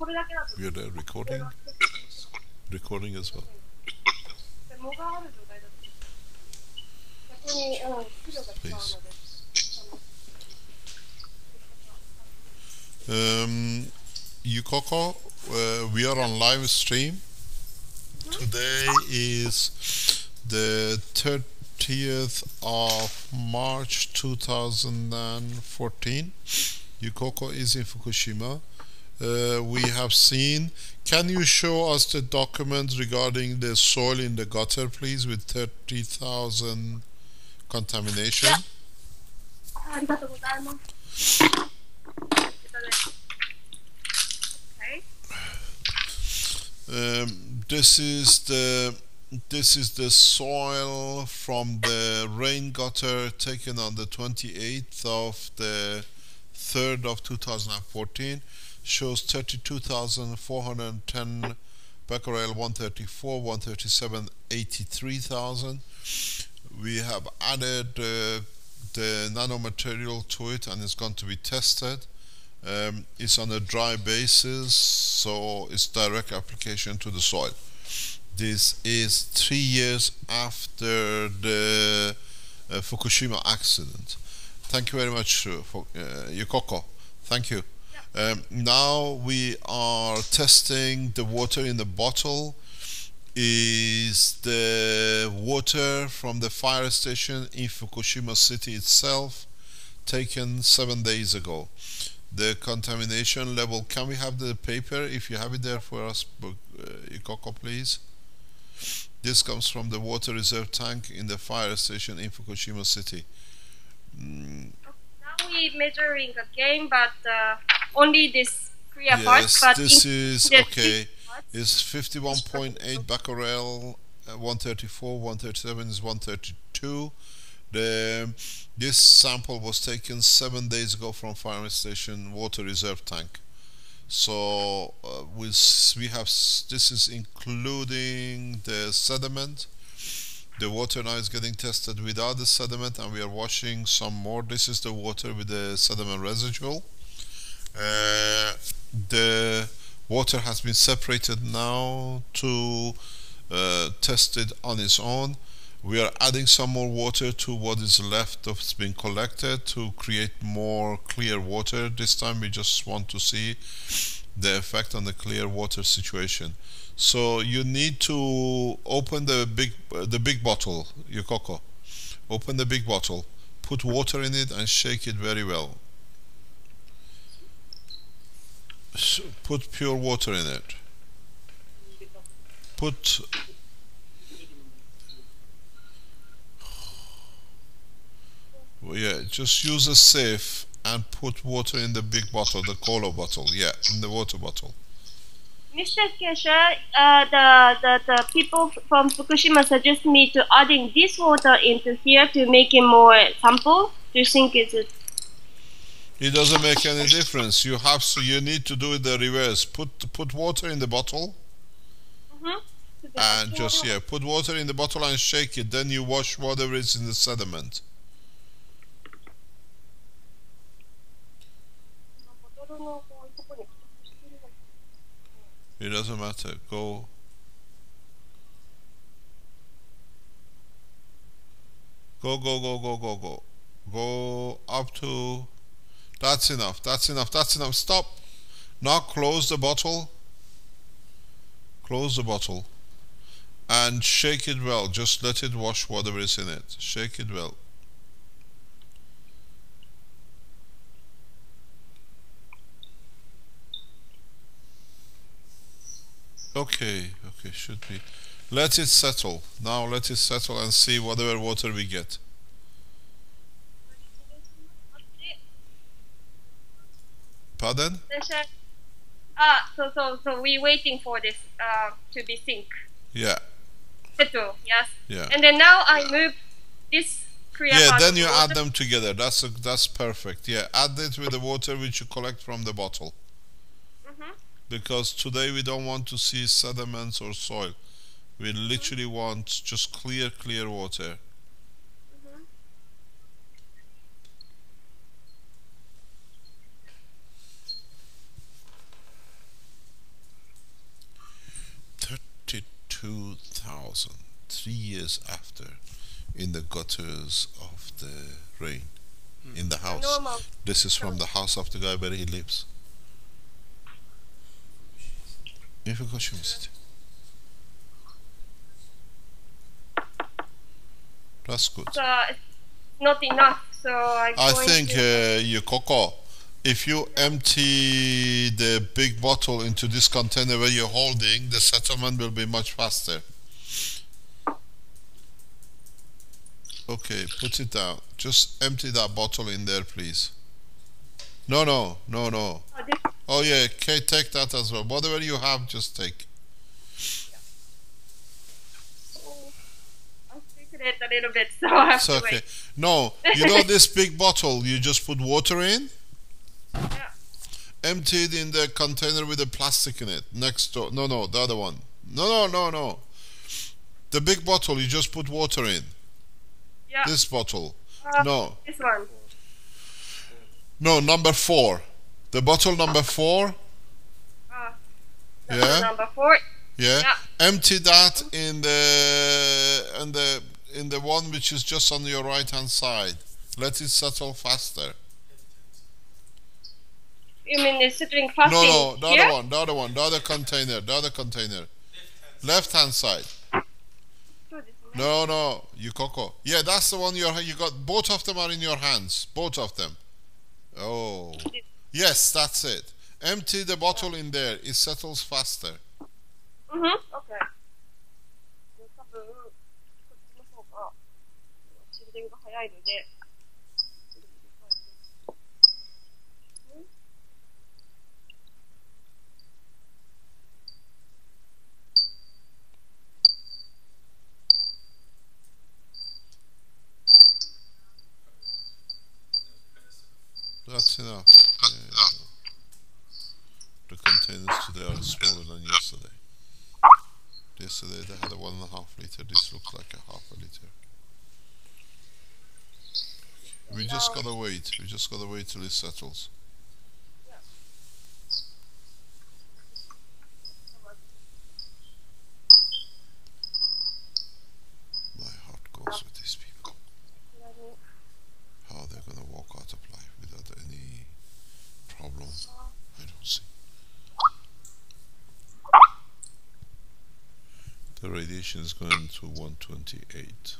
We are there recording. Recording as well. Please. Yukoko, we are on live stream. Today is the 30th of March 2014. Yukoko is in Fukushima. We have seen. Can you show us the document regarding the soil in the gutter, please, with 30,000 contamination? This is the soil from the rain gutter taken on the 28th of the 3rd of 2014. Shows 32,410 becquerel, 134, 137, 83,000. We have added the nanomaterial to it, and it's going to be tested. It's on a dry basis, so it's direct application to the soil. This is 3 years after the Fukushima accident. Thank you very much, Yukoko. Thank you. Now we are testing the water in the bottle. Is the water from the fire station in Fukushima city itself, taken 7 days ago. The contamination level, can we have the paper if you have it there for us, Yukoko, please? This comes from the water reserve tank in the fire station in Fukushima city. Now we measuring again, but only this clear part. Yes, But this is okay. It's 51.8 becquerel, 134, 137 is 132. This sample was taken 7 days ago from fire station water reserve tank. So we have this is including the sediment. The water now is getting tested without the sediment, and we are washing some more. This is the water with the sediment residual. The water has been separated now to test it on its own. We are adding some more water to what is left of it's been collected to create more clear water. This time we just want to see the effect on the clear water situation. So you need to open the big bottle, Yukoko. Open the big bottle, put water in it and shake it very well. Put pure water in it. Yeah, just use a sieve and put water in the big bottle, the cola bottle. Yeah, in the water bottle. Mr. Kesha, the people from Fukushima suggest me to adding this water into here to make it more sample. Do you think it's it? It doesn't make any difference. You need to do it the reverse. Put water in the bottle. And just put water in the bottle and shake it. Then you wash whatever is in the sediment. It doesn't matter. Go up to. That's enough. Stop. Now close the bottle. Close the bottle and shake it well. Just let it wash whatever is in it. Shake it well. Okay, should be. Let it settle. Now let it settle and see whatever water we get. Pardon? So we waiting for this to be sync. Yeah. Settle, yes. Yeah. And then now I move this clear part. Yeah, then you add them together. That's perfect. Yeah, add it with the water which you collect from the bottle. Because today we don't want to see sediments or soil. We literally want just clear water. 3,000, 3 years after, in the gutters of the rain, in the house. Normal. This is from the house of the guy where he lives. In Fukushima City. That's good. So it's not enough. So I think, Coco, if you empty the big bottle into this container where you're holding, the settlement will be much faster. Okay, put it down. Just empty that bottle in there, please. No. Oh yeah, okay, take that as well. Whatever you have, just take. I figured it a little bit, so I have It's to okay. wait. No, you know this big bottle, you just put water in, Yeah. empty it in the container with the plastic in it. Next door. No, the other one. No. The big bottle, you just put water in. Yeah. This bottle. No. This one. No, number 4. The bottle number 4. Yeah. Number 4. Yeah. Yeah. Empty that in the one which is just on your right hand side. Let it settle faster. You mean it's sitting fasting? No, the here? other one, the other container. Left hand side. No, you Coco. Yeah, that's the one you got. Both of them are in your hands. Both of them. Oh. Yes, that's it. Empty the bottle in there. It settles faster. Okay. 多分こっちの方が沈殿が早いので。That's enough. Yeah. The containers today are smaller than yesterday. Yesterday they had a 1.5 liter. This looks like a half a liter. We just gotta wait. Till it settles. My heart goes with these people. How they're gonna walk out of life without any problem, I don't see. The radiation is going to 128.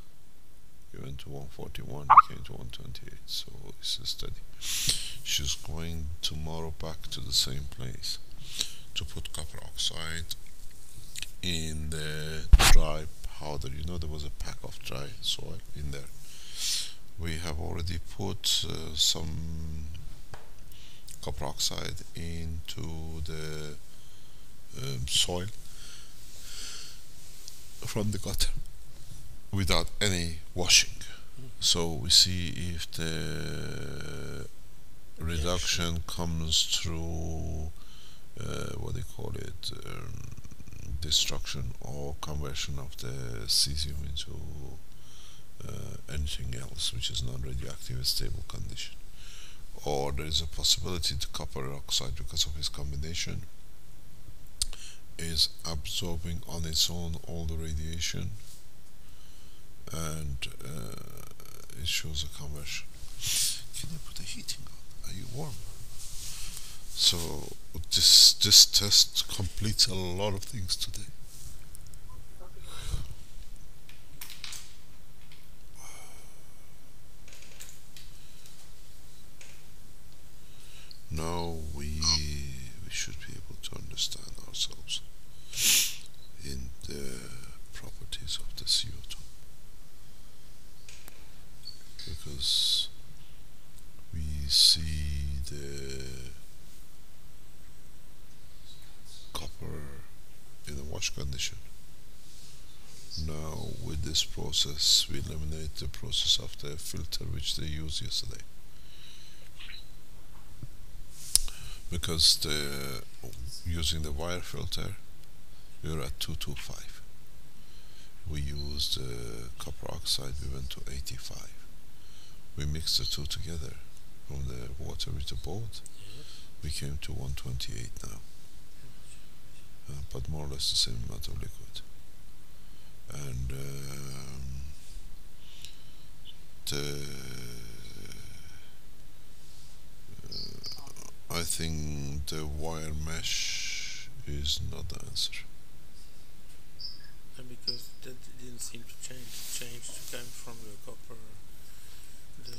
It went to 141, it came to 128, so it's steady. She's going tomorrow back to the same place to put copper oxide in the dry powder. You know, there was a pack of dry soil in there. We have already put some copper oxide into the soil from the gutter without any washing. So we see if the reduction comes through what they call it, destruction or conversion of the cesium into anything else which is non-radioactive, stable condition, or there is a possibility the copper oxide, because of its combination, is absorbing on its own all the radiation, and it shows a conversion. Can you put the heating on? Are you warm? So this test completes a lot of things today. Now we should be able to understand ourselves in the properties of the CO2, because we see the copper in a wash condition. Now with this process we eliminate the process of the filter which they used yesterday, because using the wire filter we were at 225. We used copper oxide, we went to 85. We mixed the two together from the water with the boat, we came to 128 now, but more or less the same amount of liquid. and the I think the wire mesh is not the answer. Because that didn't seem to change. It changed to come from the copper. The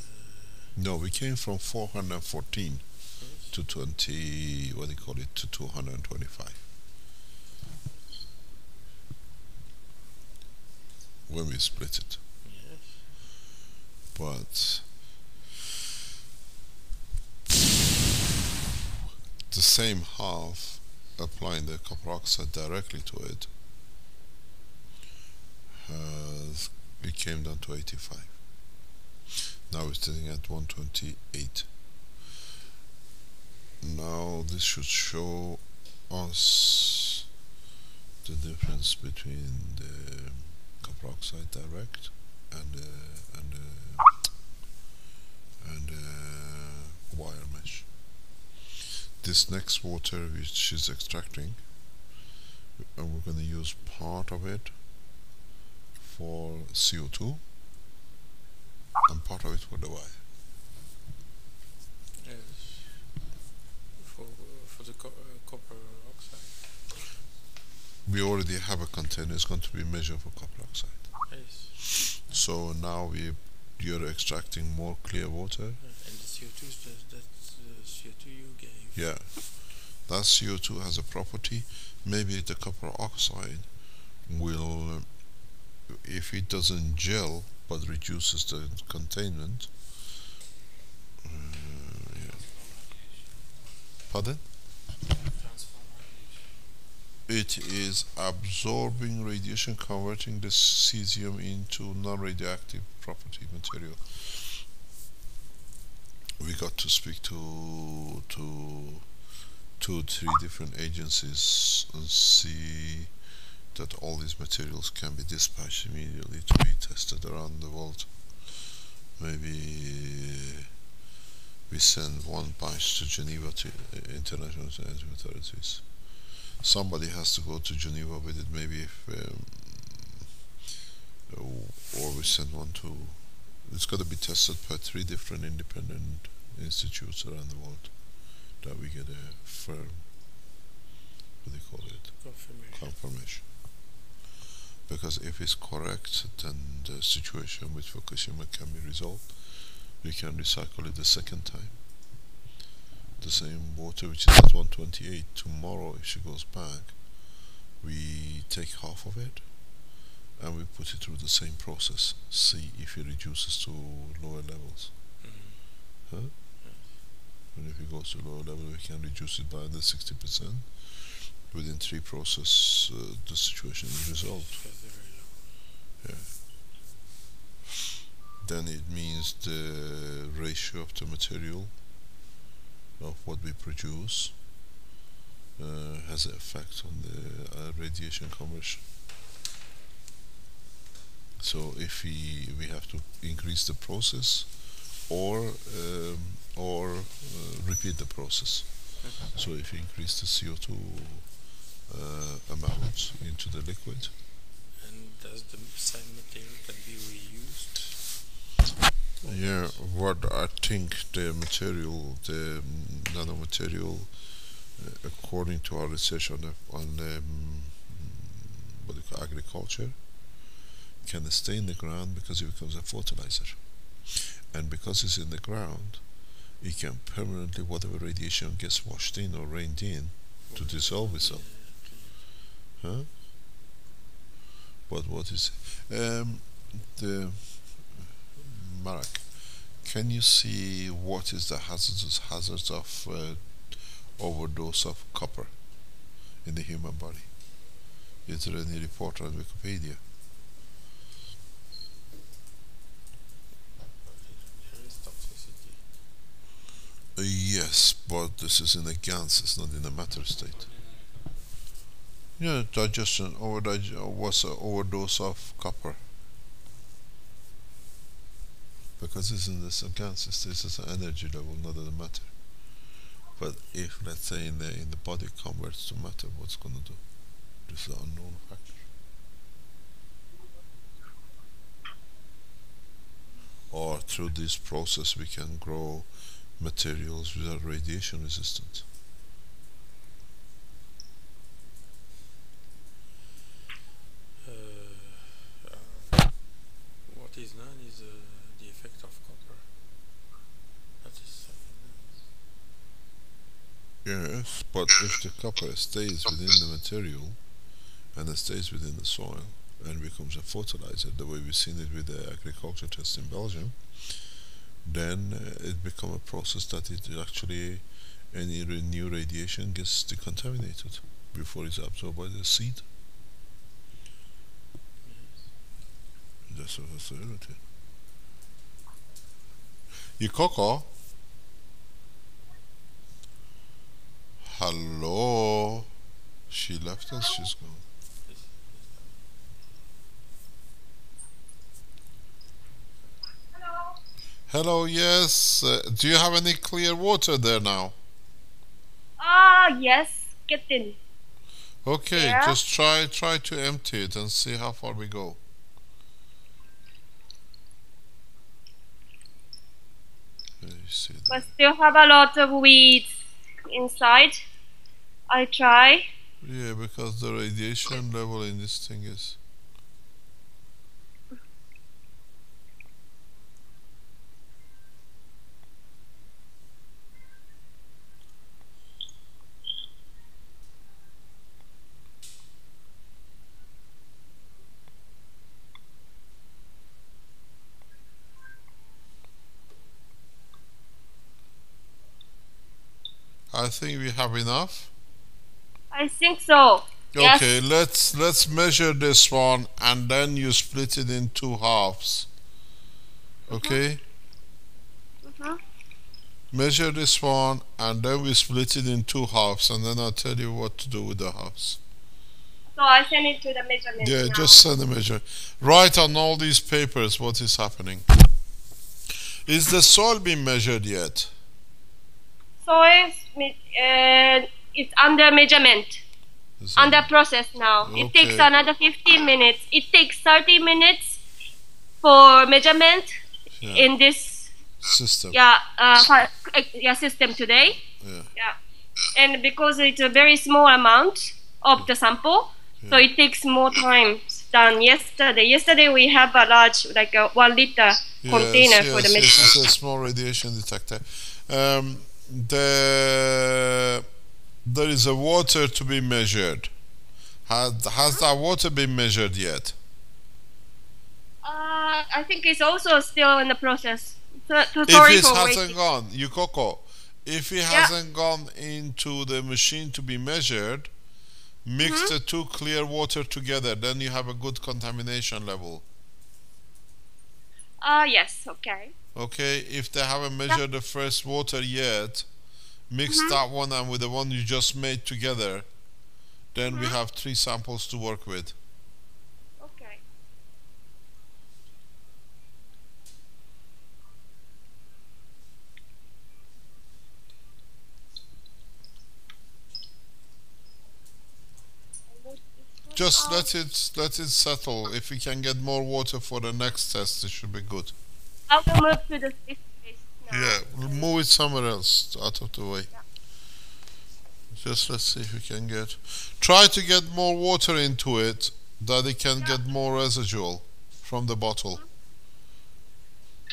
No, we came from 414 yes. to 20, what do you call it, to 225 when we split it. Yes. But the same half, applying the copper oxide directly to it, it came down to 85. Now we're sitting at 128. Now this should show us the difference between the copper oxide direct and wire mesh. This next water which is extracting, and we're going to use part of it for CO2 and part of it for the wire. Yes. For the copper oxide. We already have a container. It's going to be measured for copper oxide. Yes. So now you're extracting more clear water. And the CO2 is that's the CO2 you gave. Yeah, that CO2 has a property. Maybe the copper oxide will, if it doesn't gel but reduces the containment. Yeah. Pardon? It is absorbing radiation, converting the cesium into non-radioactive property material. We got to speak to 2-3 different agencies and see that all these materials can be dispatched immediately to be tested around the world. Maybe we send one batch to Geneva to international energy authorities. Somebody has to go to Geneva with it. Maybe if or we send one to. It's got to be tested by 3 different independent institutes around the world. That we get a firm, what do you call it? Confirmation. Because if it's correct, then the situation with Fukushima can be resolved. We can recycle it the second time. The same water which is at 128, tomorrow if she goes back, we take half of it and we put it through the same process, see if it reduces to lower levels. Huh? And if it goes to lower level, we can reduce it by the 60%. Within 3 processes, the situation is resolved. Yeah. Then it means the ratio of the material of what we produce has an effect on the radiation conversion. So if we have to increase the process or repeat the process. So if you increase the CO2 amount into the liquid. And does the same material can be reused? Yeah, what I think the material, the nanomaterial, according to our research on what do you call agriculture, can stay in the ground because it becomes a fertilizer, and because it's in the ground, it can permanently, whatever radiation gets washed in or rained in, to dissolve itself. Huh? But what is the Marek? Can you see what is the hazards of overdose of copper in the human body? Is there any report on Wikipedia? There is toxicity. Yes, but this is in a gans, it's not in a matter state. Yeah, digestion, was an overdose of copper. Because it's in this gases, this is an energy level, not a matter. But if, let's say, in the body converts to matter, what's going to do? This is an unknown factor. or through this process we can grow materials which are radiation resistant. What is known is the effect of copper. That is something known. Yes, but if the copper stays within the material and it stays within the soil and becomes a fertilizer, the way we've seen it with the agriculture test in Belgium, then it becomes a process that it actually any new radiation gets decontaminated before it's absorbed by the seed. That's a possibility. Coco? Hello? She left us, she's gone. Hello, yes. Do you have any clear water there now? Yes, getting. Okay, Yeah. just try to empty it and see how far we go. You see that? But still have a lot of weeds inside. I try. Yeah, because the radiation level in this thing is... I think we have enough. I think so. Okay, Yes. let's measure this one and then you split it in two halves. Okay? Mhm. Measure this one and then we split it in two halves and then I'll tell you what to do with the halves. So I send it to the measurement. Yeah, now. just send a measure. Write on all these papers what is happening. Is the soil being measured yet? So it's under measurement. Is Under it- process now. It takes Okay. another 15 minutes. It takes 30 minutes for measurement Yeah. in this System. system today. Yeah. Yeah. And because it's a very small amount of the sample, so it takes more time than yesterday. Yesterday we have a large, like a 1 liter container for the Yes, measurement. it's a small radiation detector. There is a water to be measured. Has that water been measured yet? I think it's also still in the process. If Sorry it for hasn't waiting. gone, Yukoko, if it hasn't gone into the machine to be measured, mix the two clear water together, then you have a good contamination level. Yes, okay. Okay, if they haven't measured the first water yet, mix that one and with the one you just made together, then we have 3 samples to work with. Okay. Just let it settle. If we can get more water for the next test, it should be good. I will move to this place now. Yeah, we'll move it somewhere else out of the way. Yeah. Just let's see if we can get. Try to get more water into it, that it can get more residual from the bottle.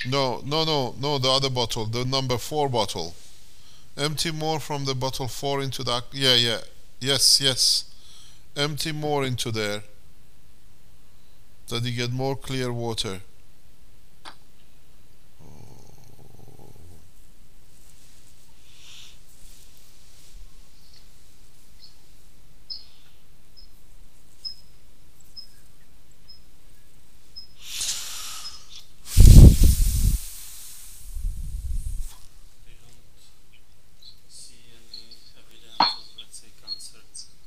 No, the other bottle, the number 4 bottle. Empty more from the bottle 4 into that. Yeah. Yes. Empty more into there, that you get more clear water. They don't see any evidence of, let's say, cancer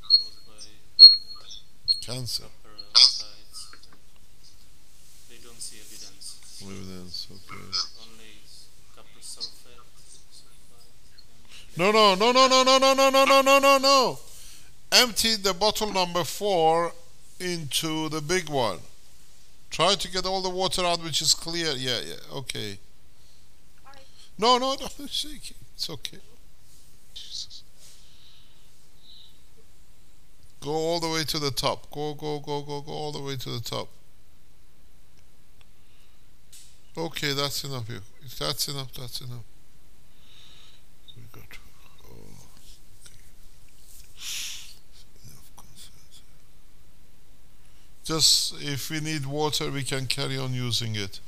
caused by Cancer. copper oxides. They don't see evidence. Evidence, okay. Only copper sulfate. No. Empty the bottle number 4 into the big one. Try to get all the water out which is clear. Yeah, yeah, okay. Alright. No, no, no, shake it. It's okay. Go all the way to the top. Go, go, go, go, go all the way to the top. Okay, that's enough. That's enough. That's enough. We got. Oh, okay. Enough concerns. Just if we need water, we can carry on using it.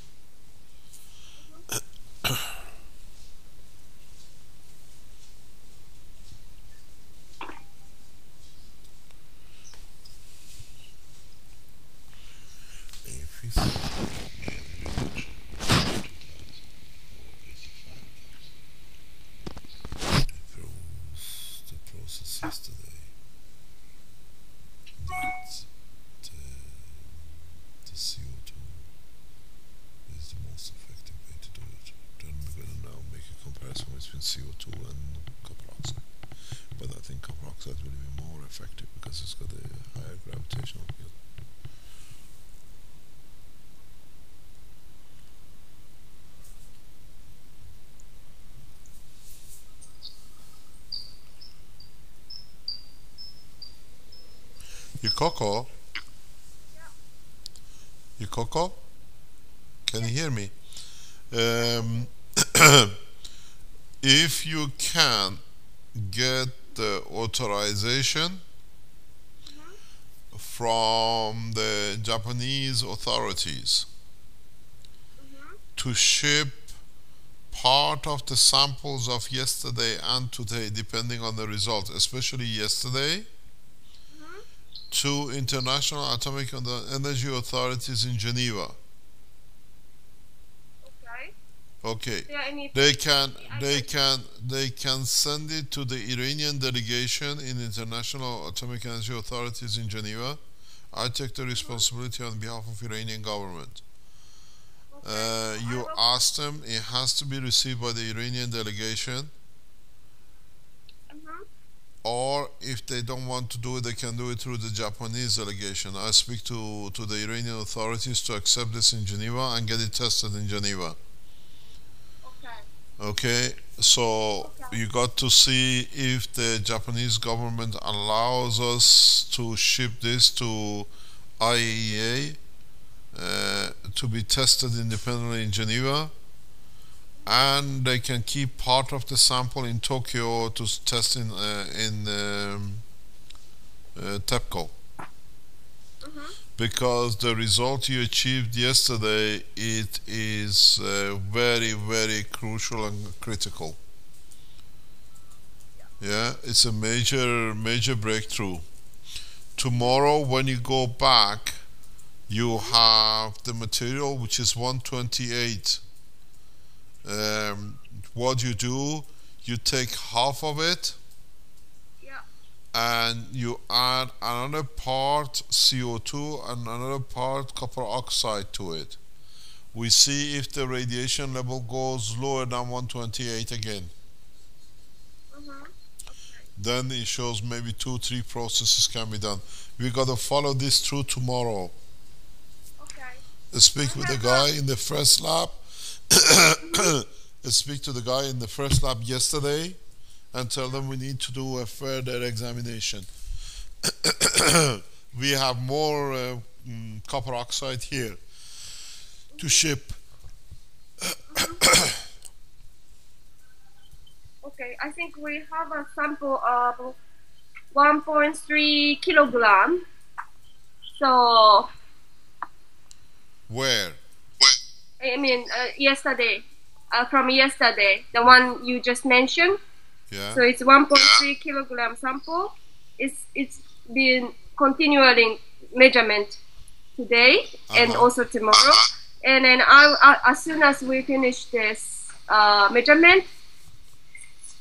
If we the process yesterday that the CO2 is the most effective way to do it. Then we're going to now make a comparison between CO2 and copper oxide. But I think copper oxide will be more effective because it's got a higher gravitational field. Yukoko? Yukoko? Can you hear me? If you can get the authorization from the Japanese authorities to ship part of the samples of yesterday and today, depending on the results, especially yesterday, to International Atomic Energy Authorities in Geneva. Okay. Okay. Yeah, They can send it to the Iranian delegation in International Atomic Energy Authorities in Geneva. I take the responsibility on behalf of Iranian government. You ask them, it has to be received by the Iranian delegation, or if they don't want to do it, they can do it through the Japanese delegation. I speak to the Iranian authorities to accept this in Geneva and get it tested in Geneva. Okay, so you got to see if the Japanese government allows us to ship this to IAEA to be tested independently in Geneva, and they can keep part of the sample in Tokyo to test in TEPCO. Because the result you achieved yesterday, it is very, very crucial and critical. Yeah, it's a major breakthrough. Tomorrow when you go back, you have the material which is 128. What you do, you take half of it and you add another part CO2 and another part copper oxide to it. We see if the radiation level goes lower than 128 again. Then it shows maybe 2-3 processes can be done. We got to follow this through tomorrow. Speak with the guy in the first lab. Speak to the guy in the first lab yesterday and tell them we need to do a further examination. We have more copper oxide here to ship. Okay, I think we have a sample of 1.3 kilogram. So, where? I mean, yesterday, from yesterday, the one you just mentioned. Yeah. So it's 1.3 kilogram sample. It's been continuing measurement today and also tomorrow. And then as soon as we finish this measurement,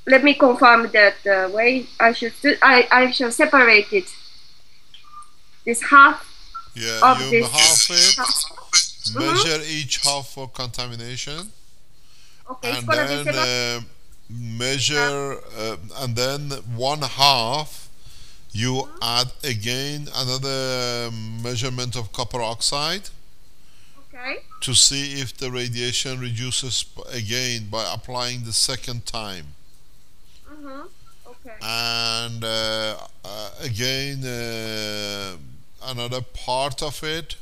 let me confirm that the way I should do, I shall separate it. This half of you this. half it, measure each half for contamination. Okay, and then measure and then 1/2 you add again another measurement of copper oxide Okay. to see if the radiation reduces again by applying the second time. Mm-hmm. Okay. And again, another part of it,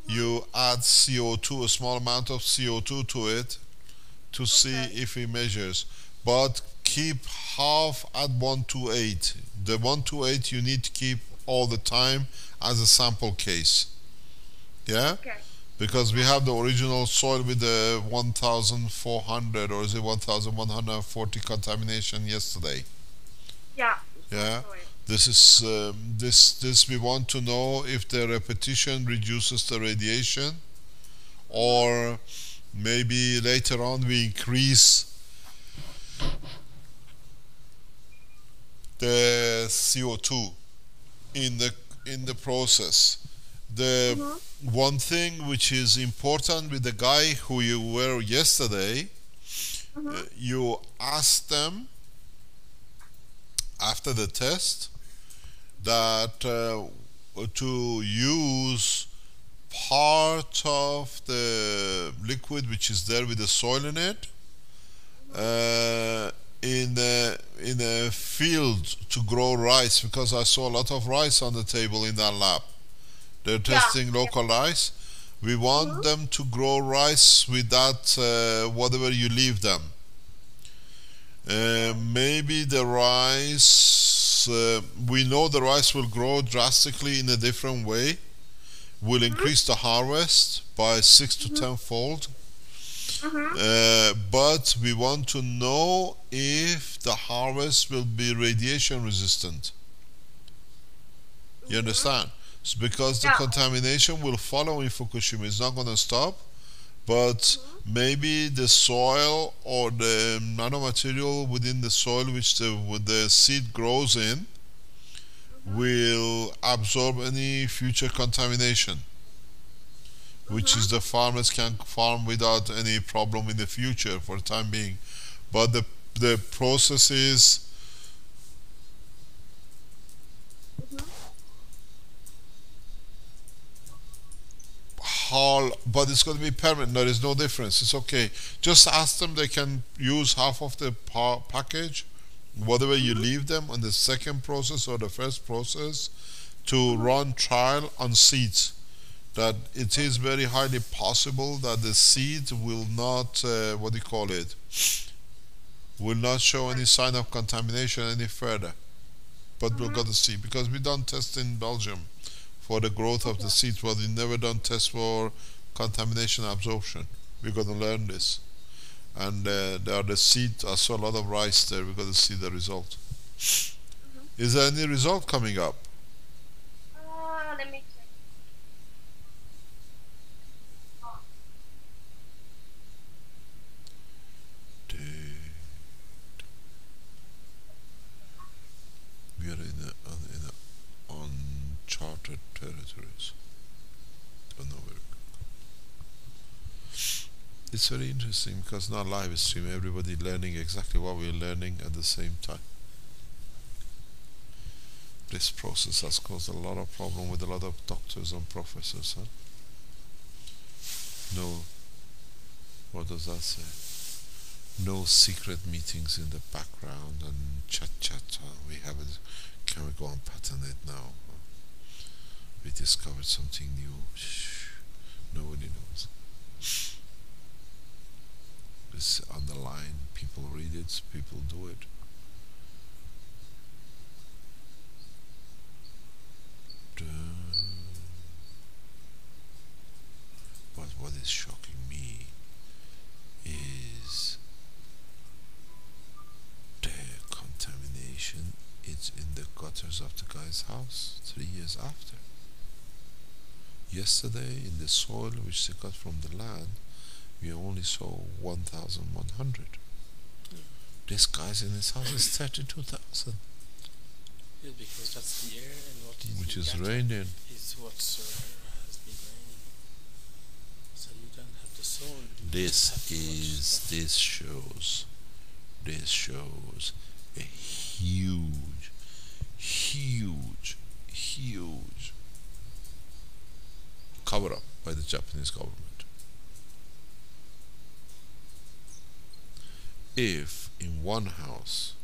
you add CO2, a small amount of CO2 to it to see Okay. if it measures. But keep half at 128. The 128 you need to keep all the time as a sample case. Yeah? Okay. Because we have the original soil with the 1400 or is it 1140 contamination yesterday. Yeah. Yeah? Sorry. This is this we want to know if the repetition reduces the radiation, or maybe later on we increase the CO2 in the process. The Mm-hmm. one thing which is important with the guy who you were yesterday, Mm-hmm. you ask them after the test that to use part of the liquid which is there with the soil in it in a field to grow rice, because I saw a lot of rice on the table in that lab. They're testing Yeah. local rice. We want Mm-hmm. them to grow rice with that whatever you leave them. Maybe the rice, we know the rice will grow drastically in a different way, will increase the harvest by 6 to 10 fold. But we want to know if the harvest will be radiation resistant. You understand? It's because the Yeah. contamination will follow in Fukushima. It's not going to stop, but maybe the soil or the nanomaterial within the soil which the seed grows in will absorb any future contamination, which is the farmers can farm without any problem in the future for the time being. But the process is how, but it's going to be permanent. There is no difference. It's okay. Just ask them they can use half of the package, whatever you leave them on the second process or the first process, to run trial on seeds. That it is very highly possible that the seed will not, what do you call it, will not show any sign of contamination any further. But we've got to see, because we don't test in Belgium for the growth of the seeds, but we never done tests for contamination absorption. We've got to learn this. And there are the seed, I saw a lot of rice there, we've got to see the result. Is there any result coming up? Let me check. We are in uncharted territories. Don't know where. It's very interesting because now live stream, everybody learning exactly what we're learning at the same time. This process has caused a lot of problem with a lot of doctors and professors. Huh? No, what does that say? No secret meetings in the background and chat. We haven't. Can we go and patent it now? We discovered something new. Shh. Nobody knows. It's on the line. People read it. People do it. But what is shocking me is the contamination. It's in the gutters of the guy's house 3 years after. Yesterday, in the soil which they got from the land, we only saw 1,100. This guy's in his house is 32,000. Yeah, because that's the air, and what is Which the is gutter raining. is what has been raining. So you don't have the soil. You This just have too much stuff. this shows a huge cover up. by the Japanese government. If in one house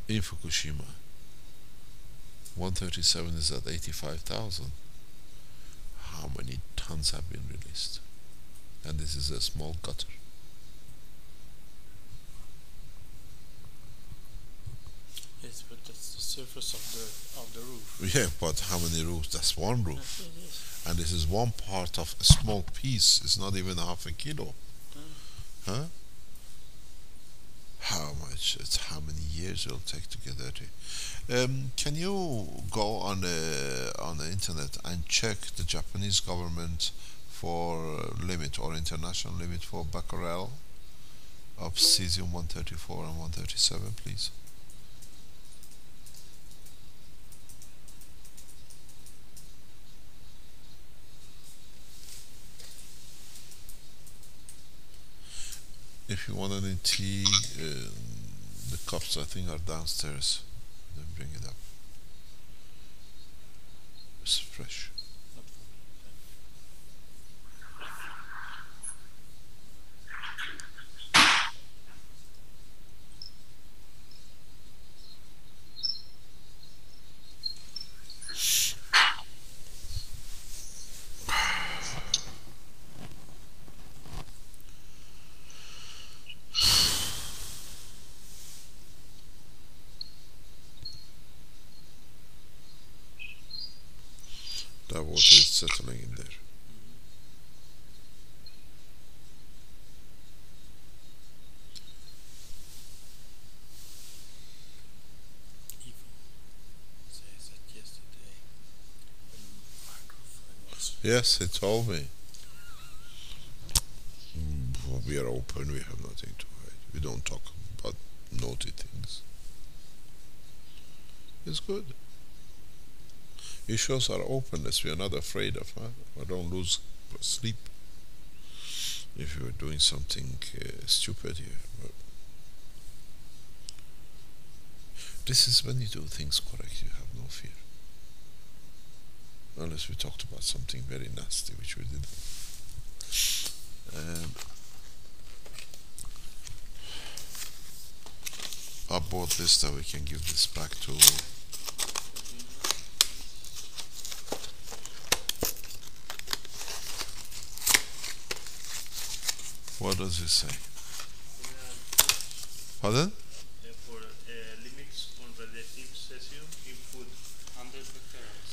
in Fukushima 137 is at 85,000, how many tons have been released? And this is a small gutter. Yes, but that's the surface of the roof. Yeah, but how many roofs? That's one roof. Yes. And this is one part of a small piece. It's not even half a kilo. Huh? How much? It's how many years it'll take to get dirty. Can you go on the internet and check the Japanese government for limit or international limit for becquerel of cesium-134 and 137, please? If you want any tea, the cups I think are downstairs. Then bring it up. It's fresh. Not for me. That water is settling in there. Even says that yesterday when microphone was Yes, he told me. We are open, we have nothing to hide. We don't talk about naughty things. It's good. It shows our openness. We are not afraid of, or don't lose sleep if you are doing something stupid here. But this is when you do things correct, you have no fear. Unless we talked about something very nasty, which we did. I bought this that we can give this back to. What does it say? Pardon? for limits on radioactive cesium in food 100 becquerels.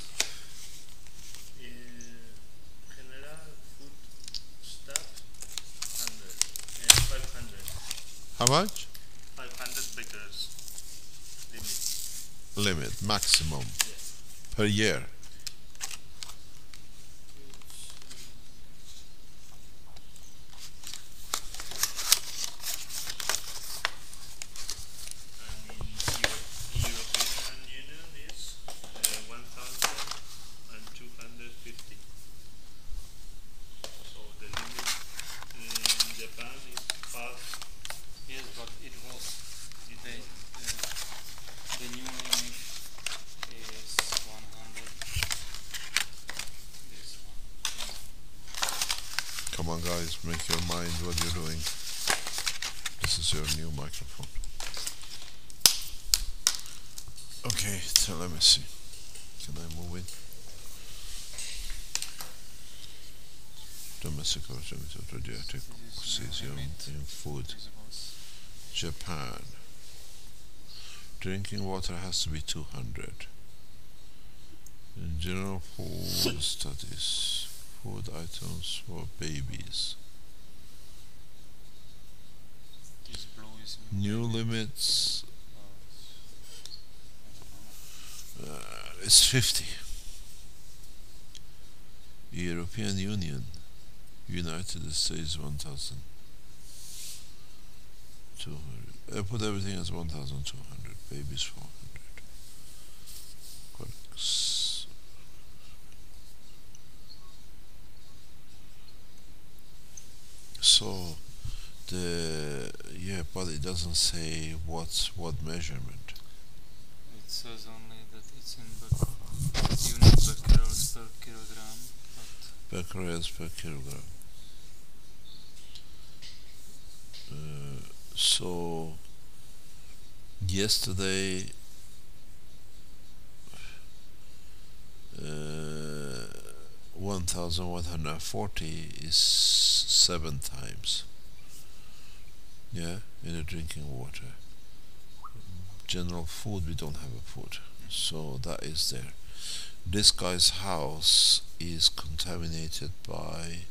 General food stuff 100 500 How much? 500 becquerels limit. Limit, maximum Yes. per year. And in European Union is 1,250. So the limit in Japan is half. Yes, but it was the new limit is 100. This one. Come on, guys, make your mind what you're doing. This is your new microphone. Okay, so let me see. Can I move it? Domestic origins of radioactive This is cesium limit. in food. This was Japan. Drinking water has to be 200. In general food studies, food items for babies. this blue is New limits I don't know. is 50. European Union, United States 1,000. 200. Put everything as 1,200. Babies 400. Correct. So but it doesn't say what measurement. It says only that it's in unit becquerels per kilogram, but becquerels per kilogram. So yesterday 1140 is 7 times, yeah, in the drinking water. General food, we don't have a food, so that is there. This guy's house is contaminated by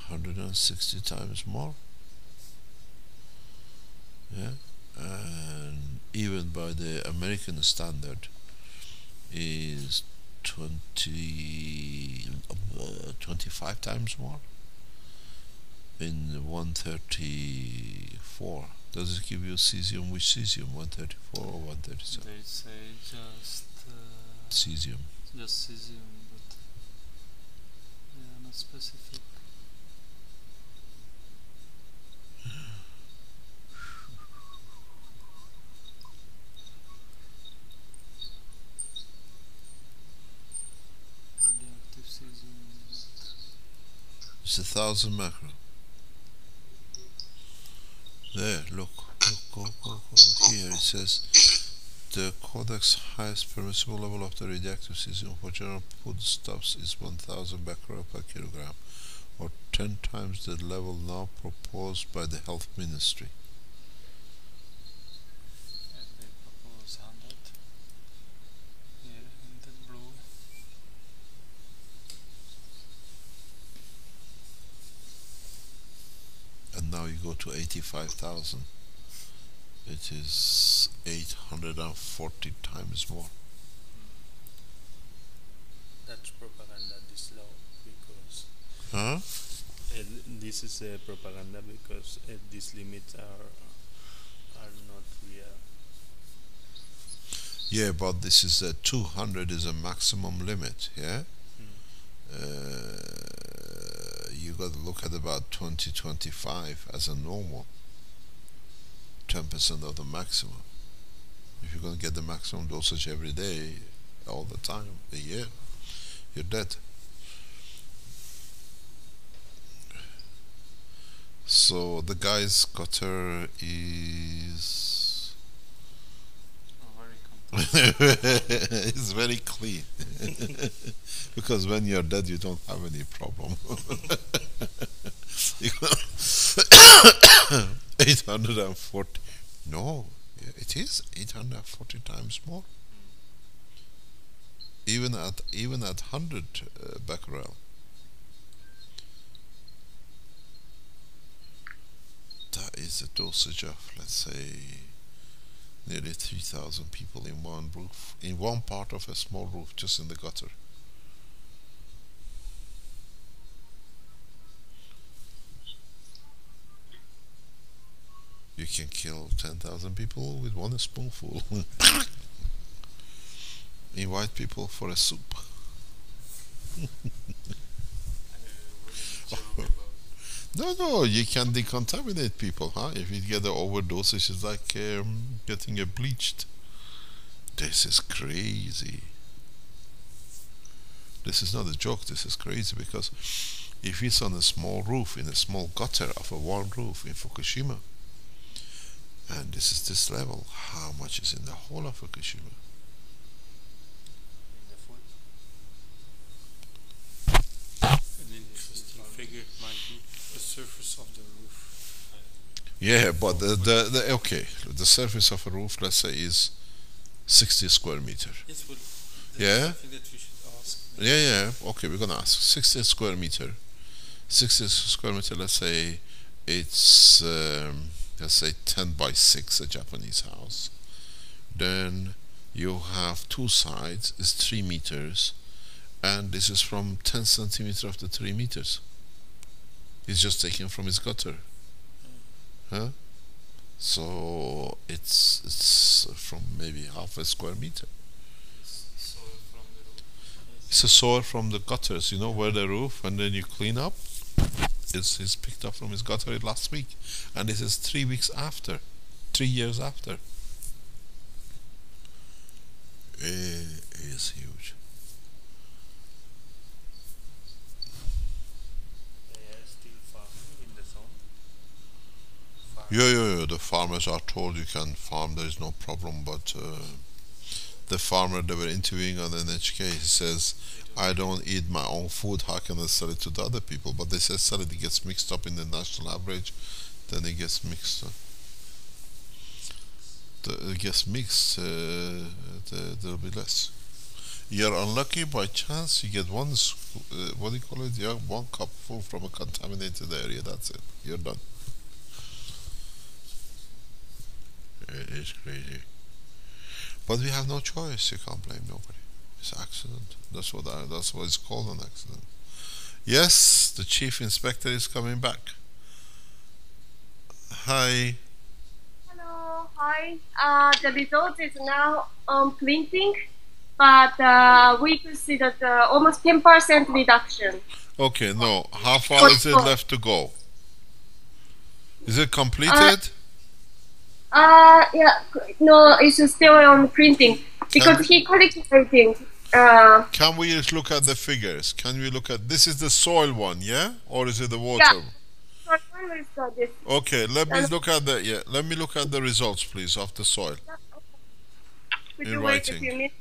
160 times more, yeah, and even by the American standard is 25 times more in 134. Does it give you cesium? Which cesium? 134 or 137? They say Cesium. just cesium, but yeah, not specific. Radioactive cesium is not. It's 1,000 macro. There, look, go. Here it says the codex highest permissible level of the radioactive cesium for general foodstuffs is 1,000 becquerel per kilogram, or 10 times the level now proposed by the health ministry. And they propose 100 here in the blue. And now you go to 85,000. It is 840 times more. That's propaganda, this law, because Huh? this is propaganda because these limits are not real. Yeah, but this is 200 is a maximum limit, yeah? You got to look at about 2025 as a normal. 10% of the maximum. If you're going to get the maximum dosage every day, all the time, a year, you're dead. So the guy's gutter is Very complex. it's very clean. Because when you're dead you don't have any problem. You know, 840. No, yeah, it is 840 times more. Even at 100 becquerel. That is a dosage of, let's say, nearly 3,000 people in one roof, in one part of a small roof, just in the gutter. You can kill 10,000 people with one spoonful. Invite people for a soup. No, you can decontaminate people, huh? If you get the overdosage, it's like getting bleached. This is crazy. This is not a joke, this is crazy, because if it's on a small roof, in a small gutter of a one roof in Fukushima, and this is this level, how much is in the whole of Fukushima? In the food. An interesting figure might be the surface of the roof. Yeah, but the okay, the surface of a roof, let's say, is 60 square meter. Yes, well, Yeah? something that we should ask. Yeah, okay, we're gonna ask 60 square meter. 60 square meter, let's say it's let's say 10 by 6, a Japanese house. Then you have two sides, is 3 meters, and this is from 10 centimeters of the 3 meters. It's just taken from his gutter. Huh? So it's from maybe half a square meter. Soil from the roof. It's a soil from the gutters, you know, where the roof, and then you clean up. It's picked up from his gutter last week, and this is 3 weeks after, 3 years after. It is huge. Yeah. The farmers are told you can farm, there is no problem, but the farmer they were interviewing on NHK, he says, I don't eat my own food, how can I sell it to the other people? But they say sell it, it gets mixed up in the national average, then it gets mixed up. It gets mixed, there'll be less. You're unlucky by chance, you get one, what do you call it? Yeah, one cup full from a contaminated area, that's it. You're done. It is crazy. But we have no choice, you can't blame nobody. It's an accident. That's what it's called, an accident. Yes, the chief inspector is coming back. Hi. Hello, hi. The result is now on printing, but we could see that almost 10% reduction. Okay, no. How far is it left to go? Is it completed? Yeah, no, it's still on printing because he calculating. Can we just look at the figures? Can we look at, this is the soil one, yeah? Or is it the water? Yeah. This. Okay, let me look at the results, please, of the soil. Could In you wait a writing. few minutes?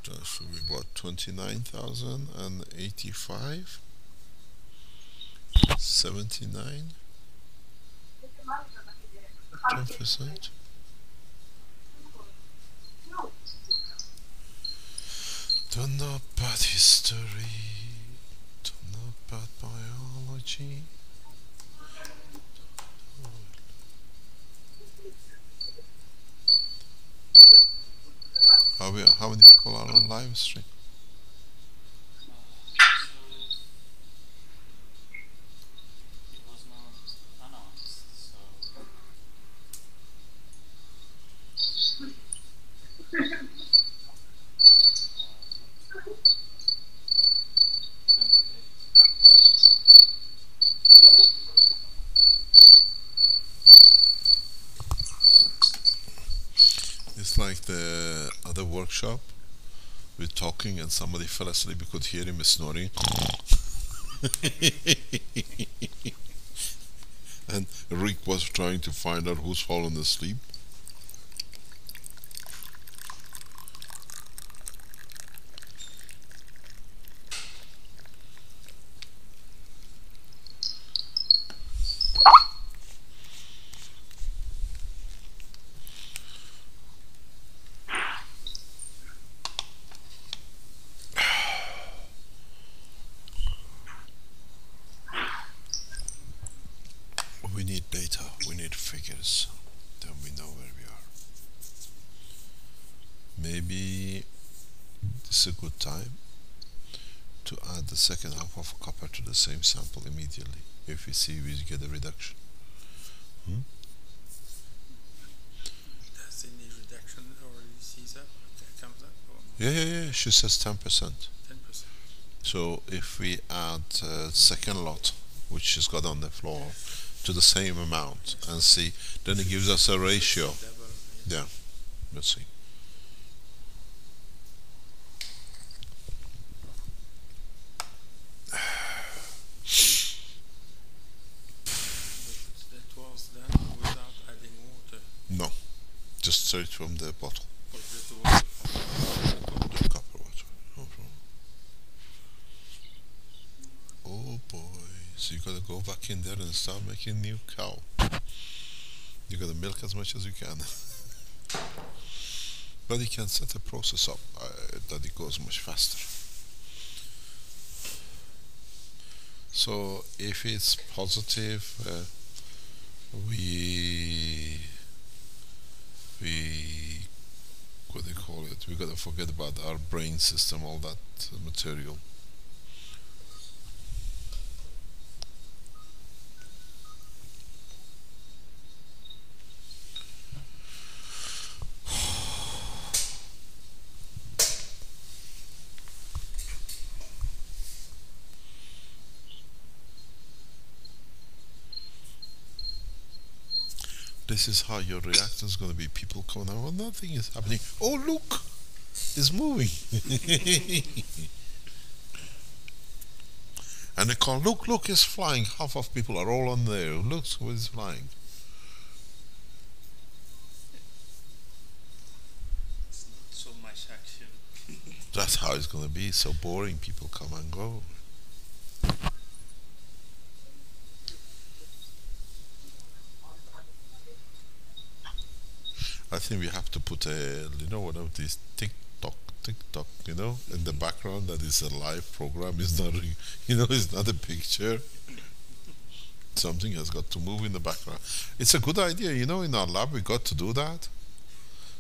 That should be about 29,085, 79, 10%. Don't know about history, don't know about biology. How many people are on live stream? It was not announced, so It's like the other workshop. We're talking and somebody fell asleep. We could hear him snoring. And Rick was trying to find out who's fallen asleep. We need data, we need figures, then we know where we are. Maybe this is a good time to add the second half of copper to the same sample immediately if we see we get a reduction. Does any reduction already sees up? Comes up? Or Yeah, she says 10%. 10%? So if we add second lot, which she's got on the floor, to the same amount and see, then it gives us a ratio. Double, Yeah, let's see. But that was done without adding water. No, just straight from the bottle. Or just water. The copper water. No problem. Oh boy, so you gotta go back in there and start making new cow. You gotta milk as much as you can. But you can set the process up that it goes much faster. So if it's positive, we what do you call it? We gotta forget about our brain system, all that material. This is how your reaction is going to be. People coming out, well, nothing is happening. Oh, look, it's moving. And they call, look, look, it's flying. Half of people are all on there. Look, it's flying. It's not so much action. That's how it's going to be. So boring. People come and go. I think we have to put one of these TikTok, in the background that is a live program. It's not, it's not a picture. Something has got to move in the background. It's a good idea, in our lab we got to do that.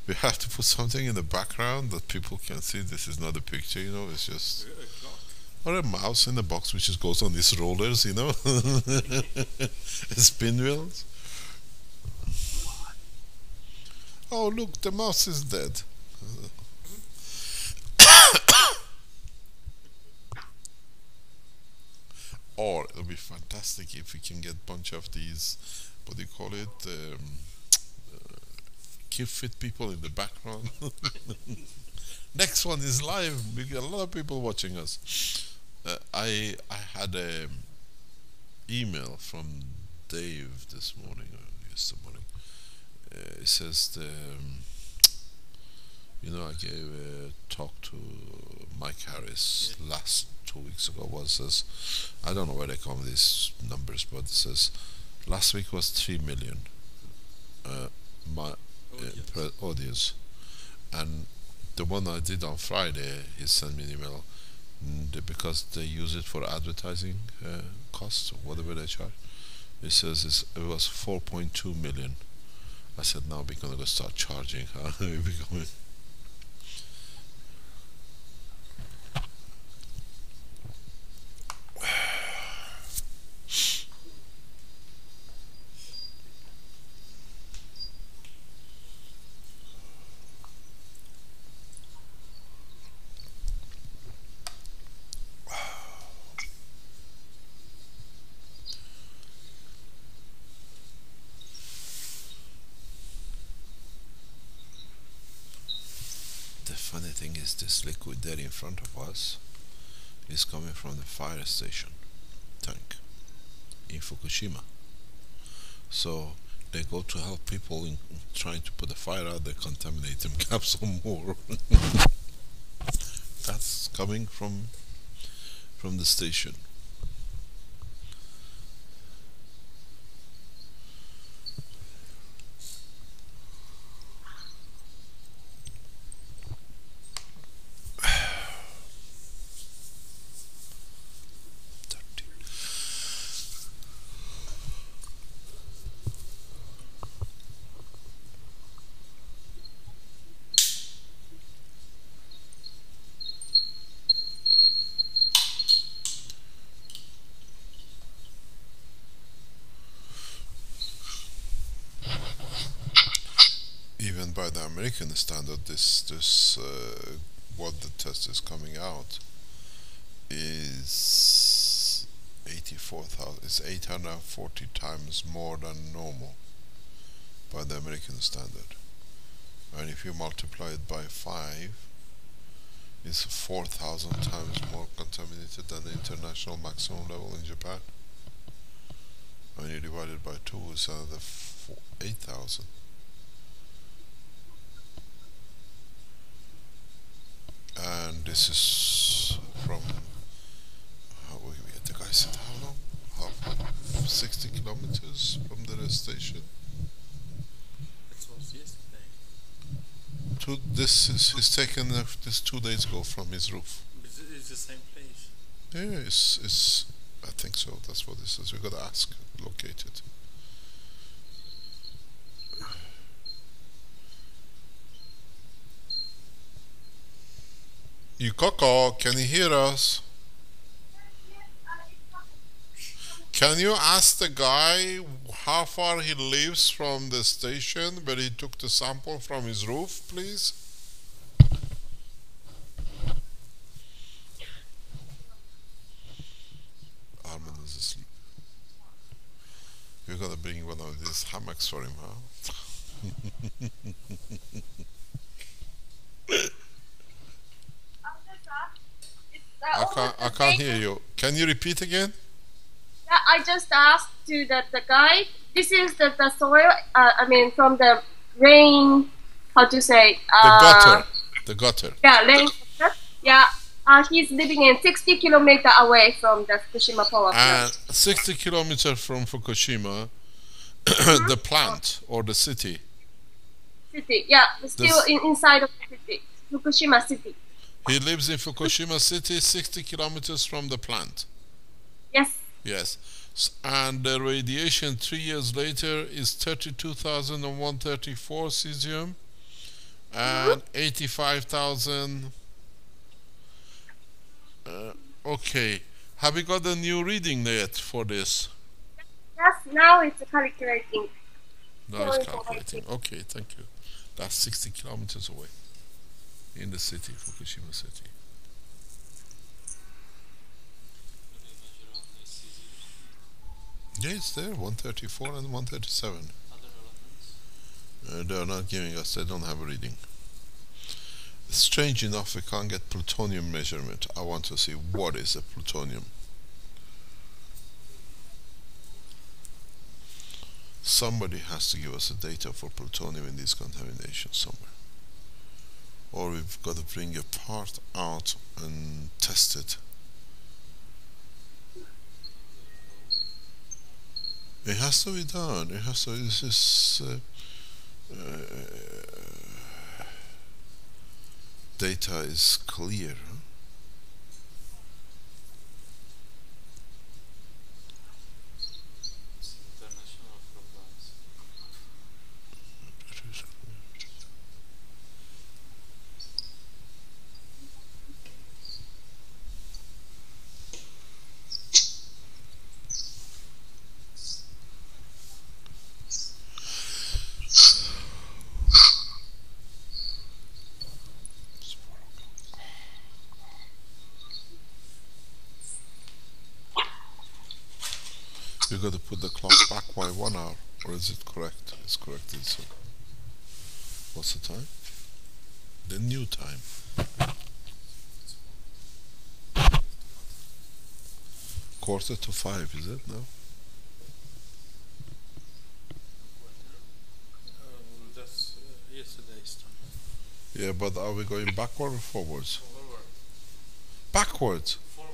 We have to put something in the background that people can see. This is not a picture, it's just... A clock. Or a mouse in a box which just goes on these rollers, spin wheels. Oh, look, the mouse is dead. Or it'll be fantastic if we can get a bunch of these, what do you call it, keep fit people in the background. Next one is live. We get a lot of people watching us. I had a email from Dave this morning, or yesterday morning. It says I gave a talk to Mike Harris last 2 weeks ago. Says, I don't know where they come these numbers, but it says last week was 3 million audience, and the one I did on Friday, he sent me an email because they use it for advertising costs or whatever they charge. It says it was 4.2 million. I said, now we're gonna go start charging, huh? The funny thing is, this liquid there in front of us is coming from the fire station tank in Fukushima. So they go to help people in trying to put the fire out, they contaminate them, have some more. That's coming from the station. Even by the American standard, this what the test is coming out is 84,000. It's 840 times more than normal by the American standard, and if you multiply it by 5, it's 4,000 times more contaminated than the international maximum level in Japan. When you divide it by 2, it's another 8,000. And this is from, the guy said, how long? 60 kilometers from the station. That was yesterday. He's taken this 2 days ago from his roof. It's the same place. Yeah, it's I think so. That's what it says. We gotta ask, locate it. You Coco, can you hear us? Can you ask the guy how far he lives from the station where he took the sample from his roof, please? Armin is asleep. We're gotta bring one of these hammocks for him, huh? I can't hear you. Can you repeat again? I just asked to the guy. This is the soil. I mean, from the rain. How to say? The gutter. The gutter. Yeah, rain. Yeah. He's living in 60 kilometers away from the Fukushima power And plant. 60 kilometers from Fukushima, the plant or the city. City. Yeah, still inside of the city, Fukushima city. He lives in Fukushima city, 60 kilometers from the plant. Yes. Yes. And the radiation 3 years later is 32,134 cesium and 85,000. Okay. Have you got a new reading yet for this? Yes, now it's calculating. No, it's calculating. Okay, thank you. That's 60 kilometers away in the city, Fukushima city. Yeah, it's there, 134 and 137. They're not giving us, they don't have a reading. Strange enough, we can't get plutonium measurement. I want to see what is a plutonium. Somebody has to give us the data for plutonium in these contaminations somewhere. Or we've got to bring a part out and test it. It has to be done. It has to. This is data is clear. Huh? You got to put the clock back by 1 hour, or is it correct? It's correct. So, what's the time? The new time. Quarter to 5, is it now? That's yesterday's time. Yeah, but are we going backward or forwards? Forward. Backwards. Forward.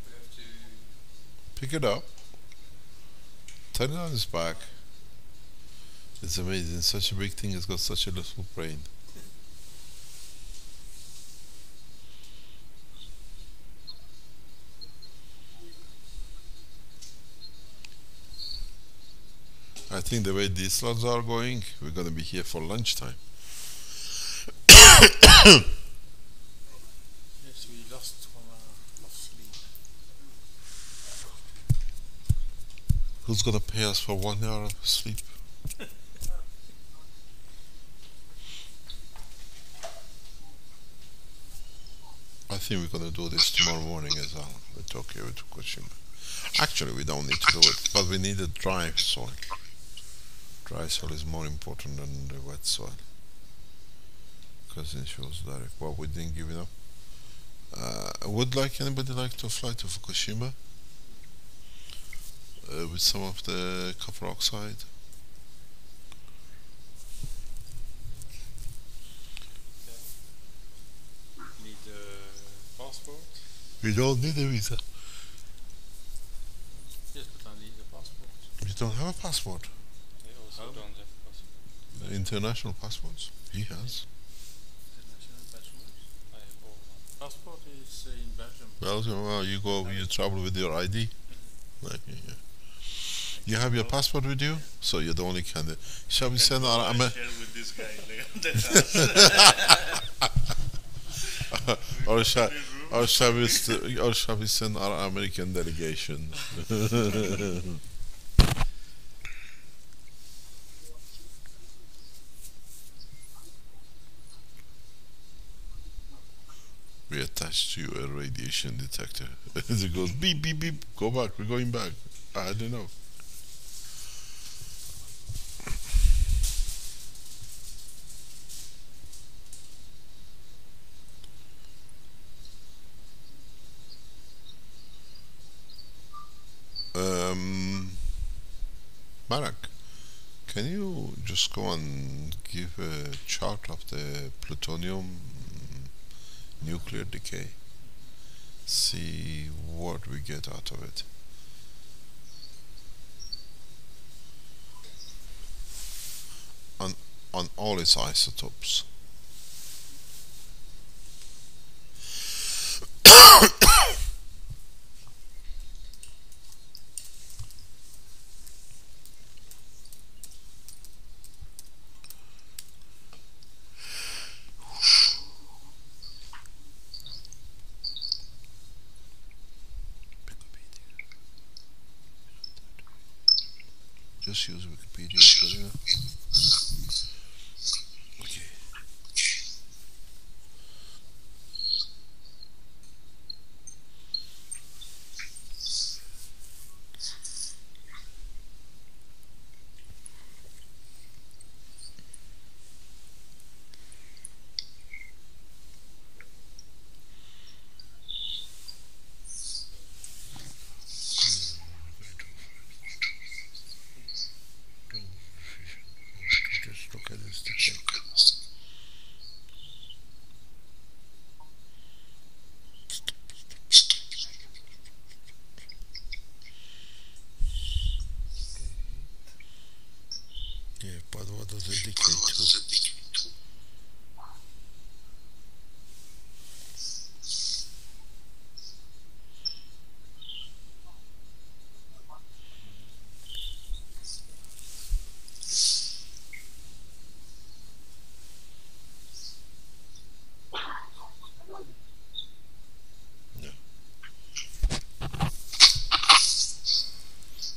We have to. Pick it up. Turn it on its back. It's amazing. Such a big thing has got such a little brain. I think the way these slots are going, we're going to be here for lunchtime. Yes, we lost 1 hour of sleep. Who's going to pay us for 1 hour of sleep? I think we're going to do this tomorrow morning as well with Tokyo, with Fukushima. Actually, we don't need to do it, but we need a dry soil. Dry soil is more important than the wet soil because it shows direct. Well, we didn't give enough. Would anybody like to fly to Fukushima with some of the copper oxide? Need a passport? We don't need a visa. Yes, but I need a passport. We don't have a passport. They also Oh. don't have passport. International passports. He has. International passport. I have all one. Passport is in Belgium. Belgium. Well, you travel with your ID. Like, yeah. You have your passport with you, so you're the only candidate. Shall we send our Share with this guy. or shall we send our American delegation? We attach to you a radiation detector. It goes beep beep beep. Go back. We're going back. I don't know. Marek, can you just go and give a chart of the plutonium nuclear decay? See what we get out of it. On all its isotopes. Just use Wikipedia. Okay. Just look at this decay. Yeah, but what does it decay to?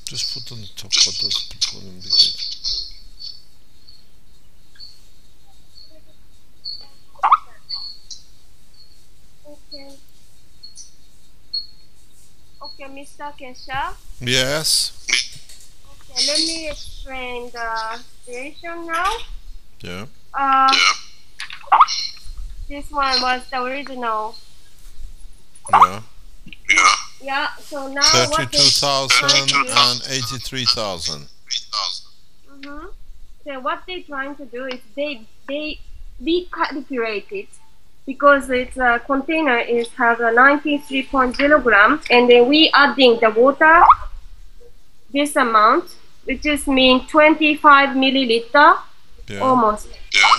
Just put on the top what does plutonium decay to. Okay. Okay, Mr. Kesha. Yes. Okay, let me explain the situation now. Yeah. This one was the original. Yeah. Yeah, so now what they 32,000 and 83,000. So what they're trying to do is they recalculate it because its container has a 93.0 gram, and then we adding the water this amount, which is mean 25 milliliter almost.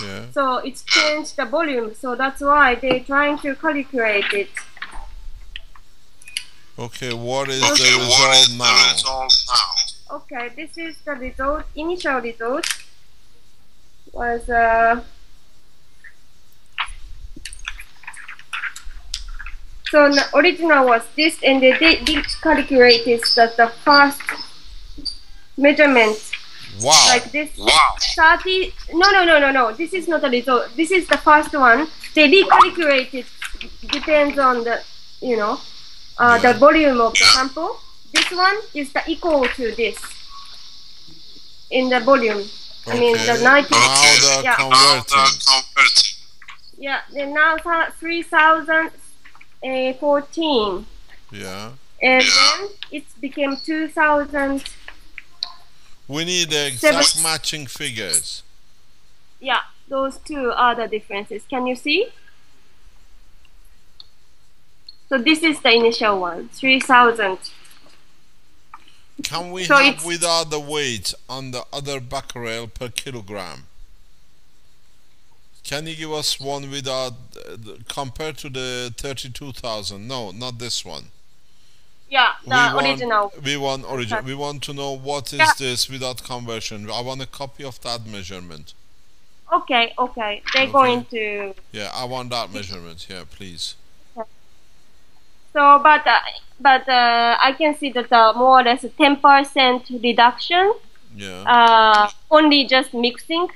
Yeah. So it's changed the volume, so that's why they're trying to calculate it. Okay, what is the result now? Okay, this is the result. Initial result was so the original was this, and they calculated that the first measurement. Wow. Like this. 30. No. This is not the result. This is the first one. They recalculated. Depends on the the volume of the sample. This one is the equal to this in the volume. I mean the 90. Now they're converting. Yeah. Then now 3014. Yeah. And then it became 2000. We need the exact matching figures. Yeah, those two are the differences. Can you see? So this is the initial one, 3000. Can we So have without the weight on the other becquerel per kilogram? Can you give us one without, compared to the 32,000? No, not this one. Yeah, the original. We want original. We want to know what is this without conversion. I want a copy of that measurement. Okay. They're going to. Yeah, I want that measurement. Yeah, please. So, but I can see that more or less 10% reduction. Yeah. Only just mixing.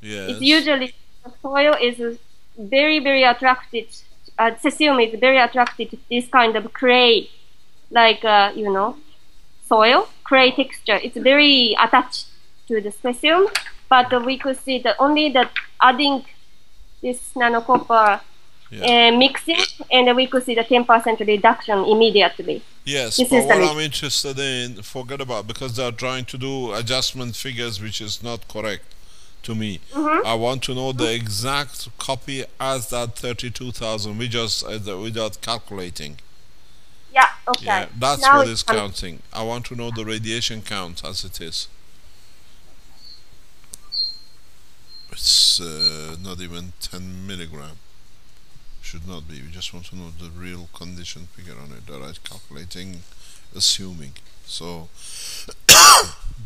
Yes. It's usually the soil is very attracted. Cesium is very attracted to this kind of clay, like soil, clay texture. It's very attached to the specium, but we could see that only that adding this nanocopper mixing, and we could see the 10% reduction immediately. Yes, This but is the what reason. I'm interested in, forget about, because they're trying to do adjustment figures, which is not correct to me. I want to know the exact copy as that 32,000, we just without calculating. Yeah, okay. Yeah, that's Now what it's is coming. counting. I want to know the radiation count as it is. It's not even 10 milligram. Should not be. We just want to know the real condition figure on it. Alright, calculating, assuming. So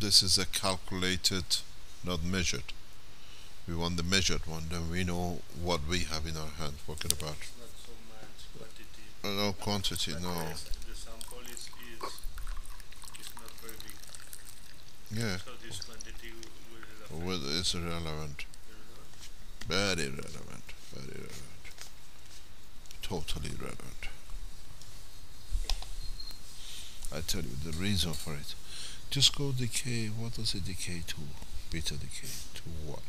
this is a calculated, not measured. We want the measured one, then we know what we have in our hand. Forget about Not so much quantity. no quantity, no. The sample is not very big. Yeah, So this quantity will affect well, it's irrelevant. Very relevant. Very relevant. Totally relevant. I tell you the reason for it. Just go decay. What does it decay to? Beta decay to what?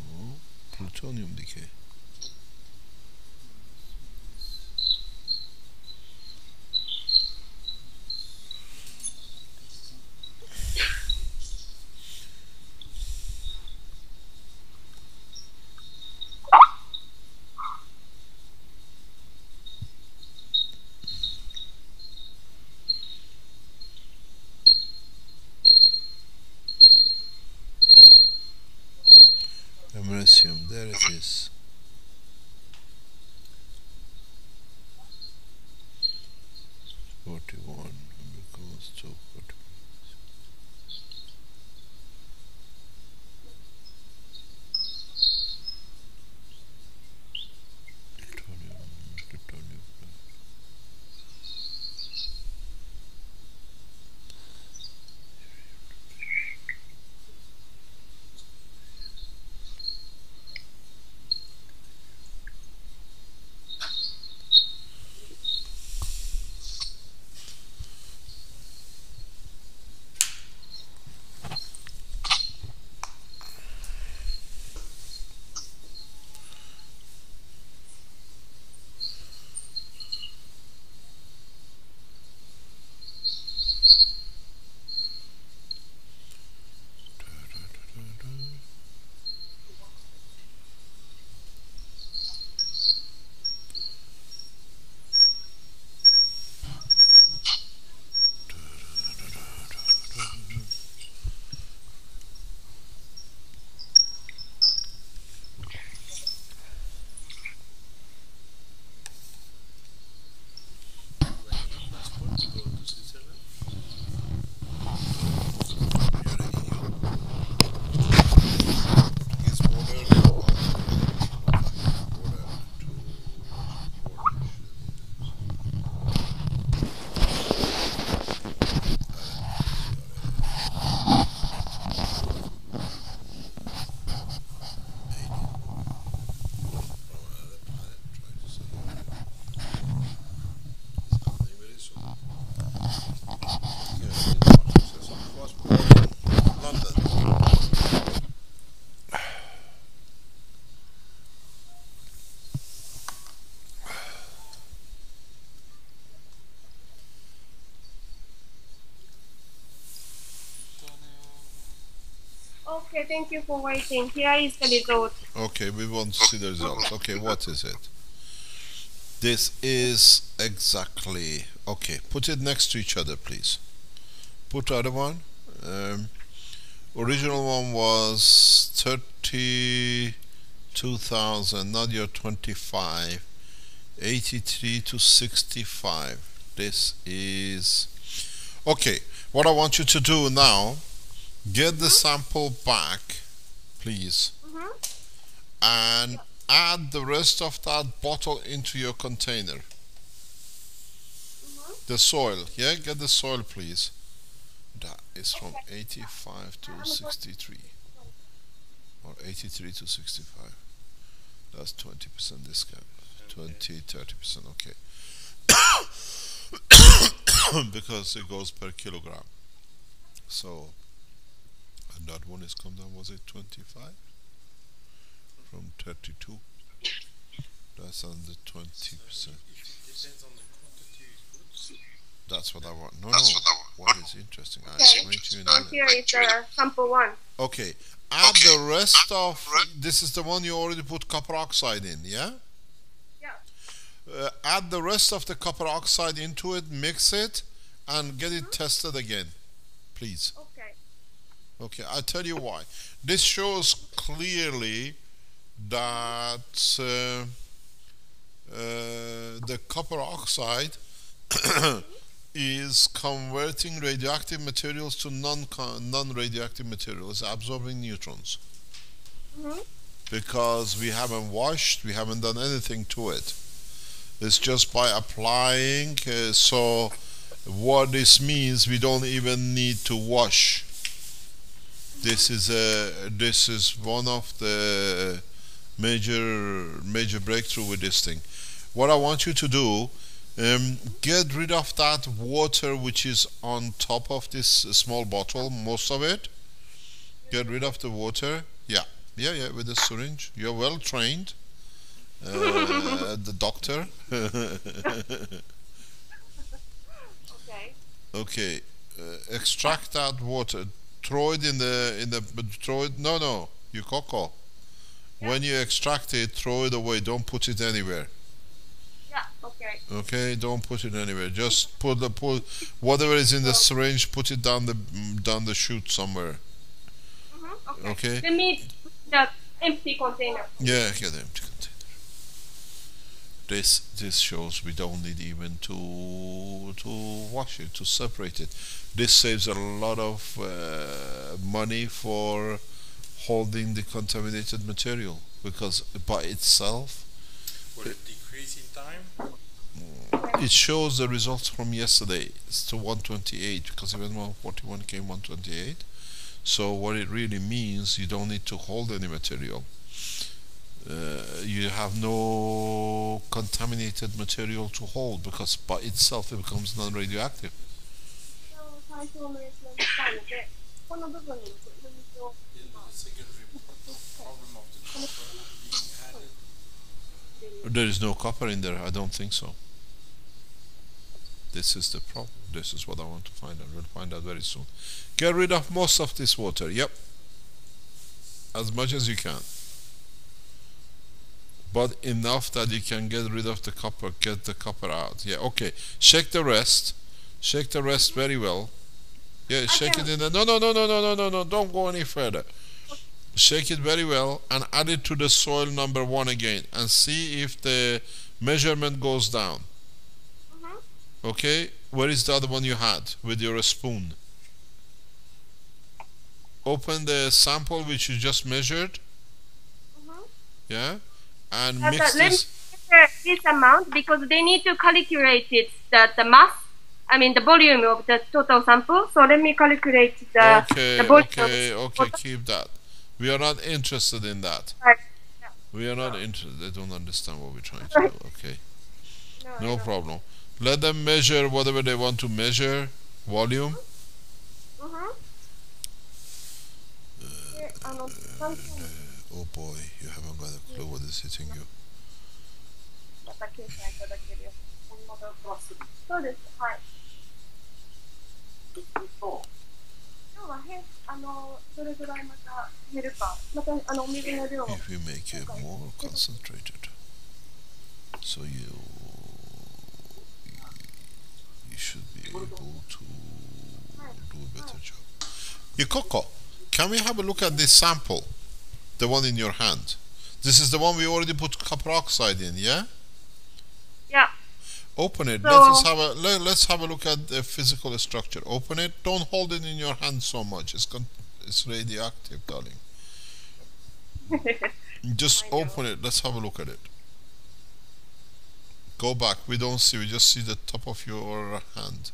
No, plutonium decay. Americium, there it is. $41 becomes to 40. Plutonium. Okay, thank you for waiting. Here is the result. Okay, we want to see the results. Okay, what is it? This is exactly okay. Put it next to each other, please. Put the other one. Original one was 32,000. Now you're 25. 83 to 65. This is okay. What I want you to do now, get the sample back, please, and add the rest of that bottle into your container. The soil, yeah, get the soil, please. That is from 85 to 63. 83 to 65. That's 20% discount. 20, 30%, okay. Because it goes per kilogram. So, and that one is come down, was it 25? From 32. That's under 20%. If it depends on the quantity you put, That's what I want. No, That's no. what I What is interesting? I Okay. explain to you in a So minute. here is sample 1. Okay. Add Okay. the rest of. This is the one you already put copper oxide in, yeah? Yeah. Add the rest of the copper oxide into it, mix it, and get it tested again, please. Okay. Okay, I'll tell you why. This shows clearly that the copper oxide is converting radioactive materials to non-radioactive materials, absorbing neutrons. Because we haven't washed, we haven't done anything to it. It's just by applying. So what this means, we don't even need to wash. This is one of the major breakthrough with this thing. What I want you to do, get rid of that water which is on top of this small bottle, most of it. Get rid of the water. Yeah, with the syringe. You're well trained. The doctor. Okay. Okay, extract that water. Throw it no, you coco. When you extract it, throw it away. Don't put it anywhere. Yeah. Okay. Okay, don't put it anywhere. Just put whatever is in the syringe. Put it down the chute somewhere. Okay. Okay. Let me put the empty container. Yeah, get the empty container. This shows we don't need even to wash it, to separate it. This saves a lot of money for holding the contaminated material, because by itself will it decrease in time? it shows the results from yesterday. It's to 128, because even 141 came 128. So what it really means, you don't need to hold any material. You have no contaminated material to hold, because by itself it becomes non-radioactive. 最初のやつにしたいので、この部分に水を The second problem of the copper being added. There is no copper in there. I don't think so. This is the problem. This is what I want to find out. We'll find out very soon. Get rid of most of this water. Yep. As much as you can. But enough that you can get rid of the copper, get the copper out. Yeah, okay. Shake the rest. Shake the rest very well. Yeah, shake it in the... No. Don't go any further. Shake it very well and add it to the soil number 1 again and see if the measurement goes down. Okay? Where is the other one you had with your spoon? Open the sample which you just measured. Yeah? And mix let me this. measure this amount because they need to calculate it, the mass, I mean the volume of the total sample. So let me calculate the volume. Okay, keep that. We are not interested in that. Right. We are not interested. They don't understand what we're trying to do. Okay, no problem. Let them measure whatever they want to measure. Volume. Oh boy, you haven't got a clue what is hitting you. また計算いただけるよ。そうです。はい。今日はどれぐらいまた減るか。またお水の量を。 If you make it more concentrated, so you should be able to do a better job. Yukoko, can we have a look at this sample? The one in your hand. This is the one we already put copper oxide in, yeah? Yeah. Open it. So, let's have a look at the physical structure. Open it. Don't hold it in your hand so much. It's radioactive, darling. Just open it. Let's have a look at it. Go back. We don't see. We just see the top of your hand.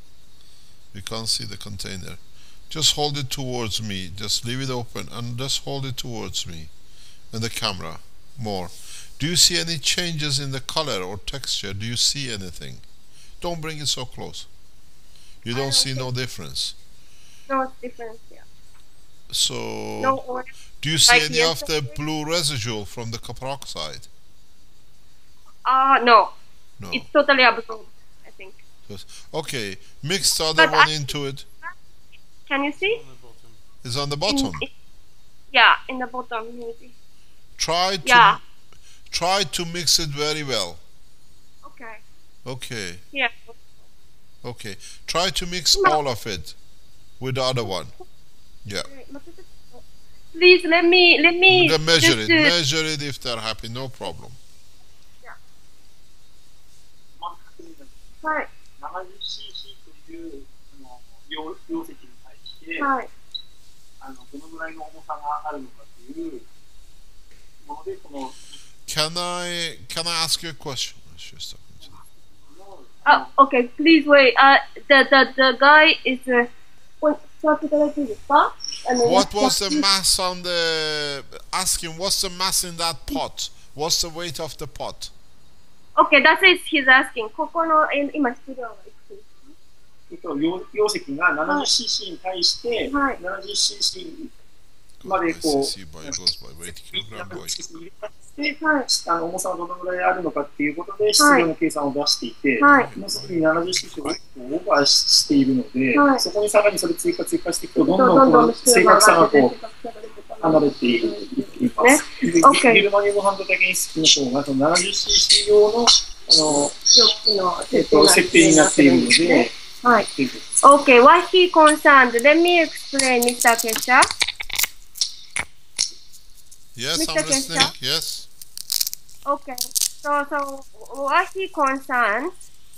We can't see the container. Just hold it towards me. Just leave it open and just hold it towards me. in the camera more. Do you see any changes in the color or texture? Do you see anything? Don't bring it so close. You don't see no difference. No difference, yeah. So, No orange. do you see Like any of the yesterday? blue residual from the copper oxide? No. No. It's totally absorbed, I think. Okay, mix the other But one into it. Can you see? On the bottom. It's on the bottom. Yeah, in the bottom, maybe. Try Yeah. to mix it very well. Okay. Okay. Yeah. Okay. Try to mix all of it with the other one. Yeah. Please let me Then measure just it. Measure it if they're happy. No problem. はい 70cc という容積に対して、はいどのぐらいの重さがあるのかというもので、この Can I ask you a question? She's talking to Okay, please wait. The guy is 座っていただいていいですか？ What was the mass on the? Ask him what's the mass in that pot? What's the weight of the pot? Okay, that's it. He's asking. ここの今質量はいくつですか？容積が 70cc に対して、はい 70cc までこう、cc by goes by weight kilogram by. はい重さがどのぐらいあるのかっていうことで質量の計算を出していて、はいもうすでに 70cc をオーバーしているので、はいそこにさらにそれ追加していくとどんどどんこう正確さがこうう離れていきます。でゲ OK ルマニウムハンドタゲンスキの方がその 70cc 用の設定になっているので、はい。Okay, what he concerned. Let me explain, Mr. Kesha. Yes, Mr. I'm listening. Kesha? Yes. Okay. So what he concerned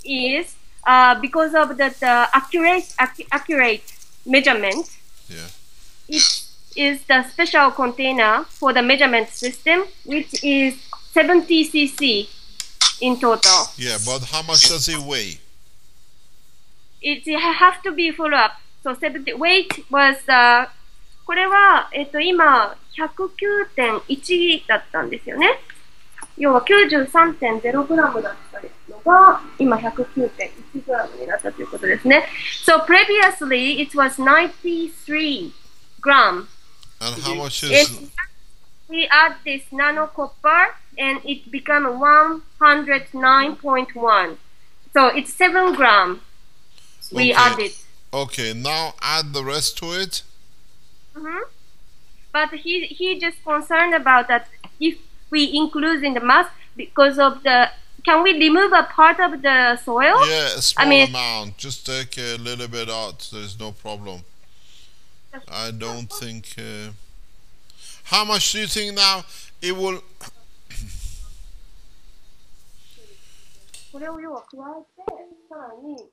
is because of the accurate measurement. Yeah. It is the special container for the measurement system, which is 70cc in total. Yeah, but how much does it weigh? It have to be full up. So 70 weight was これは今109.1だったんですよね。要は 93.0g だったのが今 109.1g になったということですね。So previously it was 93g. And how much If is? we add this nano copper and it become 109.1. So it's 7g. We Okay. added. Okay, now add the rest to it. But he just concerned about that if we include in the mass because of the can we remove a part of the soil? Yeah, a small mean- amount. Just take a little bit out. There's no problem. I don't think. How much do you think now it will? これを要は加えてさらに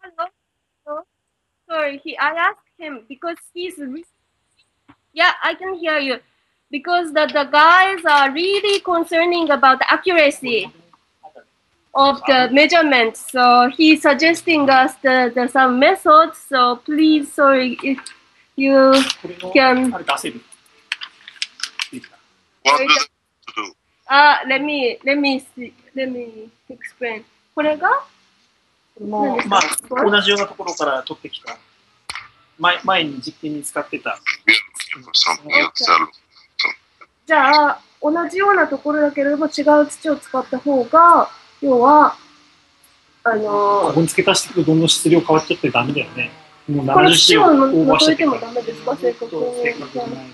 Hello? Sorry, I asked him because yeah, I can hear you. Because the guys are really concerning about the accuracy of the measurement. So he's suggesting us the some methods. So please, sorry, if you これの can あれ出せる。いいか What do they do? let me explain. これがもうまあ同じようなところから取ってきた前に実験に使ってた じゃあ同じようなところだけれども違う土を使った方が要はここに付け足していくとどんどん質量変わっちゃってダメだよね。もうこれ70土をオーバーし除いててもダメですか正確正確じゃに。ない。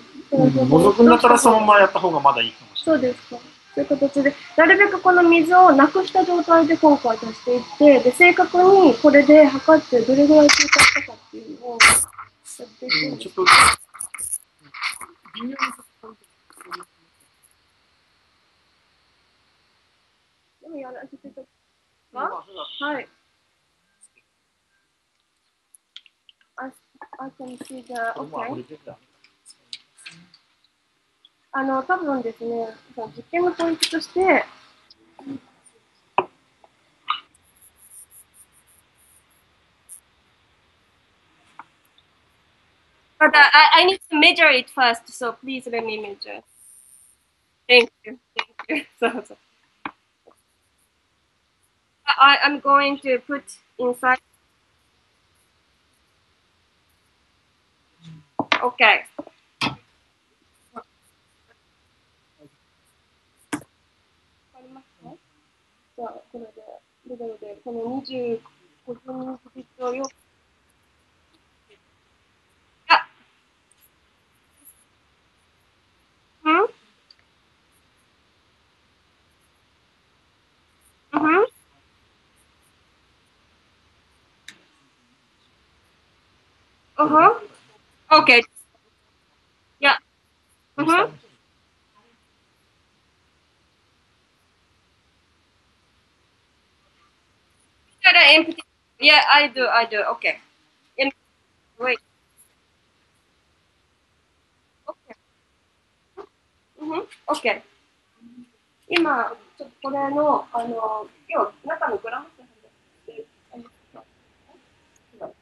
除くんだったらそのままやった方がまだいいかもしれない。そうですか。そういう形で、なるべくこの水をなくした状態で今回足していって、で正確にこれで測ってどれぐらい追加したかっていうのをやっていくんです。ちょっと微妙にでもやらせていただきますか？はい。I can see the, これも溢 okay. れてた。多分ですね、その実験のポイントとして、but I need to measure it first, so please let me measure. Thank you. Thank you. そうそう。I'm going to put inside. Okay. わかりますか？じゃあ、これで、ビデオで、この25分のスピーチをよ、あ、うんうんうん。Okay. Yeah. Mm-hmm. Empty. Yeah, I do. I do. Okay. Empty. Wait. Okay. Mm-hmm. Okay. 今、ちょっとこれの、要は中のグラム数で、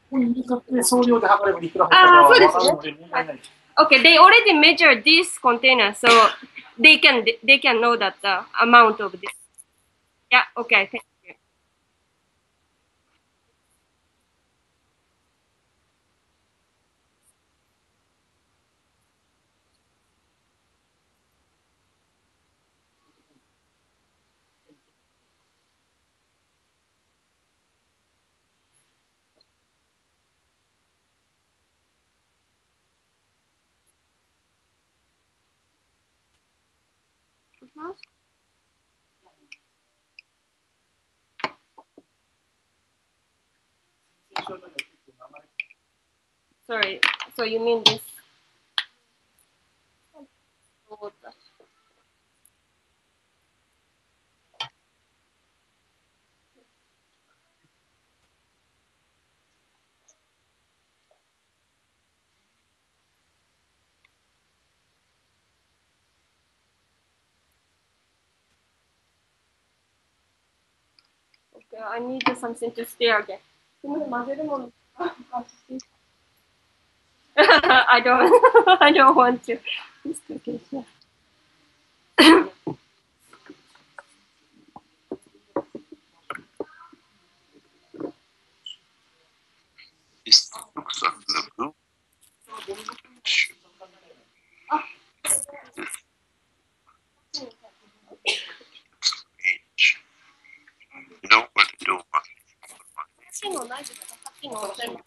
本に買って送料で測ればいくらそうですね。分かるので問題ない。Okay, they already measured this container, so they can know that the amount of this. Yeah, okay, thank you. Mhm. Sorry, so you mean this? Okay, I need something to stare again. すみません、混ぜるもの。I don't, I don't want to. Just okay, yeah. This looks like the blue. Strange. You know what to do. さっきのないですか？さっきの全部。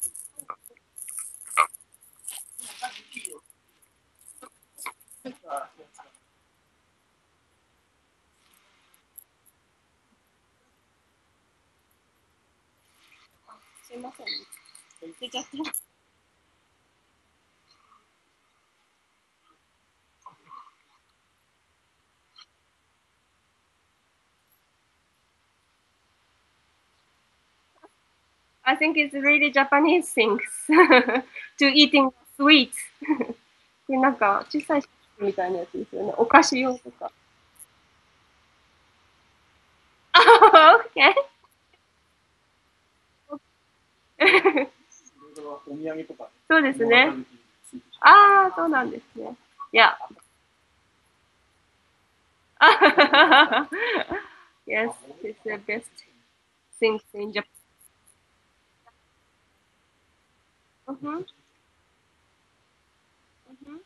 すいません。出ちゃって。I think it's really Japanese things to eating sweets. これなんか小さいみたいなやつですよね。お菓子用とか。Okay. お土産とか。そうですね。ああ、そうなんですね。いや。Yes, it's the best things in Japan. Mhm, mhm.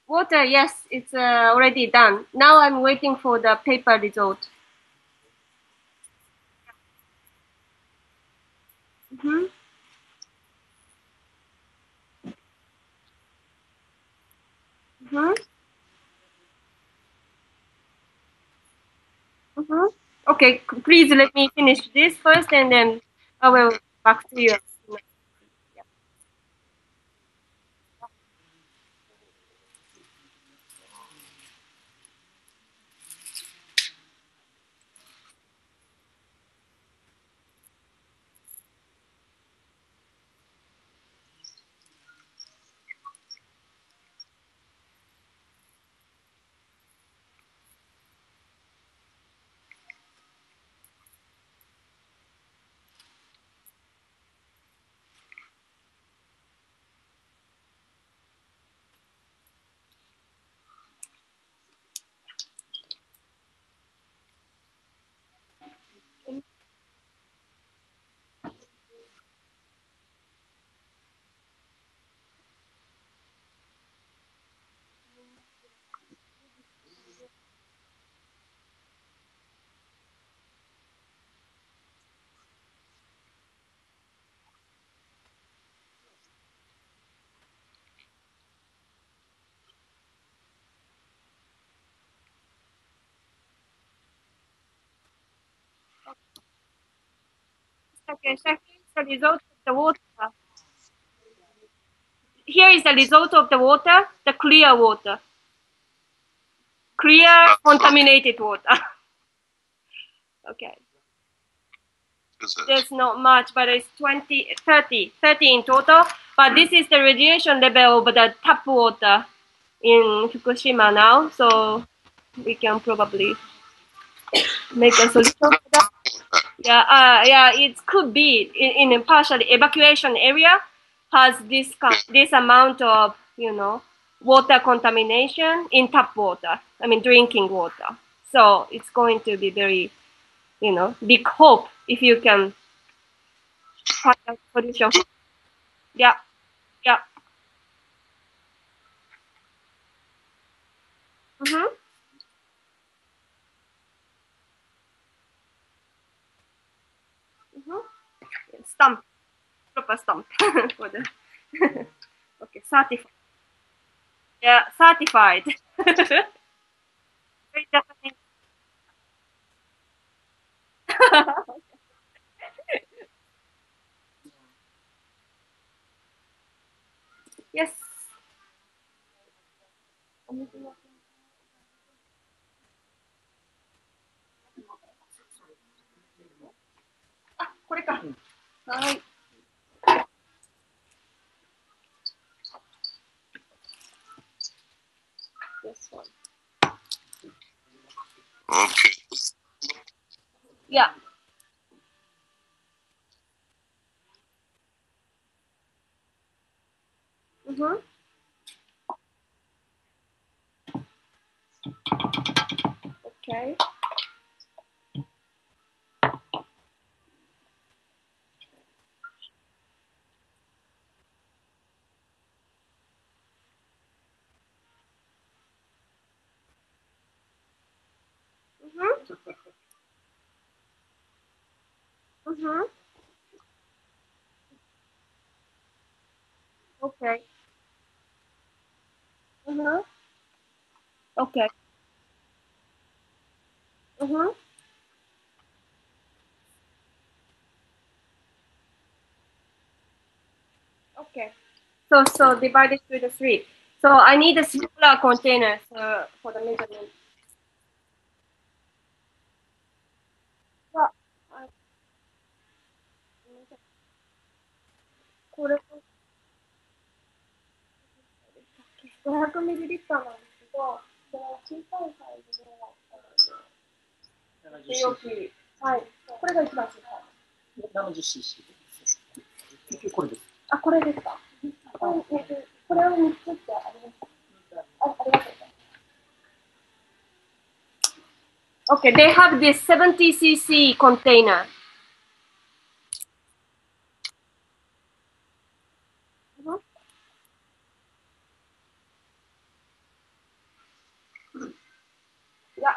Water, yes, it's already done. Now I'm waiting for the paper result. Mhm. Okay, please let me finish this first, and then I will back to you. Yeah. Okay, so here's the result of the water. Here is the result of the water, the clear water. Clear, contaminated water. Okay. There's not much, but it's 20, 30 in total. But this is the radiation level of the tap water in Fukushima now. So we can probably make a solution for that. Yeah, it could be in a partially evacuation area has this amount of water contamination in tap water. I mean drinking water. So it's going to be very big hope if you can find a solution. Yeah, yeah. Mm-hmm. Mm-hmm. Stamp, proper stamp for the okay, certified. Yeah, certified. Very Japanese. Yes. あ、これか。はい。This one. Okay. Yeah. Mm-hmm. Okay. Mm-hmm. Mm-hmm. Okay. Mm-hmm. Okay. Mm-hmm. Okay. So divided to the three. So I need a smaller container for the measurement. あ、これ500ミリリッターなんですけど、その小さいサイズの容器、はい、これが一番小さい。70cc。結局これです。あ、これですか。これを3つってあります。ありがとうございます。Okay, they have this 70cc container. Yeah.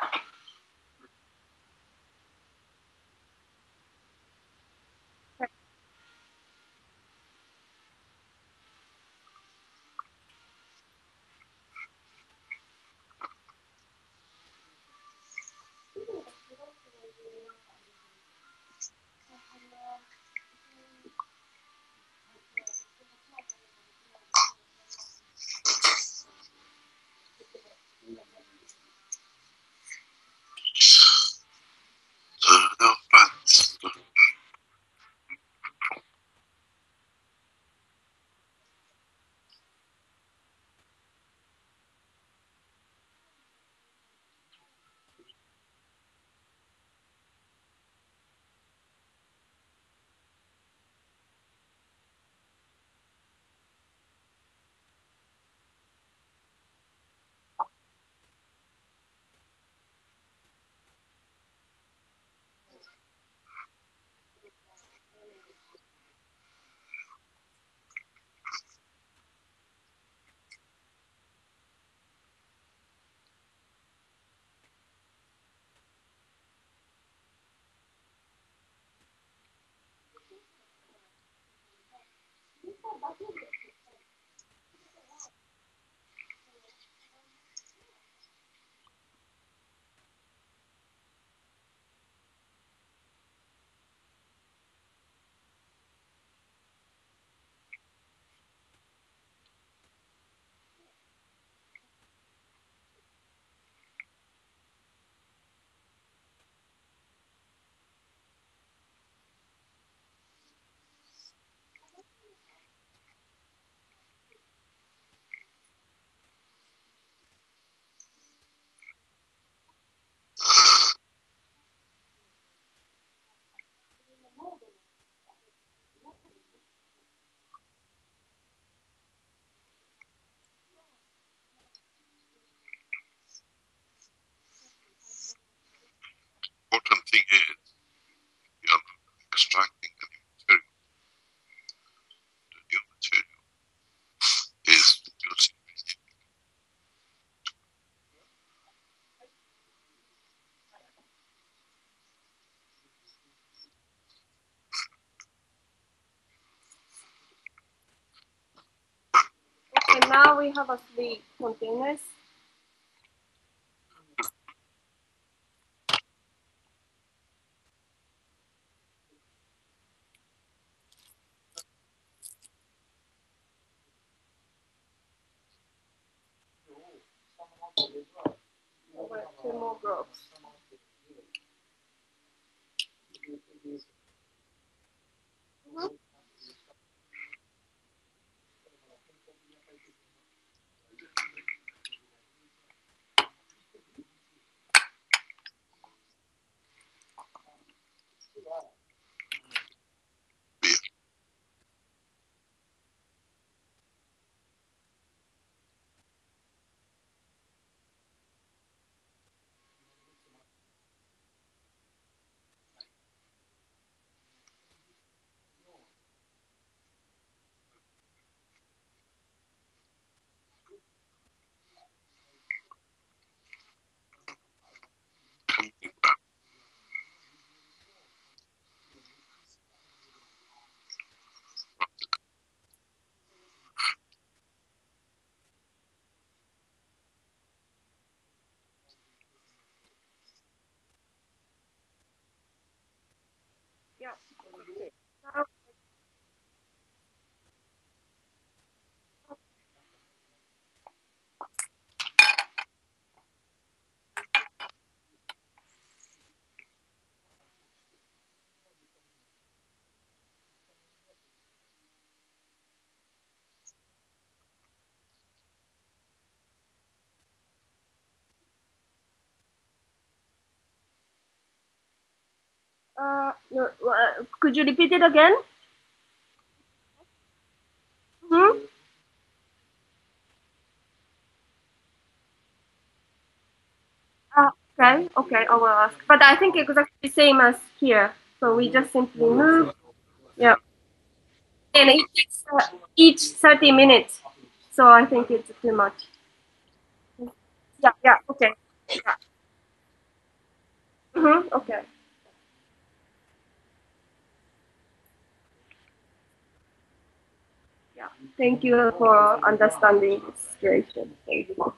Important thing is you are not extracting any material. The new material is using Okay, now we have 3 containers. Over 2 more groups. coming back. Yeah. Now, no, could you repeat it again? Hmm? Okay, I will ask. But I think it's exactly the same as here. So we just simply move. Yeah. And it takes each 30 minutes. So I think it's too much. Yeah, okay. Yeah. Okay. Yeah. Thank you for understanding the situation. Thank you.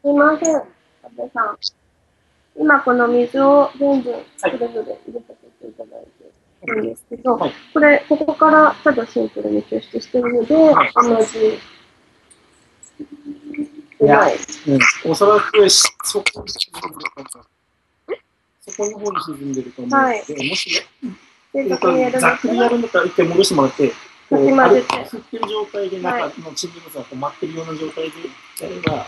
すいません、安部さん。今この水を全部それぞれ入れさせていただいてるんですけど、はいここからただシンプルに抽出してるので、はい同じ。いやない。おそらくそこに沈んでると思う。そこの方に沈んでると思うので、はいもし、正確にやるんだったざっくりやら、るんだったら一回戻してもらって、こうかき混ぜて。振ってる状態で中の沈殿物がこう舞ってるような状態でやれば、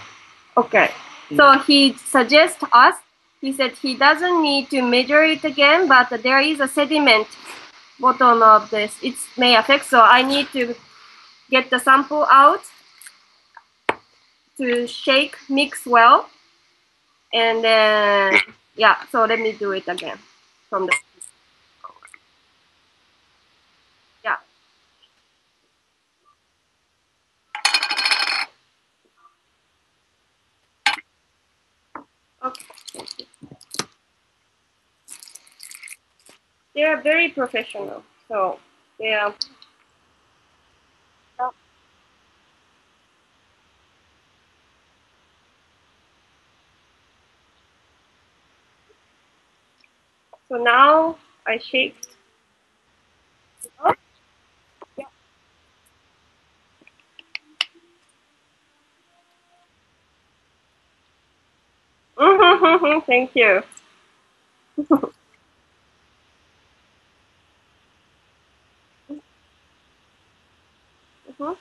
Okay. So he suggests us, he said he doesn't need to measure it again, but there is a sediment bottom of this. It may affect, so I need to get the sample out to shake, mix well, and then, yeah, so let me do it again from the, yeah. Okay. they are very professional. So they are. So now I shake. Thank you. Mhm.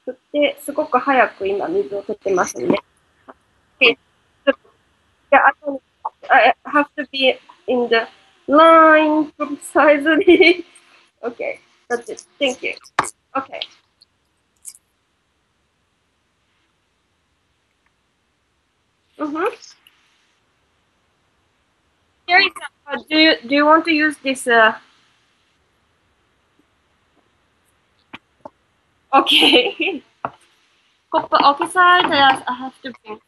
振ってすごく早く今水を取ってますね。Okay. Yeah, I have to be in the line precisely. Okay, that's it. Thank you. Okay. Mm-hmm. Here is, do you want to use this? Okay. Copper oxide. I have to bring.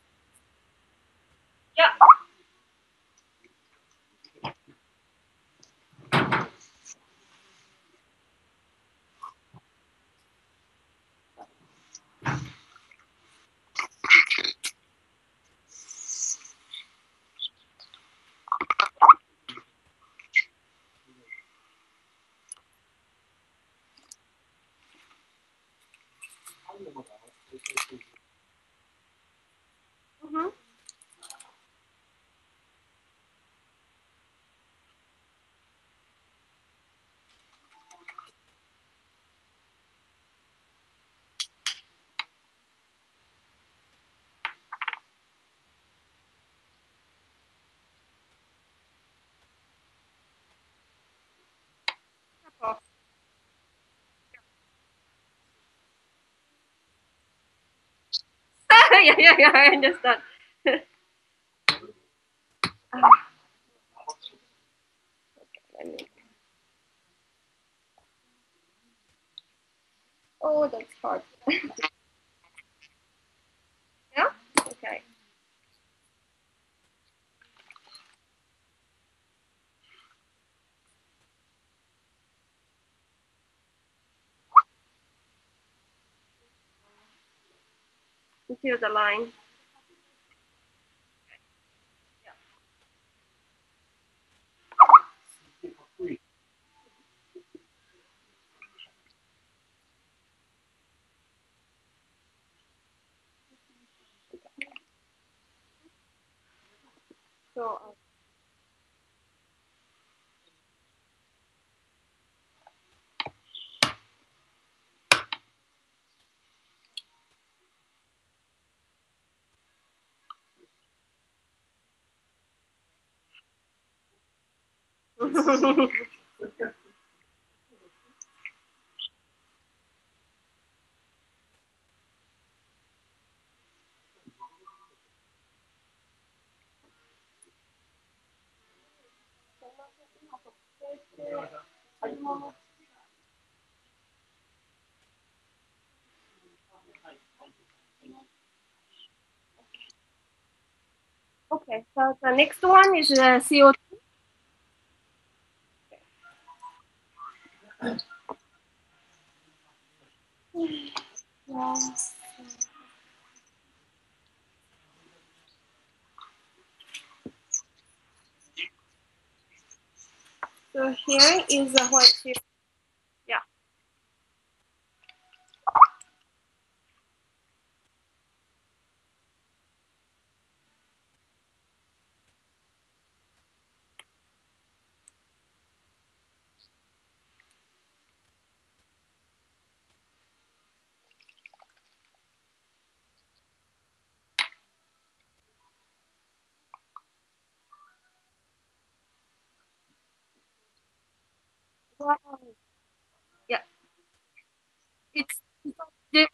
Yeah. Mm-hmm. Yeah, I understand. Okay. Oh, that's hard. Yeah. Okay. Into the line. So. Okay, so the next one is CO2. So here is the white CO2. Yeah. Wow. Yeah. It's the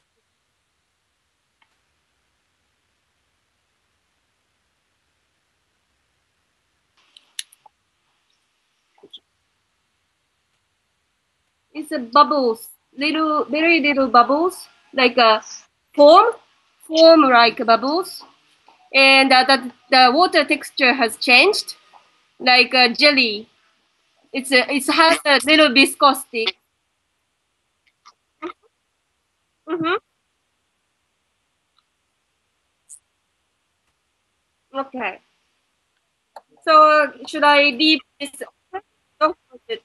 it's a bubbles, little, very little bubbles, like a form like bubbles, and the water texture has changed, like a jelly. It has a little viscosity. Mm-hmm. Okay. So should I leave this open? Don't close it.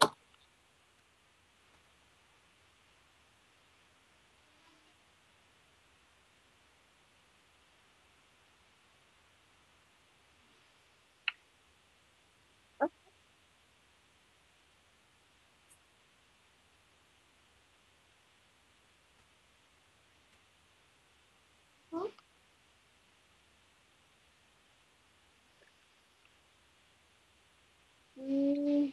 Mm,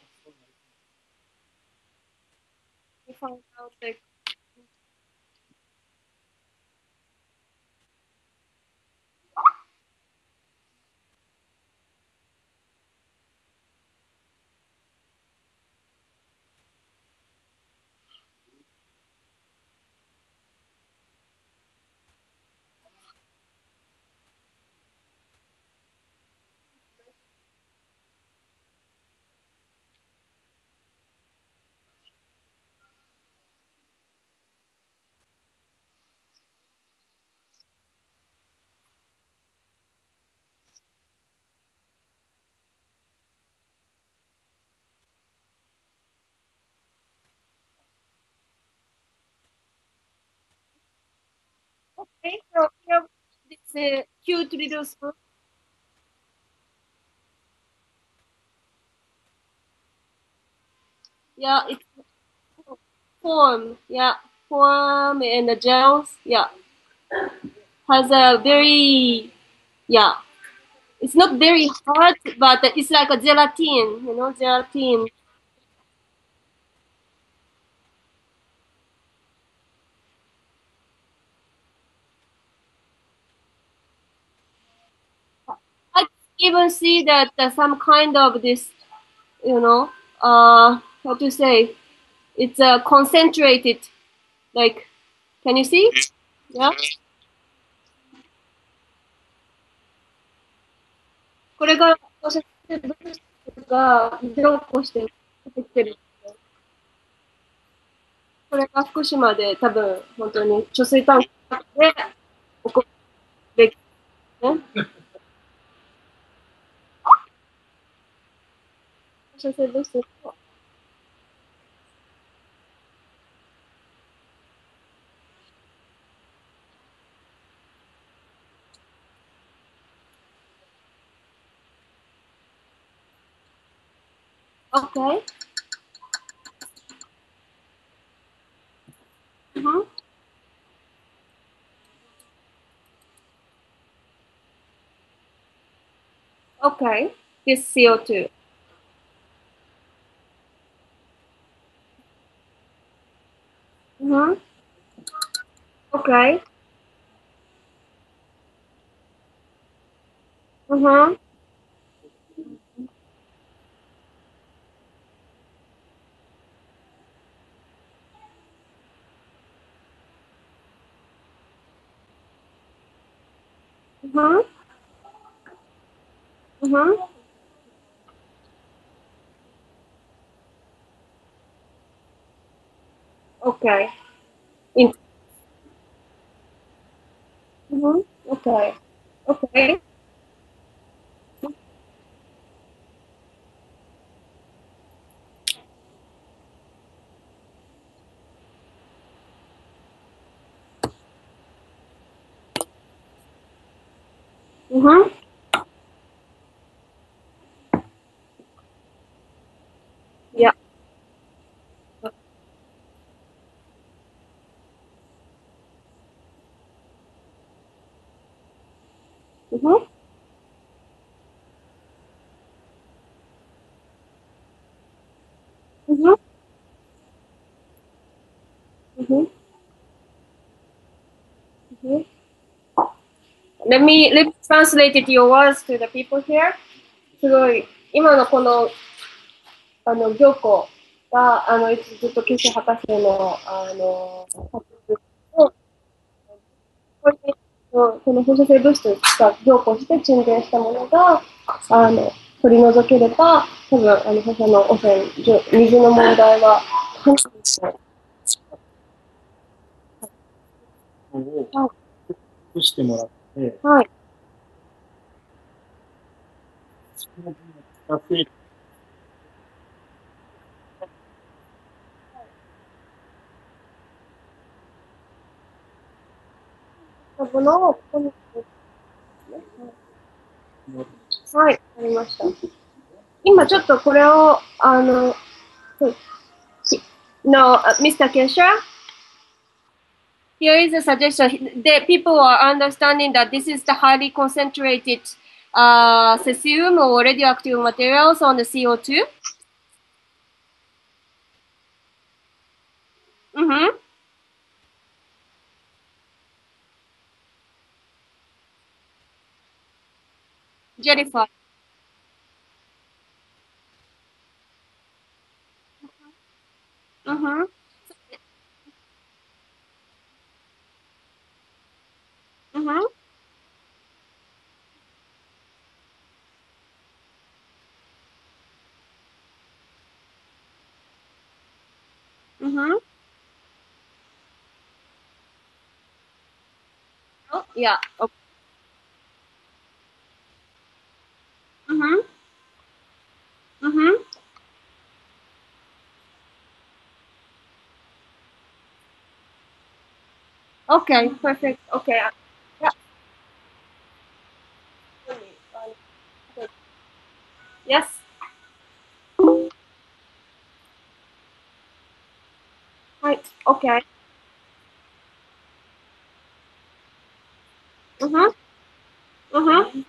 we found out the okay. So here this cute little spoon. Yeah, it's form. Yeah, form and the gels. Yeah, has a very yeah. It's not very hard, but it's like a gelatin. You know, gelatin. I even see that some kind of this, you know, how to say, it's concentrated. Like, can you see? Yeah. これが放射性物質が凝固して出てきてる。これが福島で多分本当に貯水タンクで起こるべきね。放射性物質を Okay. Mm-hmm. Okay. This CO2. Mm-hmm. Okay. Mm-hmm. Mm-hmm. Mm-hmm. Okay. In- mm-hmm. Okay. Okay. Mm-hmm. Yeah. Mm-hmm. Mm-hmm. Mm-hmm. Mm-hmm. Let me translate it your words to the people here. すごい今のこの凝固が、いつずっとケシ博士の、作品を、これでその放射性物質が凝固して沈殿したものが、取り除ければ、多分、放射能汚染、水の問題は、かなりを移してもらって、はい。その分を使ってものをここに、はい、ありました。今ちょっとこれを、No, Mr. Kesha, here is a suggestion. The people are understanding that this is the highly concentrated cesium or radioactive materials on the CO2. Mm-hmm. Jennifer. Mm-hmm. Mm-hmm. Mm-hmm. Oh, yeah. Okay. Mm-hmm. Mm-hmm. Okay, perfect. Okay. Yeah. Yes. Right. Okay. Mm-hmm. Mm-hmm.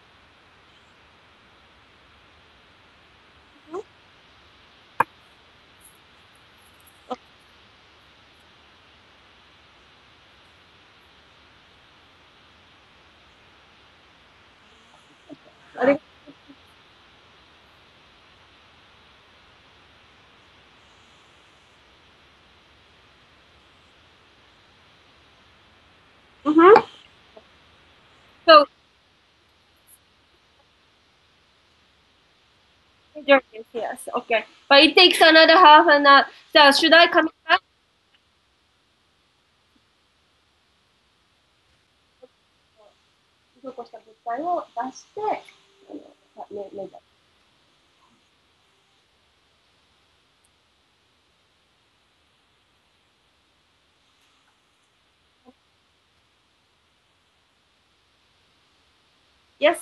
Mm-hmm. So, yes. Okay. But it takes another half an hour. So, should I come back? 凝固した物体を出して、ね、Yes.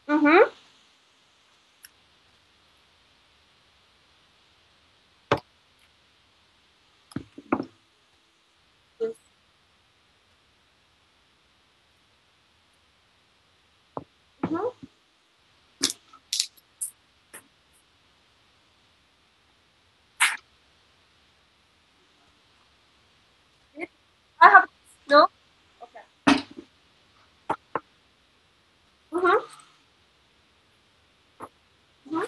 Mm-hmm. Mm-hmm. I have no. Okay. Mm-hmm. Mm-hmm.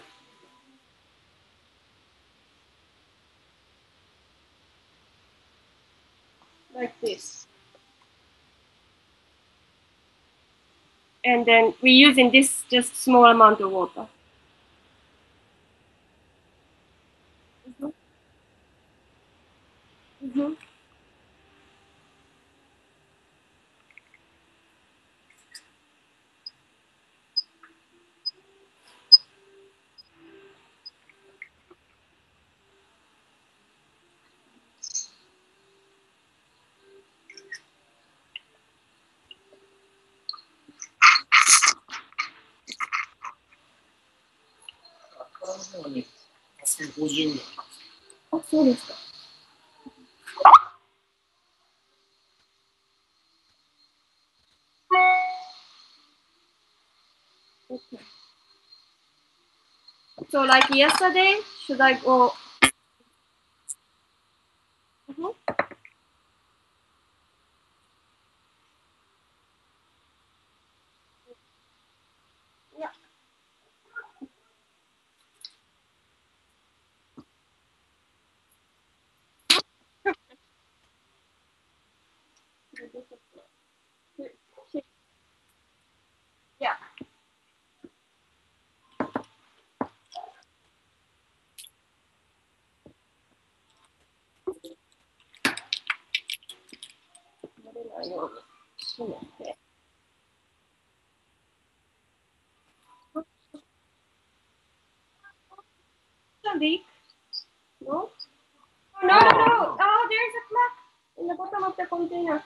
Like this. And then we're using this just small amount of water. Mm-hmm. Mm-hmm. Oh, そうですか。Okay. So like yesterday, should I go? Mhm. Yeah. Yeah. Leak? No? Oh, no, no, no. Oh, there's a crack in the bottom of the container.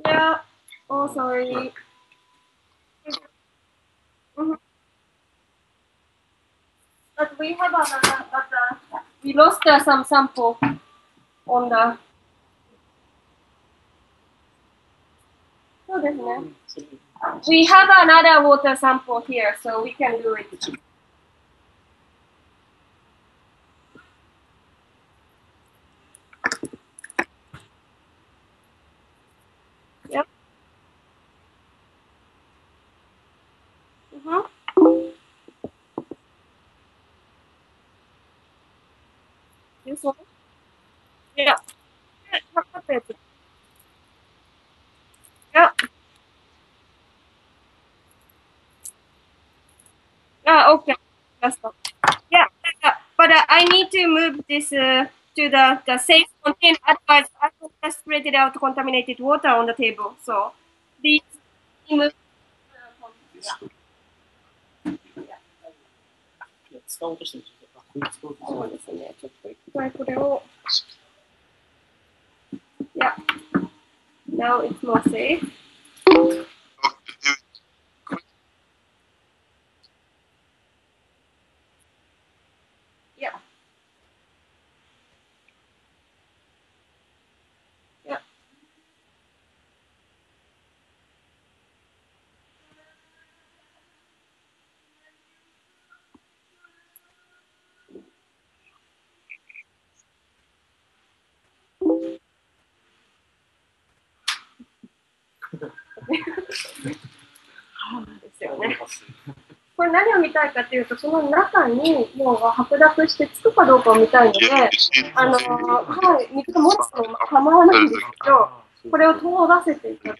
Yeah. Oh, sorry. Mhm. But we have another, but we lost some sample on the. So we have another water sample here, so we can do it. Yep. Mm-hmm. This one? Yeah. Yeah. Okay. That's all. Yeah. But I need to move this to the safe container, otherwise I will just spread it out contaminated water on the table. So please move. Yeah. 使おうとしてるんですよ。あ、これ使おうとしてる。そうですね。ちょっと一回これを。Yeah. Now it's more safe. Yeah. Yeah.ですよね。これ何を見たいかというと、その中にもう白濁してつくかどうかを見たいので、はい、水が漏れても構わないんですけど、これを通らせていただく。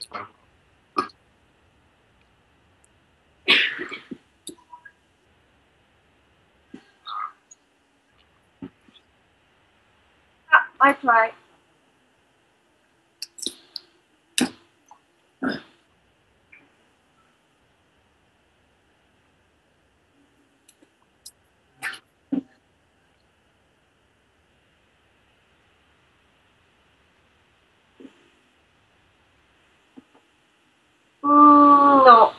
I try. No.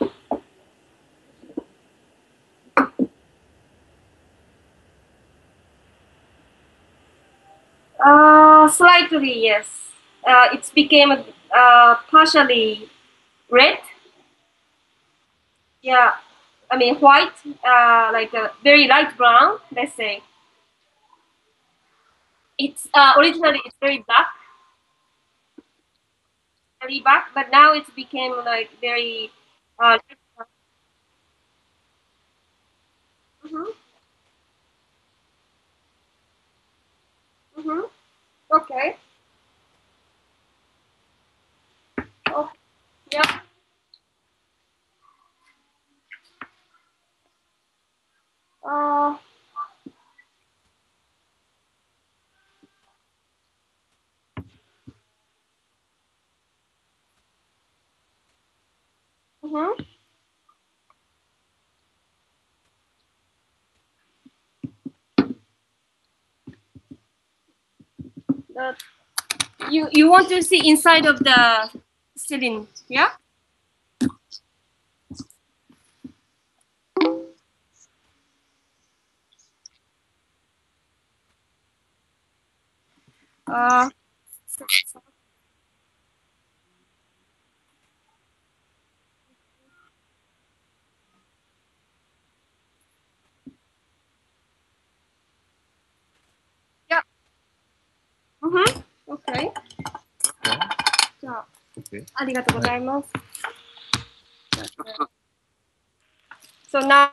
Slightly, yes. It became partially red. Yeah, I mean white, like a very light brown. Let's say it's originally it's very black, but now it's became like very. Mm-hmm, mm-hmm. Okay. Oh, yeah. Uh, mm-hmm. The, you want to see inside of the cylinder, yeah? Uh, yeah. Mm-hmm. Okay. じゃあ、ありがとうございます。So now,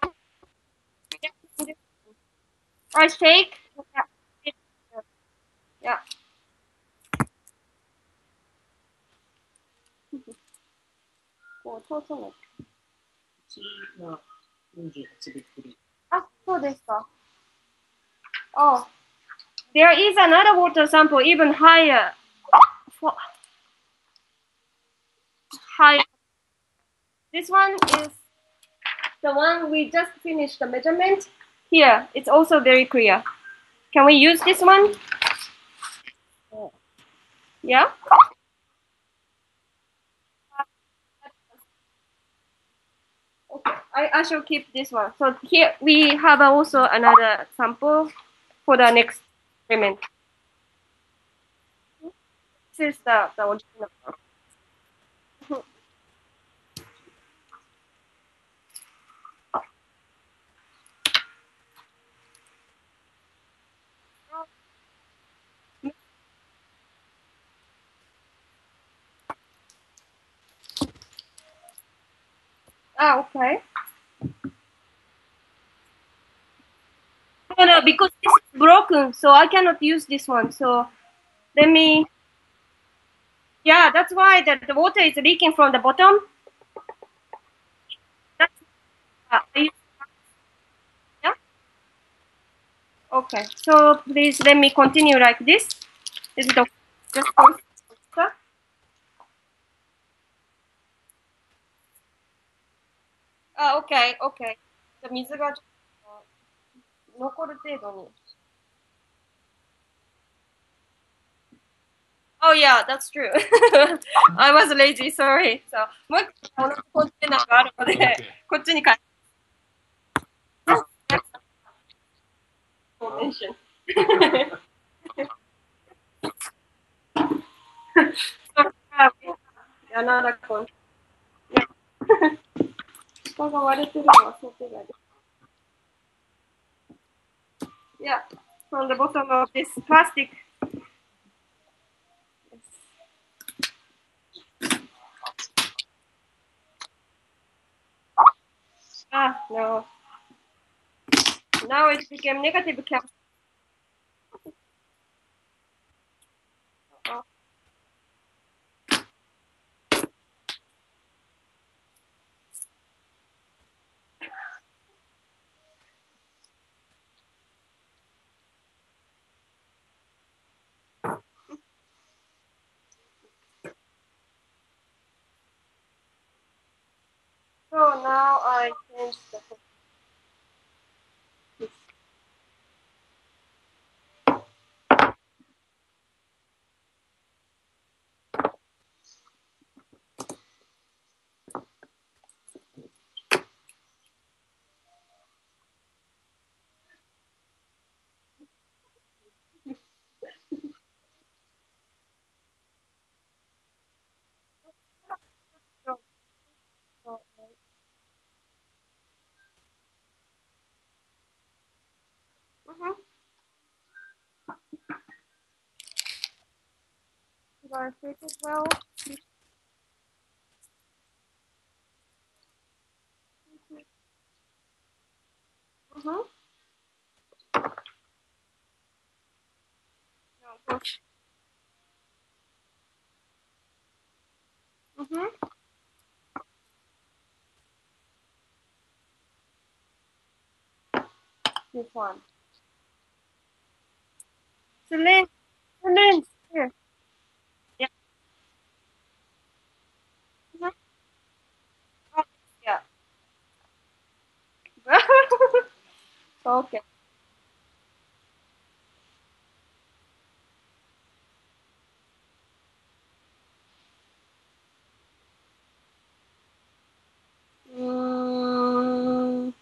I shake. Yeah. 48びっくり。あ、そうですか。Oh, there is another water sample even higher. Higher. This one is the one we just finished the measurement. Here, it's also very clear. Can we use this one? Yeah? Okay, I shall keep this one. So here we have also another sample for the next experiment. This is the original one. Ah, okay. No, because this is broken, so I cannot use this one. So let me. Yeah, that's why the water is leaking from the bottom. That's yeah. Okay. So please let me continue like this. This is the just water. Ah, okay, okay. じゃあ水がちょっと残る程度に。Oh yeah, that's true. I was lazy, sorry. So もう一個同じコンテナがあるので、こっちに変えmention. So, another one. Yeah. 下が割れてるのは想定外です。Yeah, from the bottom of this plastic. Ah, no. Now it became negative cap. So now I change the Did I fit it well? Mm-hmm. No, mm-hmm. This one. Celine, here. Yeah. Mhm. Oh, yeah. Okay. Mm,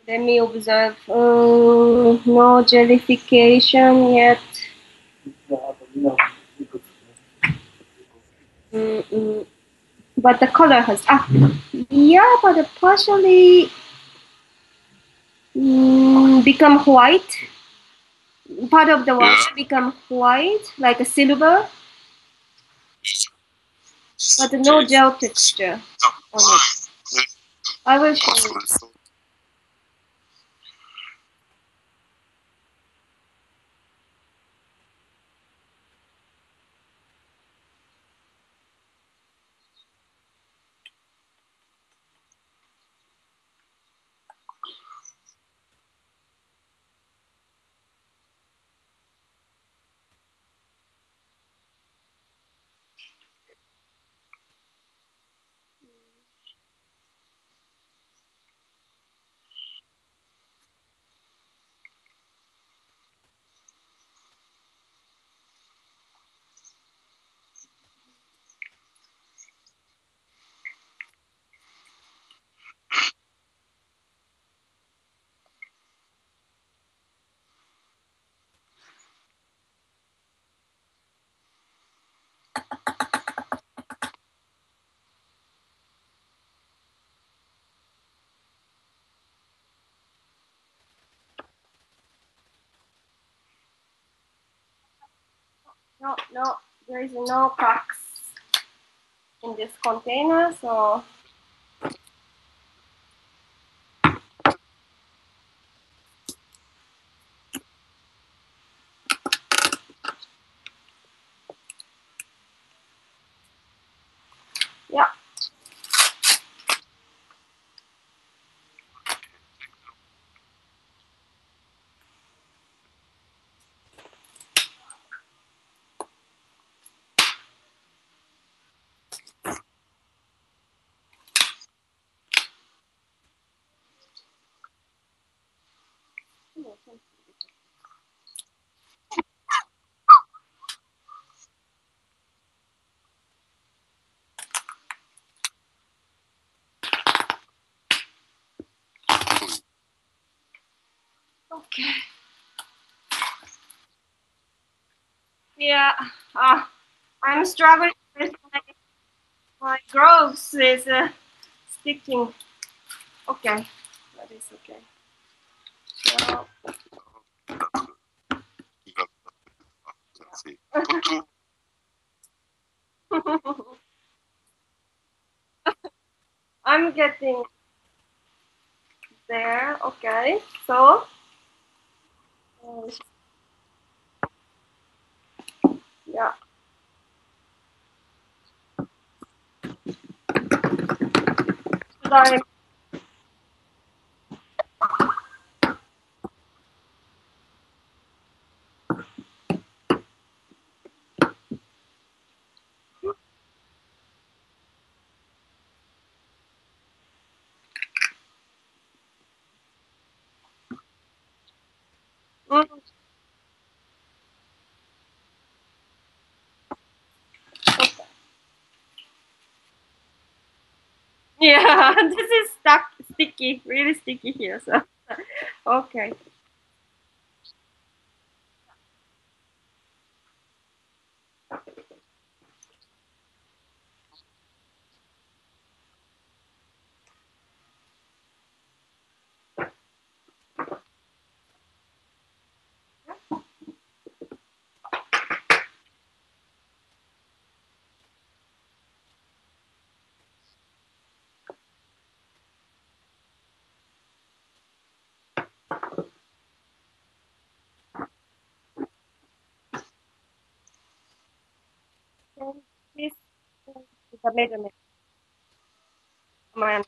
let me observe. No jellification yet. Mm-mm. But the color has yeah, but partially become white. Part of the water become white, like a silver, but no gel texture on it. I will show you. No, there is no cracks in this container, so yeah. Okay. Yeah. I'm struggling with my gloves is sticking. Okay, that is okay. So, You got let's see. Put two. I'm getting there. Okay, so yeah. Should I? Mm, yeah, this is sticky, really sticky here. So okay. And this is the measurement. Man.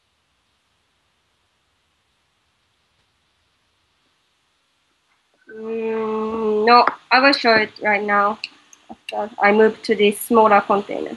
No, I will show it right now. After I move to this smaller container.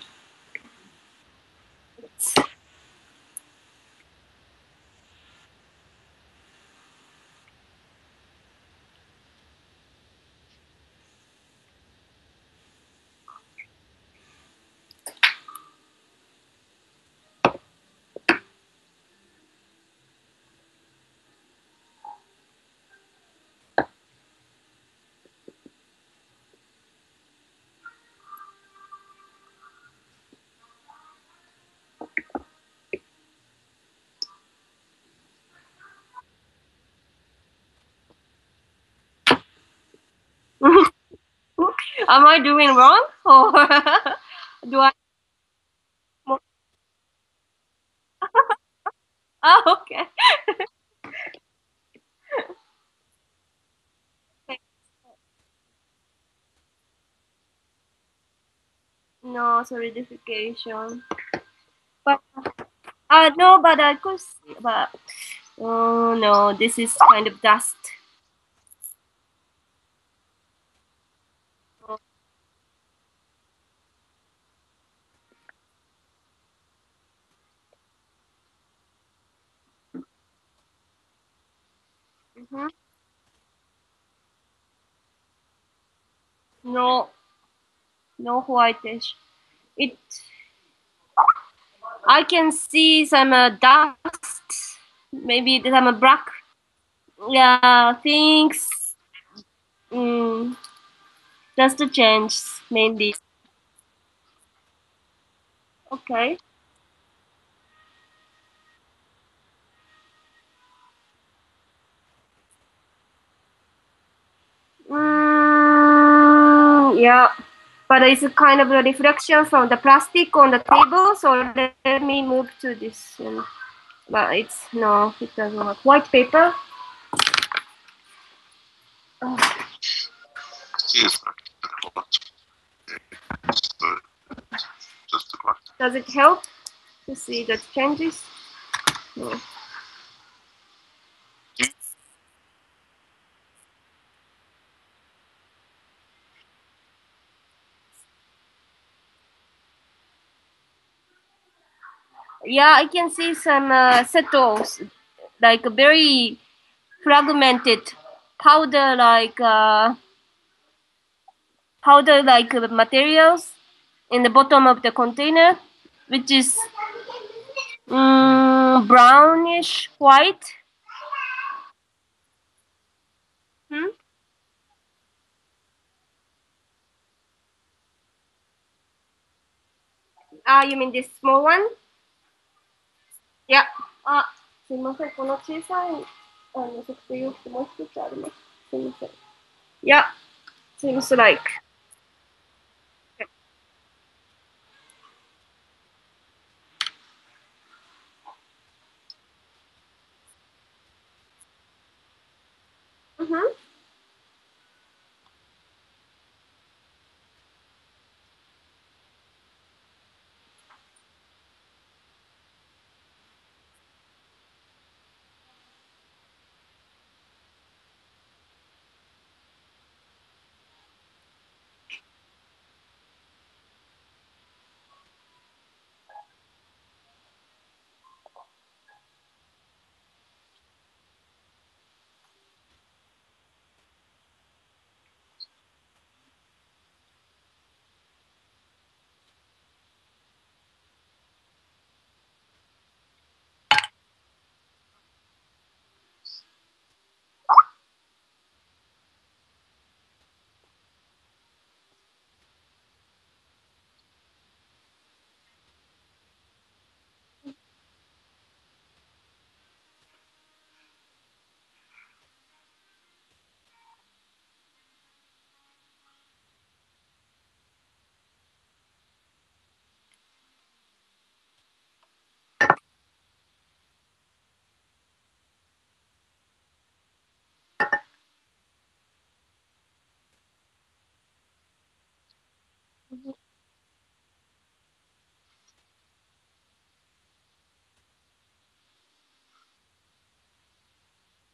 Am I doing wrong or do I? Oh, okay. No solidification. But no, but I could see, but oh no, this is kind of dust. Mhm. No, no whitish. It. I can see some dust. Maybe some black. Yeah, things. Mm, just a change mainly. Okay. Yeah. but it's a kind of a reflection from the plastic on the table. So let me move to this. But it's no, it doesn't work. White paper. Oh, いいですか？just a question. does it help to see the changes? No. Yeah, I can see some settles, like very fragmented powder-like materials in the bottom of the container, which is brownish white. Hmm? You mean this small one? Yeah. あ、すいません。この小さい測定用紙もう一つあります。すいません。Yeah, seems like. Mm-hmm.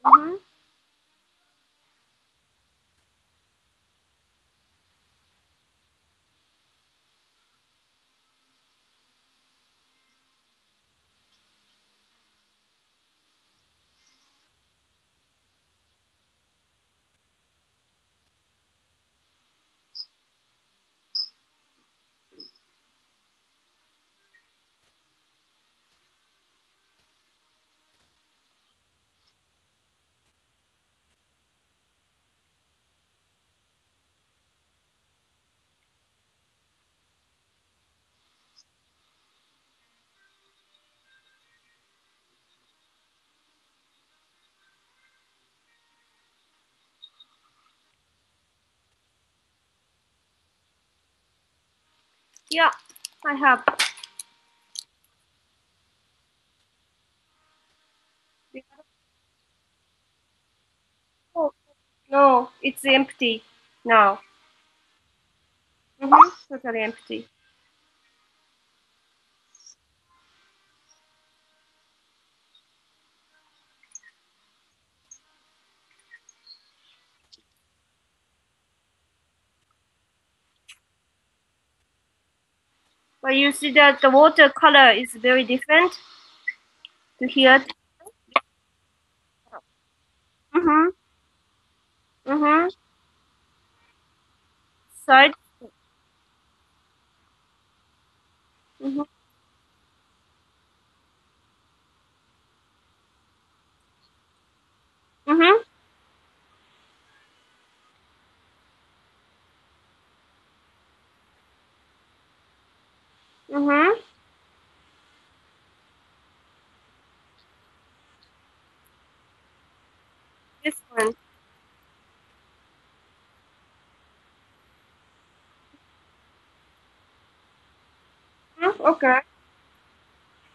Mm-hmm. Yeah, I have. Oh, no, it's empty now. Mm-hmm. Totally empty. But you see that the watercolor is very different to here. Mm-hmm. Mm-hmm. Side. Mm-hmm. Mm-hmm. Mm-hmm. This one. Okay.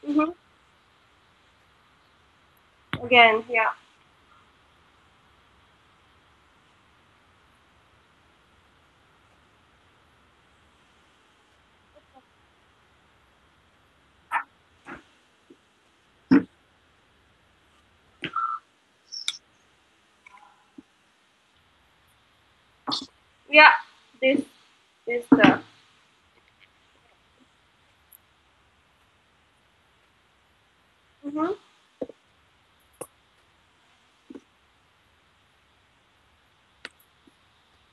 Mm-hmm. Again, yeah. Yeah. This the. Mm-hmm.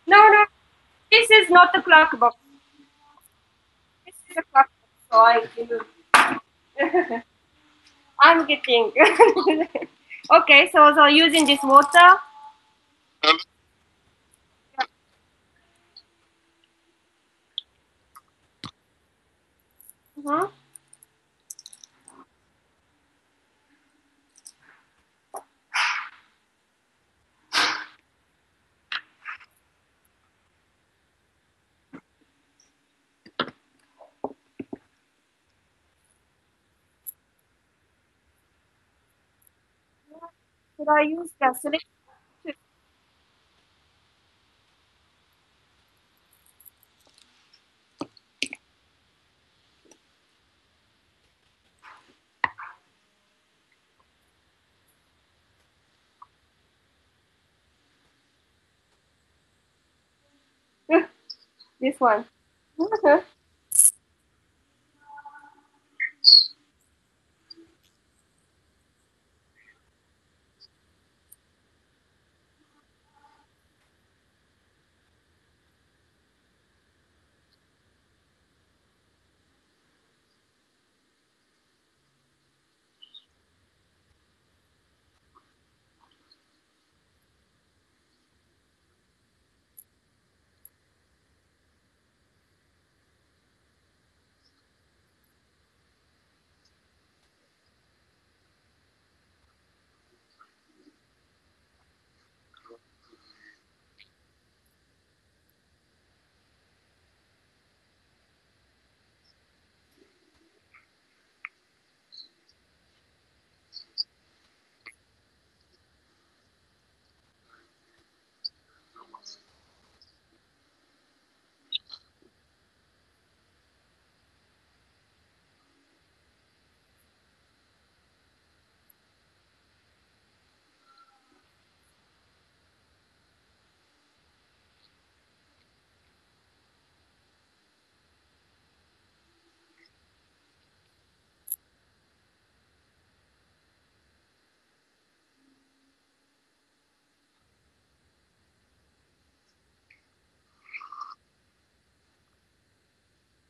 No, no. This is not the clock box. This is a clock box. So I remove. I'm getting. Okay. So using this water. Mm-hmm. Should I use the slip? This one.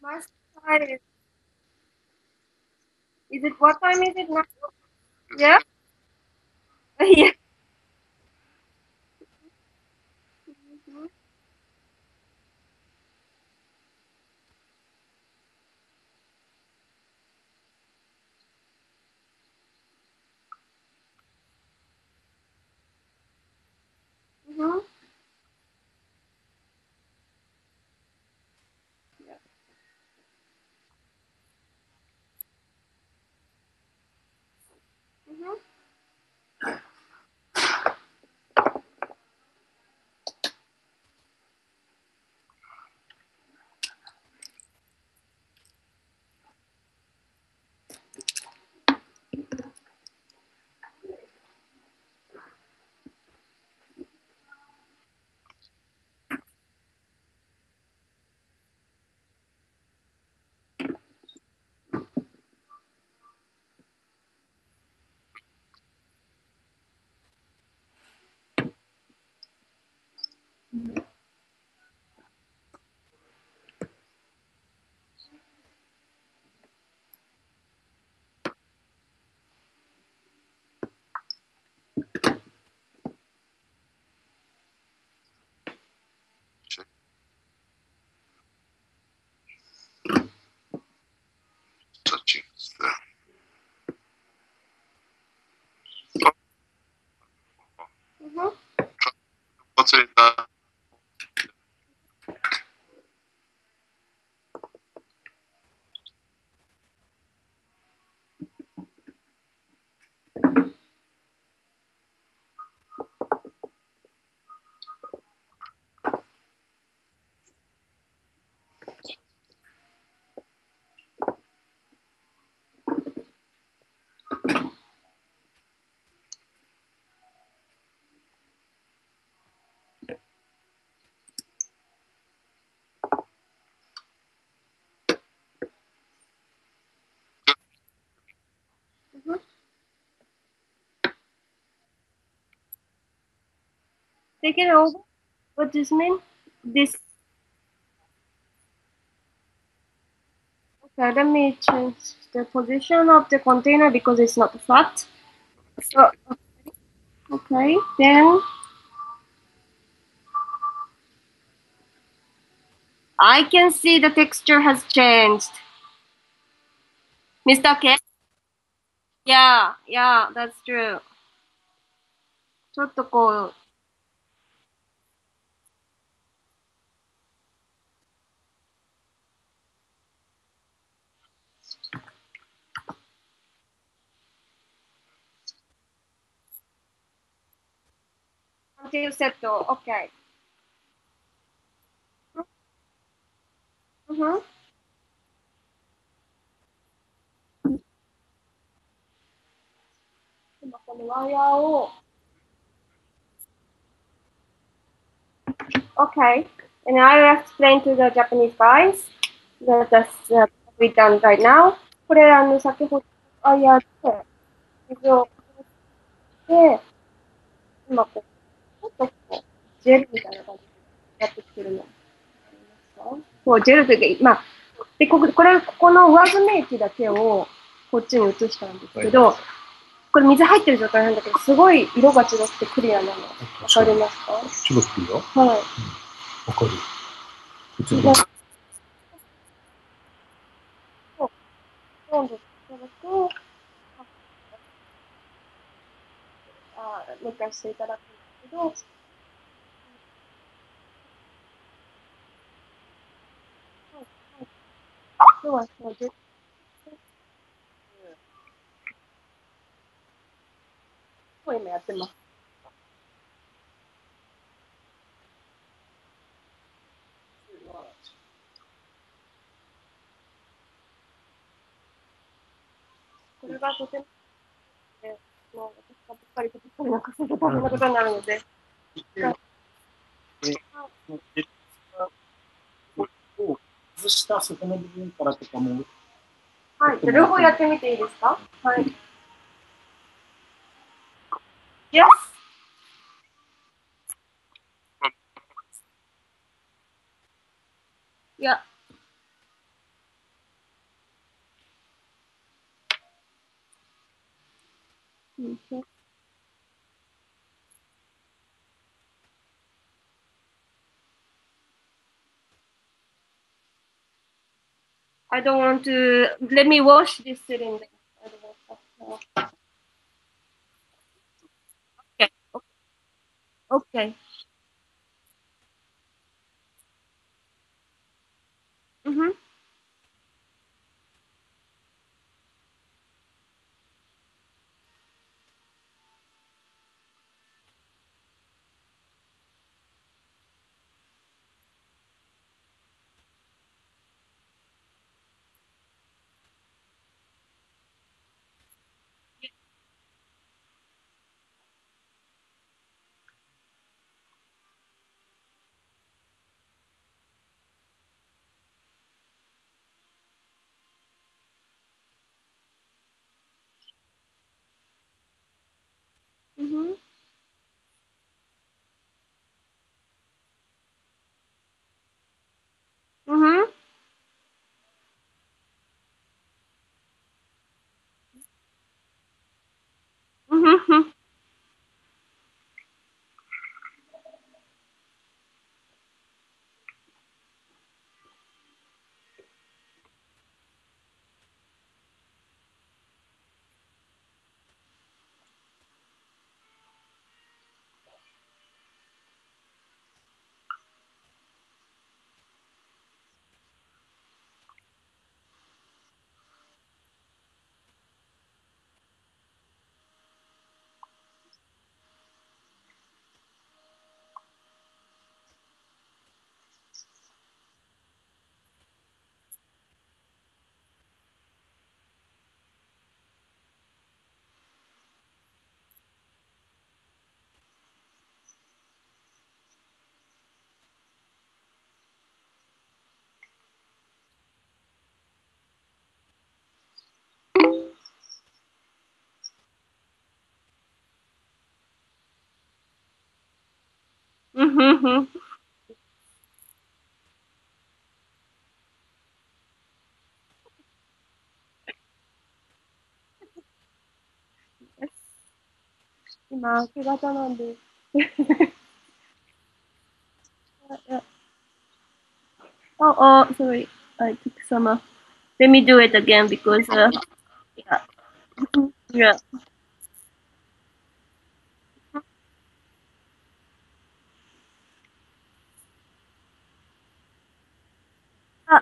My time is it what time is it now? Yeah. Yeah. Mm-hmm. Mm-hmm. Check. Touching there. Mm-hmm. What's it? take it over. What does this mean? This. Okay, let me change the position of the container because it's not flat. So, okay, then I can see the texture has changed. Mr. K? Yeah, that's true. ちょっとこう、until settle. Okay. Mm-hmm. 今このワイヤーを Okay. And I will explain to the Japanese guys that that's we done right now. これ先ほどワイヤーで水をで今こうちょっとこうジェルみたいな感じでやってきてるの。こうジェルというか、まあ、でここの上爪液だけをこっちに移したんですけど、これ水入ってる状態なんだけど、すごい色が違くてクリアなの。わかりますか？違くていいよ。はい。わかる。別に温度いただく、もう一回していただくんですけど、今日はそうです。今やってます。これがとても、もう私がばっかりなんかそういう大変なことになるので。を外した底の部分からとかも。はい、じゃあ両方やってみていいですか？はい。Yes! Yeah. Okay. I don't want to. Let me wash this cylinder. I don't want that. Okay. Okay. Mm-hmm. Mhm. Ima, 明け方なんで。Oh, oh, sorry. I took some. Let me do it again because, yeah. Yeah. Ah,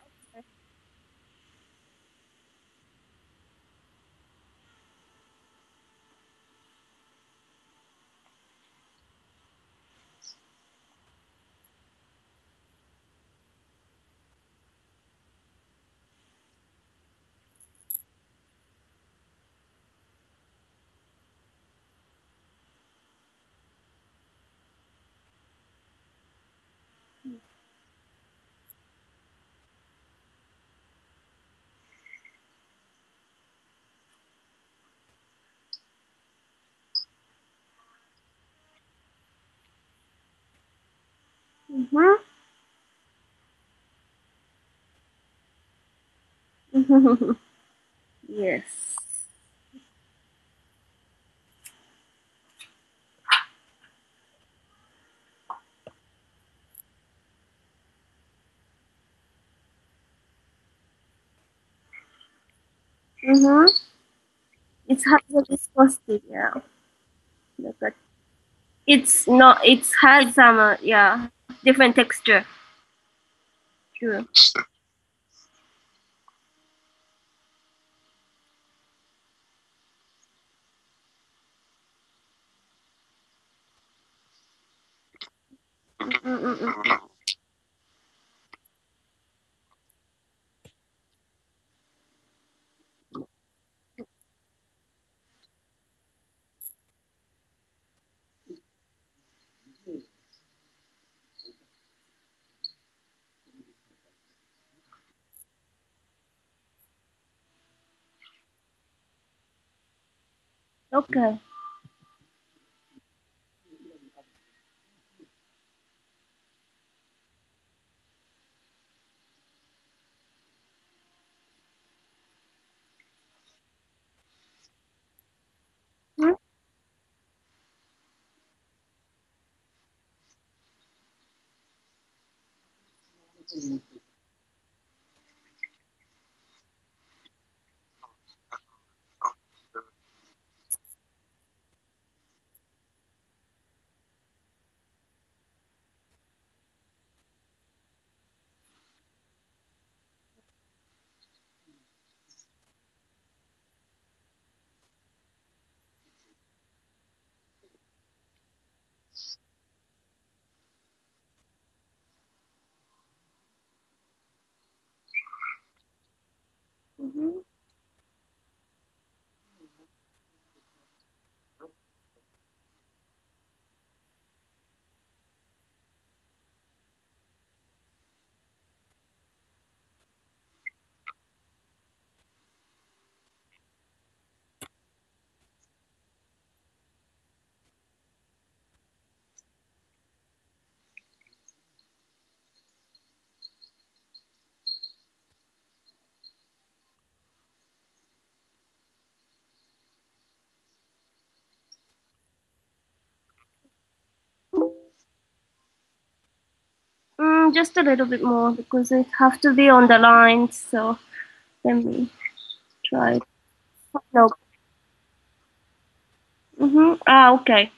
mhm. Yes. Mm-hmm. It's has a viscosity, yeah. Look at it's not. It has some, yeah, different texture. True. Mm-mm-mm-mm. Okay. Hmm? Mm-hmm. Just a little bit more because it have to be on the line. So let me try. No. Mm-hmm. Ah, okay.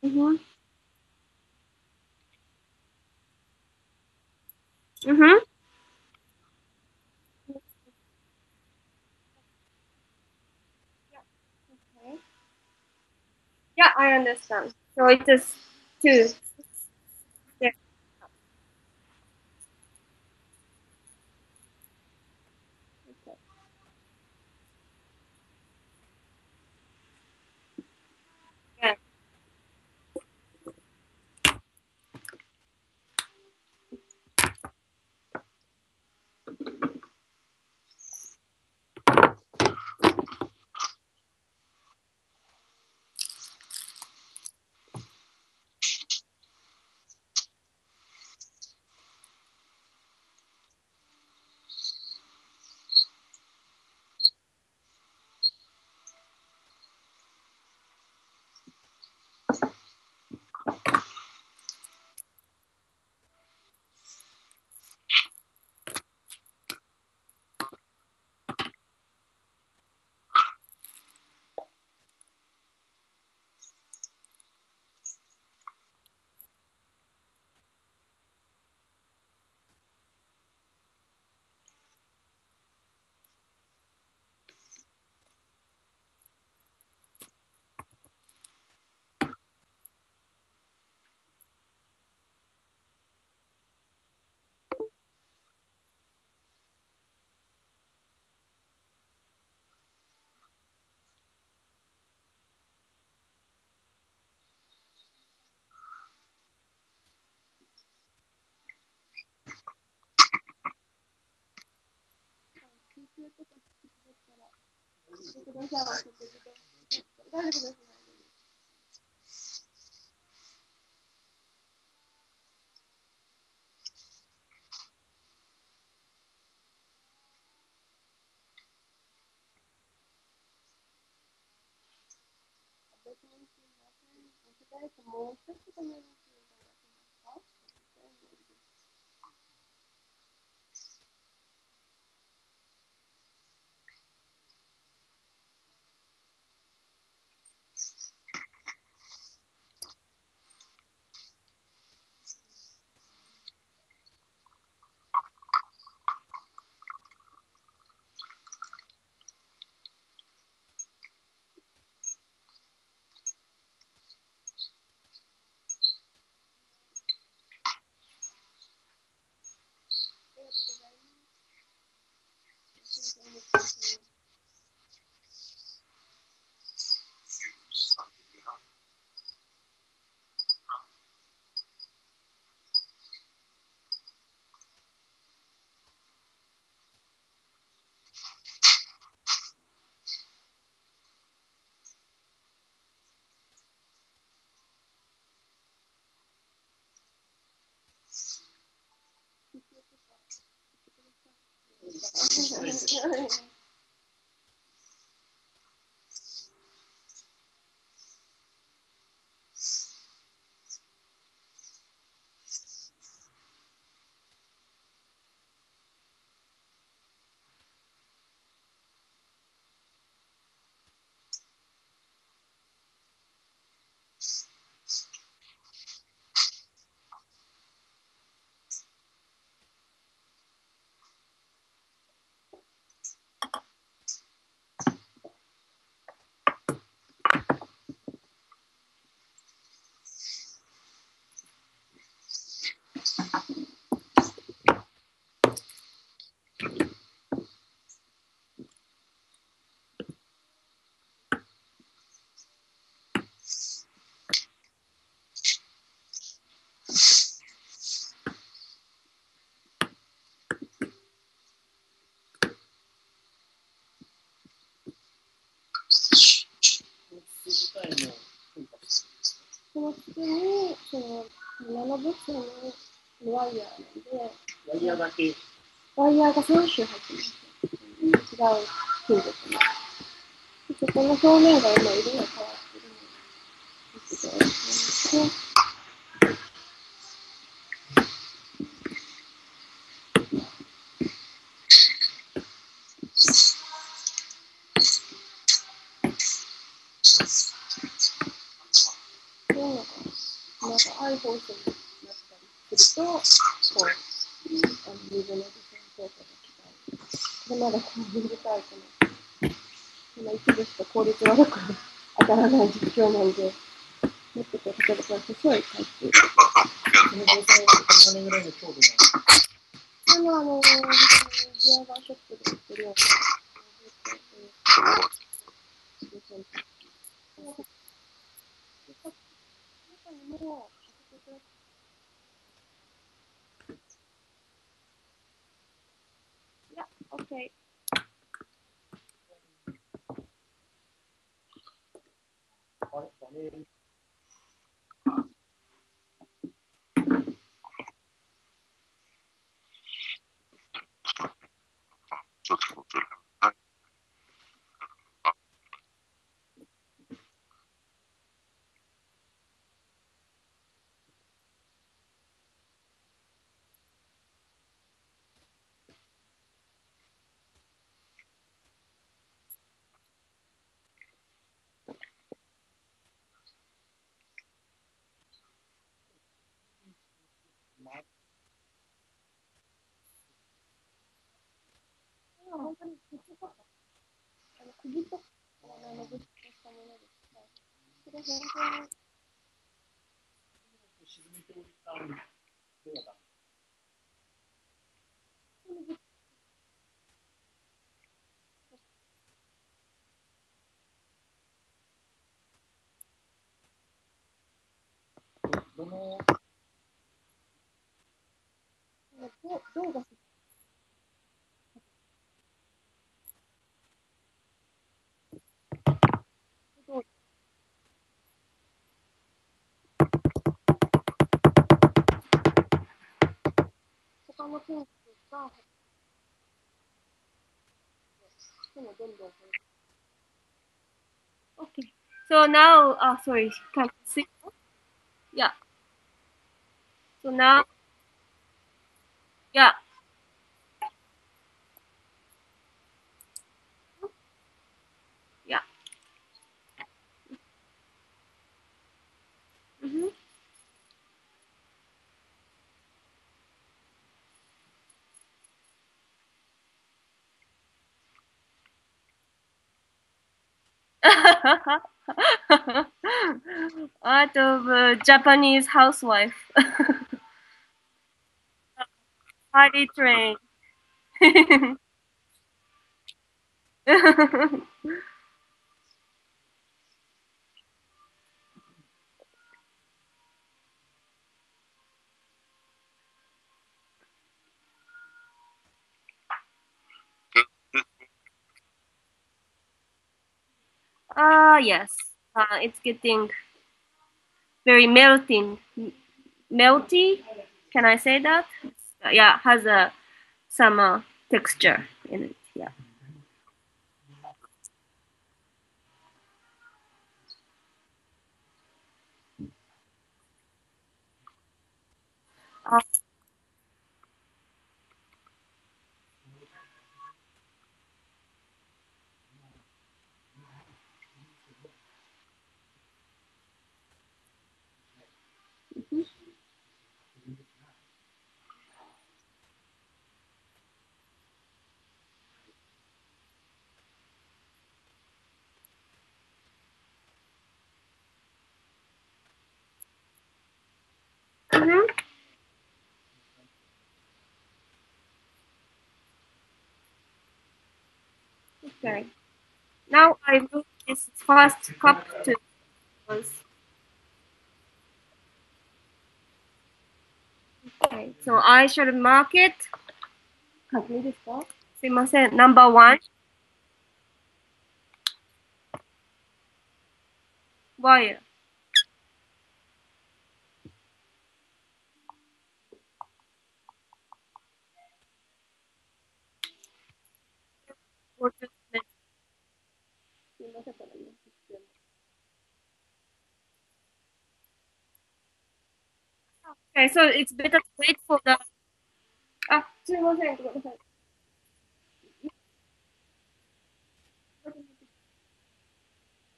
Mm-hmm. Mm-hmm. Yeah, I understand. So it is two. Yeah. Yeah. その筒に、ナノ物質のワイヤーなんで、ワイヤーだけ。ワイヤーが3種入ってます。違う金属の。そこの表面が今色が変わってるのを見ていただきますと、こういうのが、なんかアイホースになったりすると、こう、水の微線効果が違う。これまだこう水タイプの、一部しか効率悪く当たらない実況なんで、もっとこう、例えばこれ細いタイプ。その状態は何年ぐらいの強度なの？ギアガーショップで売ってるような、中にも、いや、OK。ちょっと待って。はい。本当に釘とかのぶつしたものですが、それ本当に沈みておりたんではダメ。どの銅がの天気が、Okay. So now, sorry, can you see? Yeah. So now, yeah. Yeah. Mm-hmm. Out of Japanese housewife. Highly trained. Yes. It's getting very melty. Can I say that? Yeah, has some texture in it. Yeah. Uh, mhm. Okay. Now I move this first cup to us. Okay. So I should mark it. いいですか？すいません。Number one. Wire. Okay, so it's better to wait for the. あ、すいません。ごめんなさい。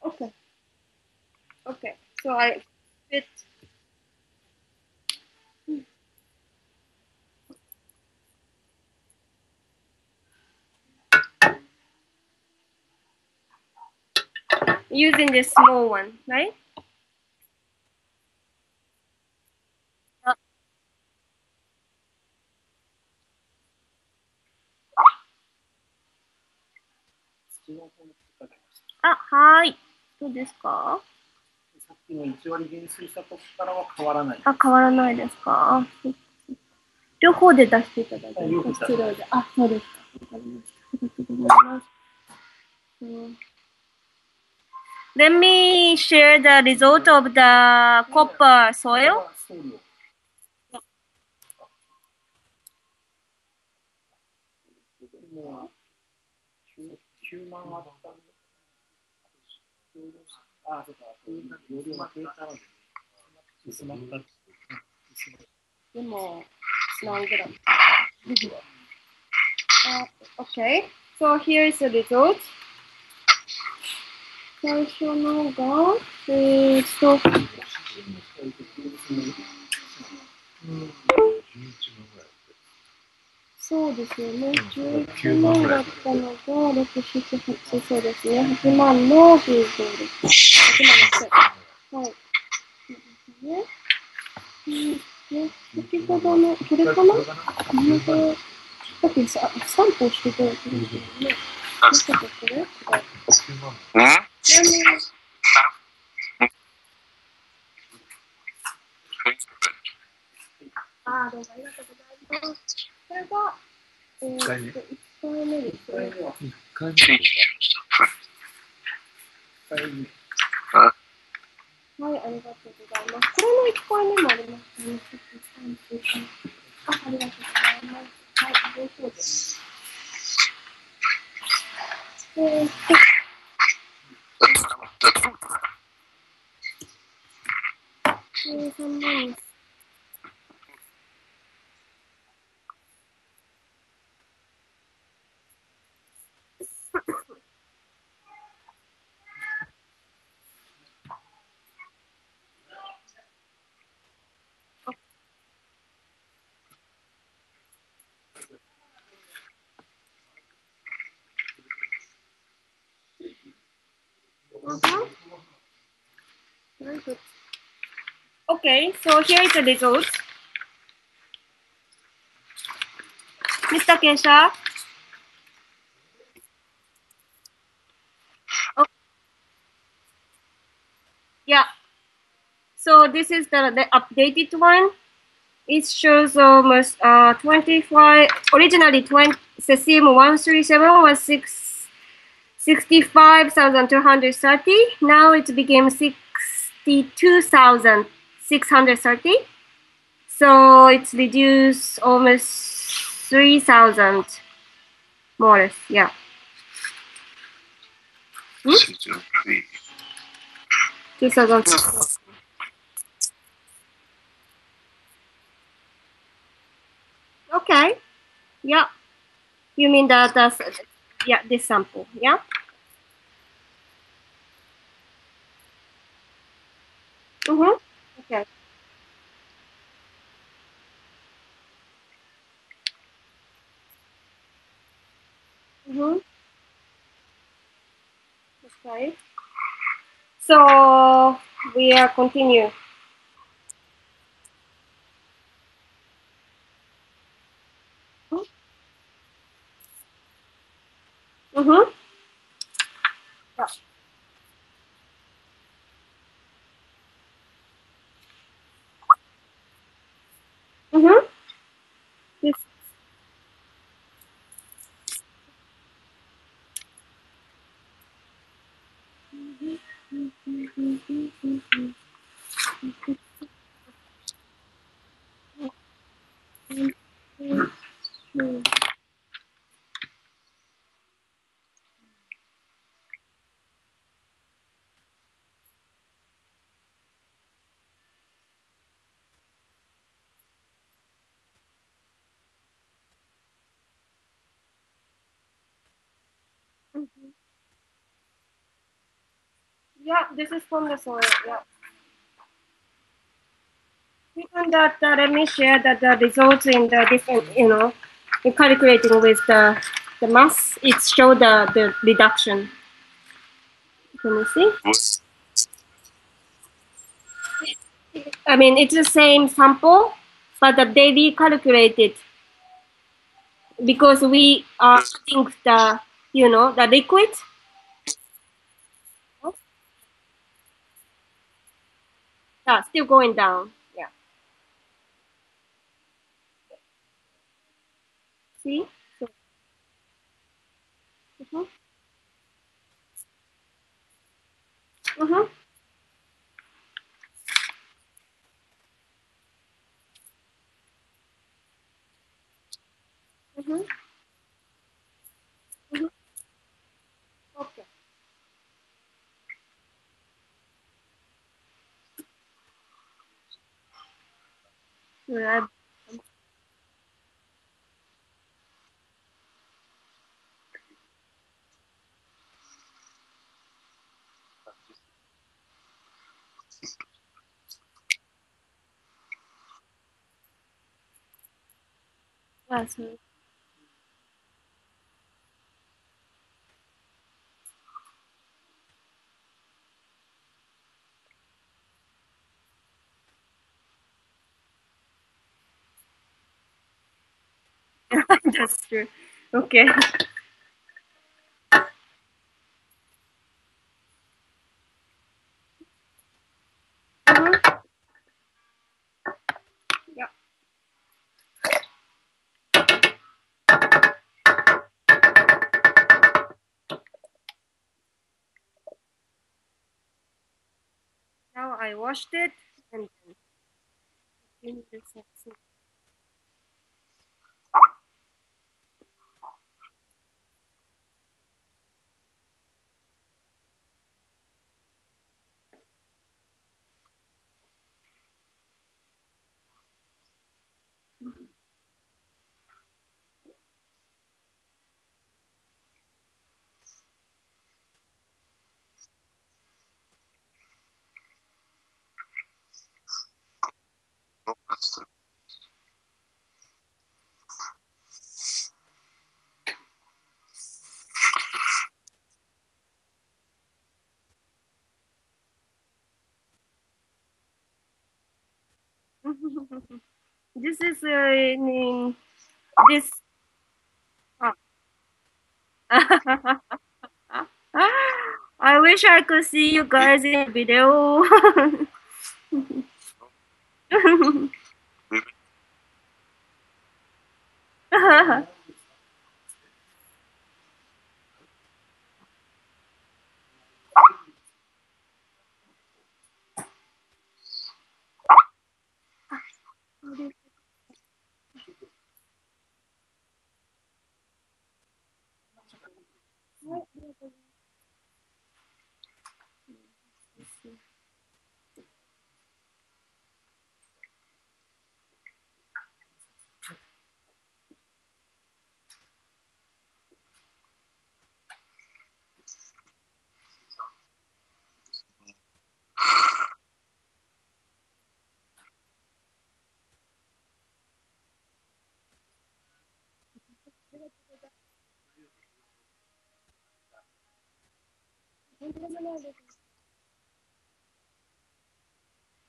Okay. Okay. So I fit. Using this small one, right? 土の方にかけましはい。どうですか？た。さっきの1割減衰したとこからは変わらない。変わらないですか？両方で出していただいて、両方出してそうですか。わかりました。ありがとうございます。Let me share the result of the copper soil. もう9万あったんで。あ、そうか。容量が増えたので、薄まった。でも、何グラム？Okay. So here is the result. 最初のが、そうですよね。11万だったのが、6、7、8、そうですね。8万の製造です。8万のはい。先ほどの、これかな？さっき散歩してたやつですよね。もしかしてこれ？どうもありがとうございます。これが、1回目ですね。1回はい、ありがとうございます。これの1回目もありますね。ありがとうございます。Very good. Okay, so here is the result. Mr. Kesha. Oh, yeah. So this is the updated one. It shows almost 25. Originally, cesium 137 was 65,230. Now it became 62,630. So it's reduced almost 3,000 more or less. Yeah. 2,000. Okay. Yeah. You mean that that's yeah, this sample. Yeah. Mm-hmm. Okay. Mm-hmm. Okay. So we are continue. Mm-hmm. Yeah. Mm-hmm. Yes. Yeah, this is from the soil. Yeah. Even that, let me share that the results in the different, in calculating with the mass, it showed the reduction. Can you see? I mean, it's the same sample, but the daily calculated because we are adding the liquid. Yeah, still going down. Yeah. See? So, mm-hmm. Mm-hmm. Mm-hmm. Mm-hmm. Okay. Yeah. That's, that's true. Okay. Mm-hmm. Yeah. Now I washed it and then This is this. I wish I could see you guys in video.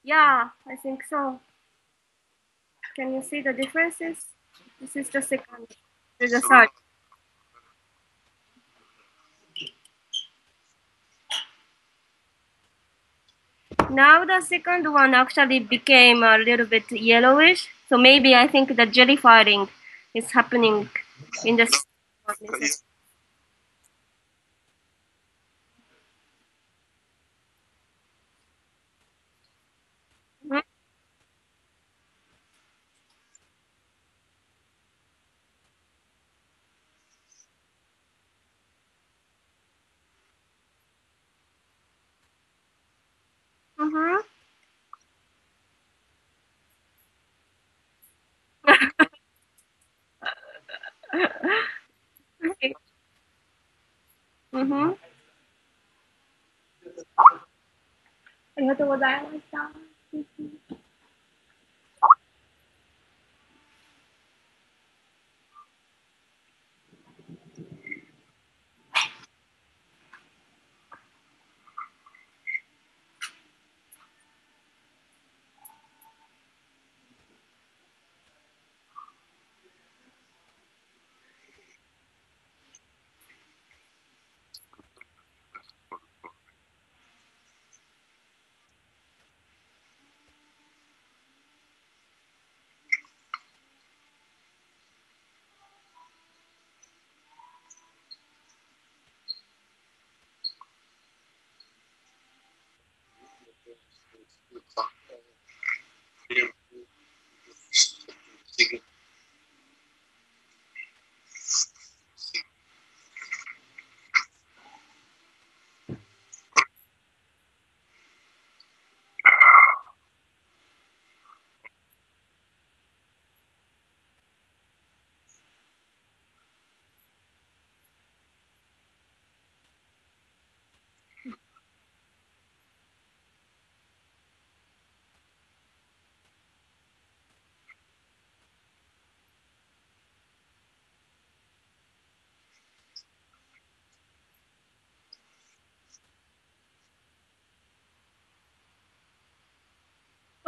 Yeah, I think so. Can you see the differences? This is the second. This is the third. Now the second one actually became a little bit yellowish. So maybe I think the jelly firing is happening in the. Mm-hmm. Mm-hmm. ありがとうございました。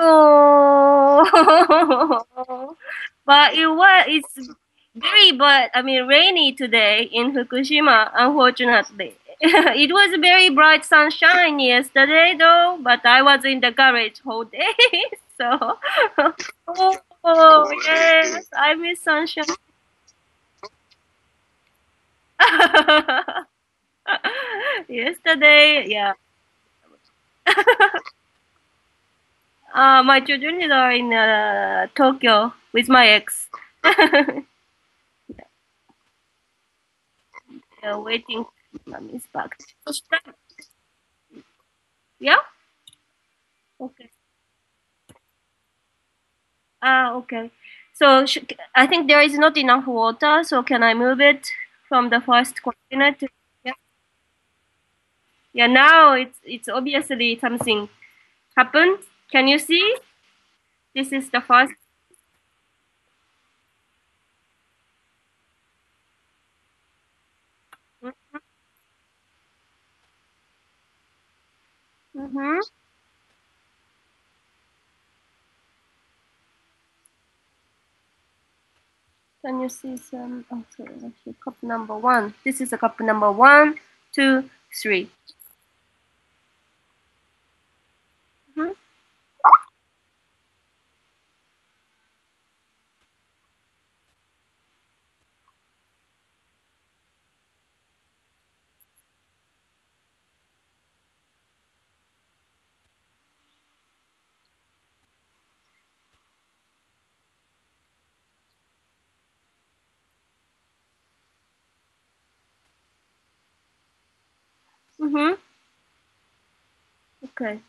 Oh, but it's very, but I mean, rainy today in Fukushima, unfortunately. It was very bright sunshine yesterday, though, but I was in the garage whole day, so. Oh, yes, I miss sunshine. Yesterday, yeah. My children are in Tokyo with my ex. They're waiting. Mommy's back. Yeah. Okay. Okay. So I think there is not enough water. So can I move it from the first container to? Yeah. Yeah. Now it's obviously something happened. Can you see? This is the first. Mm-hmm. Can you see some? Oh, sorry, actually, cup number one. This is a cup number one, two, three. Mm-hmm. Mm-hmm. Okay.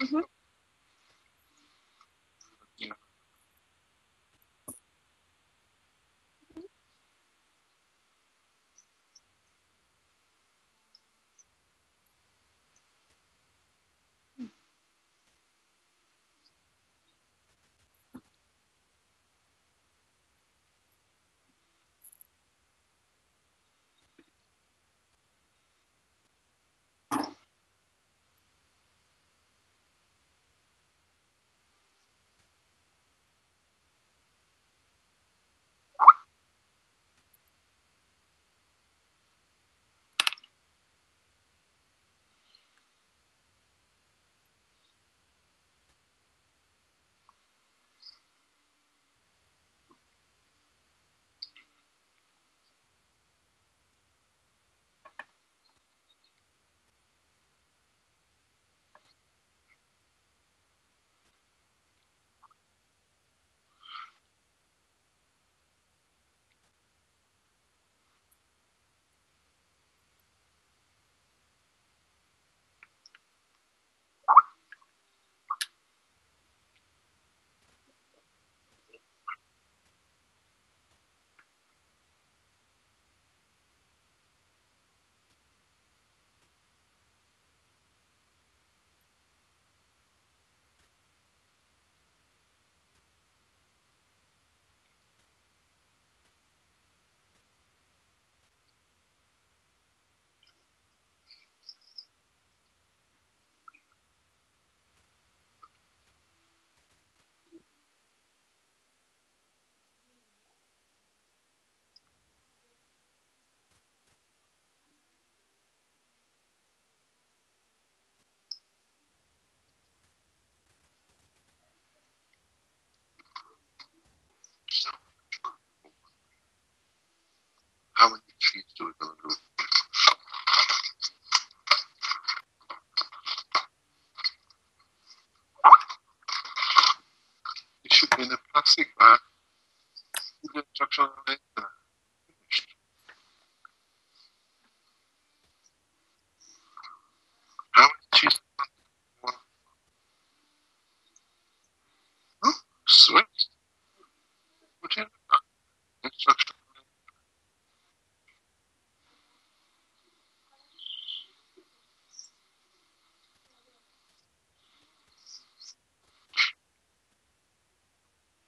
Mm-hmm. How many sheets do we go to? It should be in a plastic bag. The instruction on it. How many sheets? Oh, sweet. Put in instruction.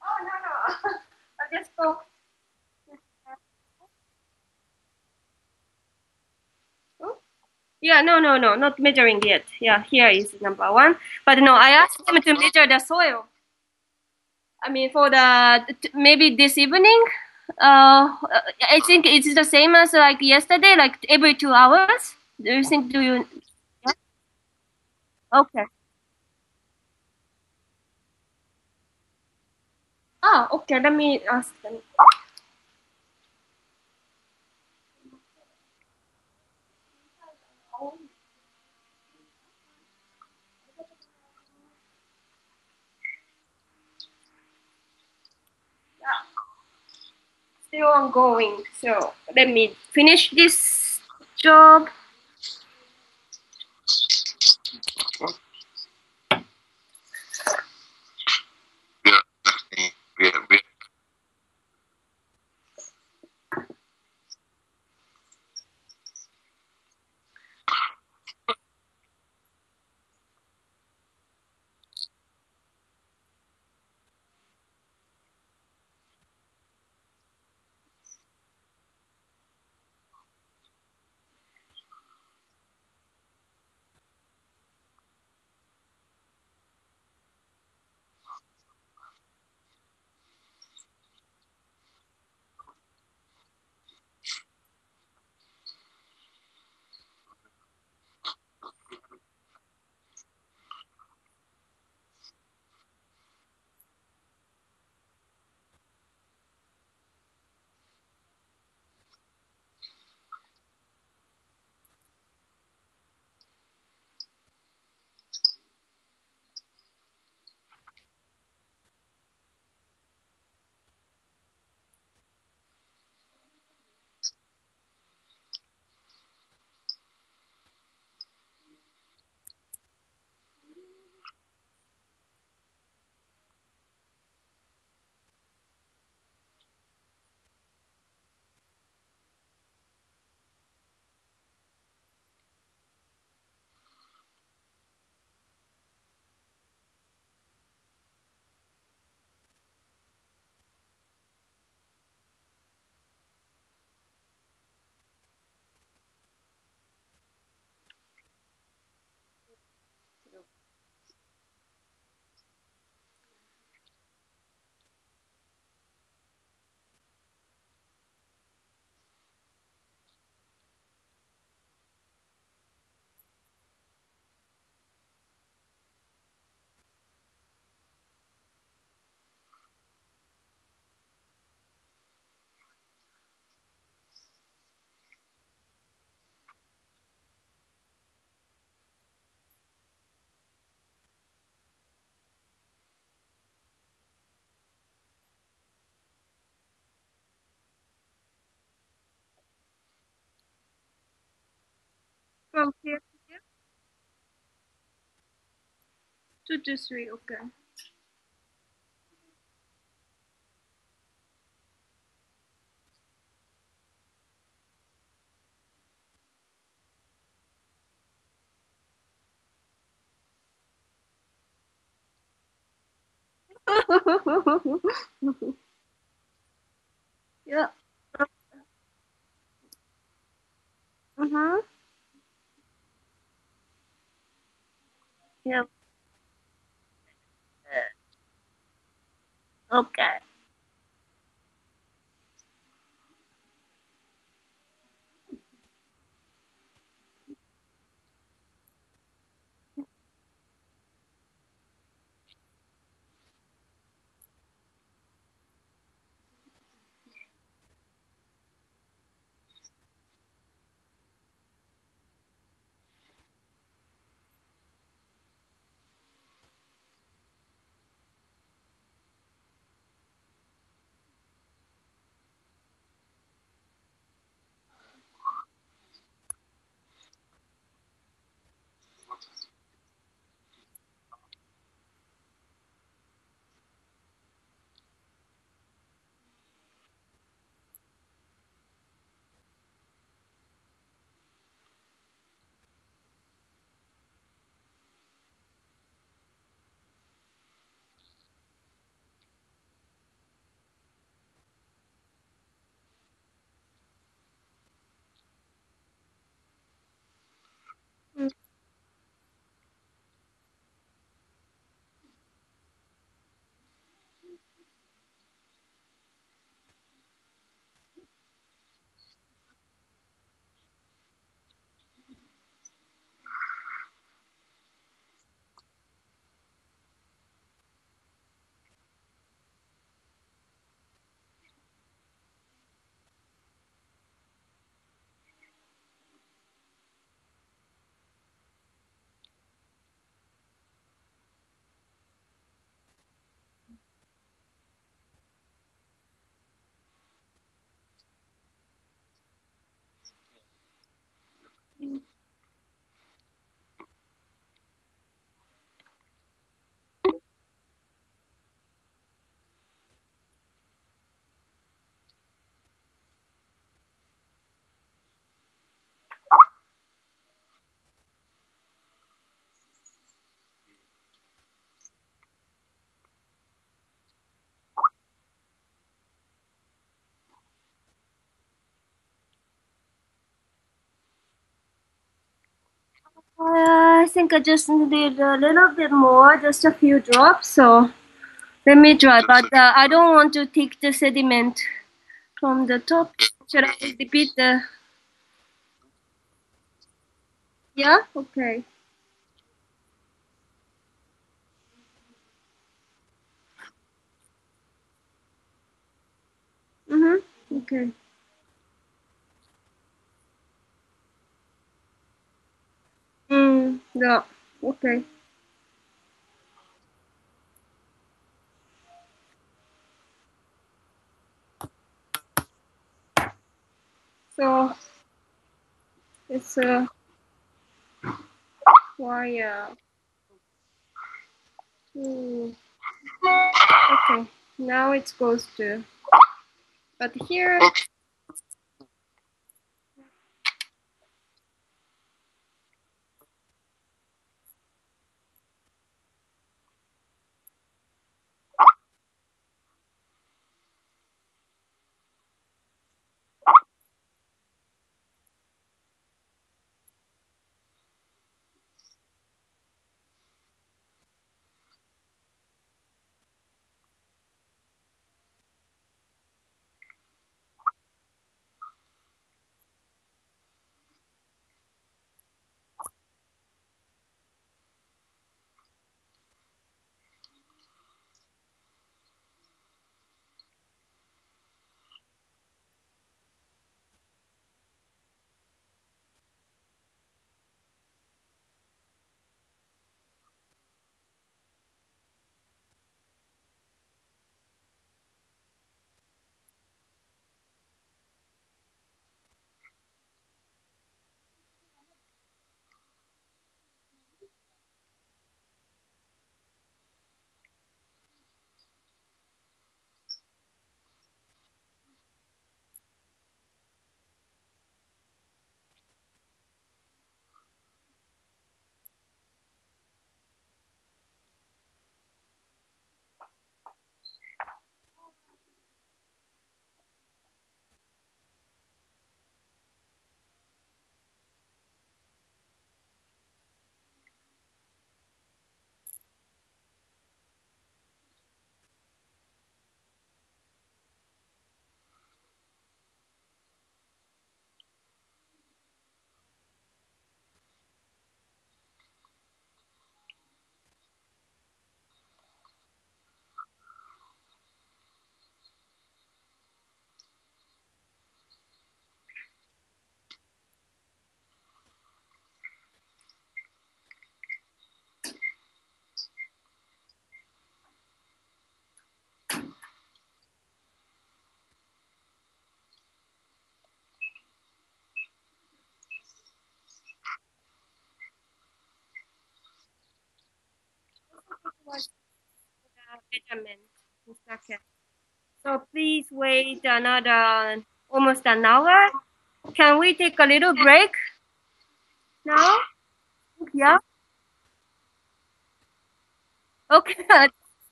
Oh no. I just go. Oh. Yeah, no, not measuring yet. Yeah, here is number one. But no, I asked them to measure the soil. I mean, for the maybe this evening. I think it's the same as like yesterday, like every 2 hours. Do you think? Do you? Yeah? Okay. Ah, okay. Let me ask them. Still ongoing. So let me finish this job. From here to here? 2 to 3, okay. Yeah. Mm-hmm. Yeah. Okay. I think I just needed a little bit more, just a few drops. So let me try. But I don't want to take the sediment from the top. Should I repeat the? Yeah. Okay. Mhm. Okay. Yeah. Okay. So it's a wire. Hmm. Okay. Now it goes to. But here. Okay. was the measurement in second. So please wait another almost an hour. Can we take a little break now? Yeah. Okay.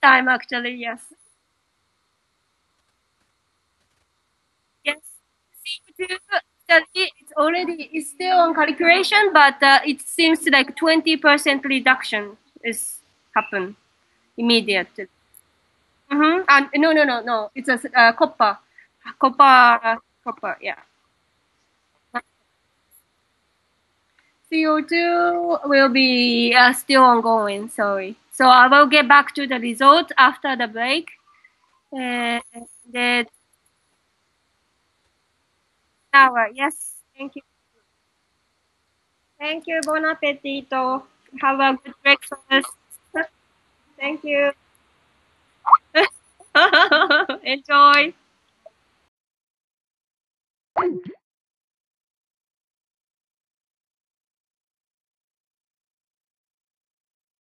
Time actually, yes. Yes. CO2 study, it's still on calculation, but it seems like 20% reduction is happen immediately. Mm-hmm. And no. It's a copper. Copper, yeah. CO2 will be still ongoing, sorry. So I will get back to the result after the break. And the hour, yes. Thank you. Thank you. Bon appetito. Have a good breakfast. Thank you. Enjoy.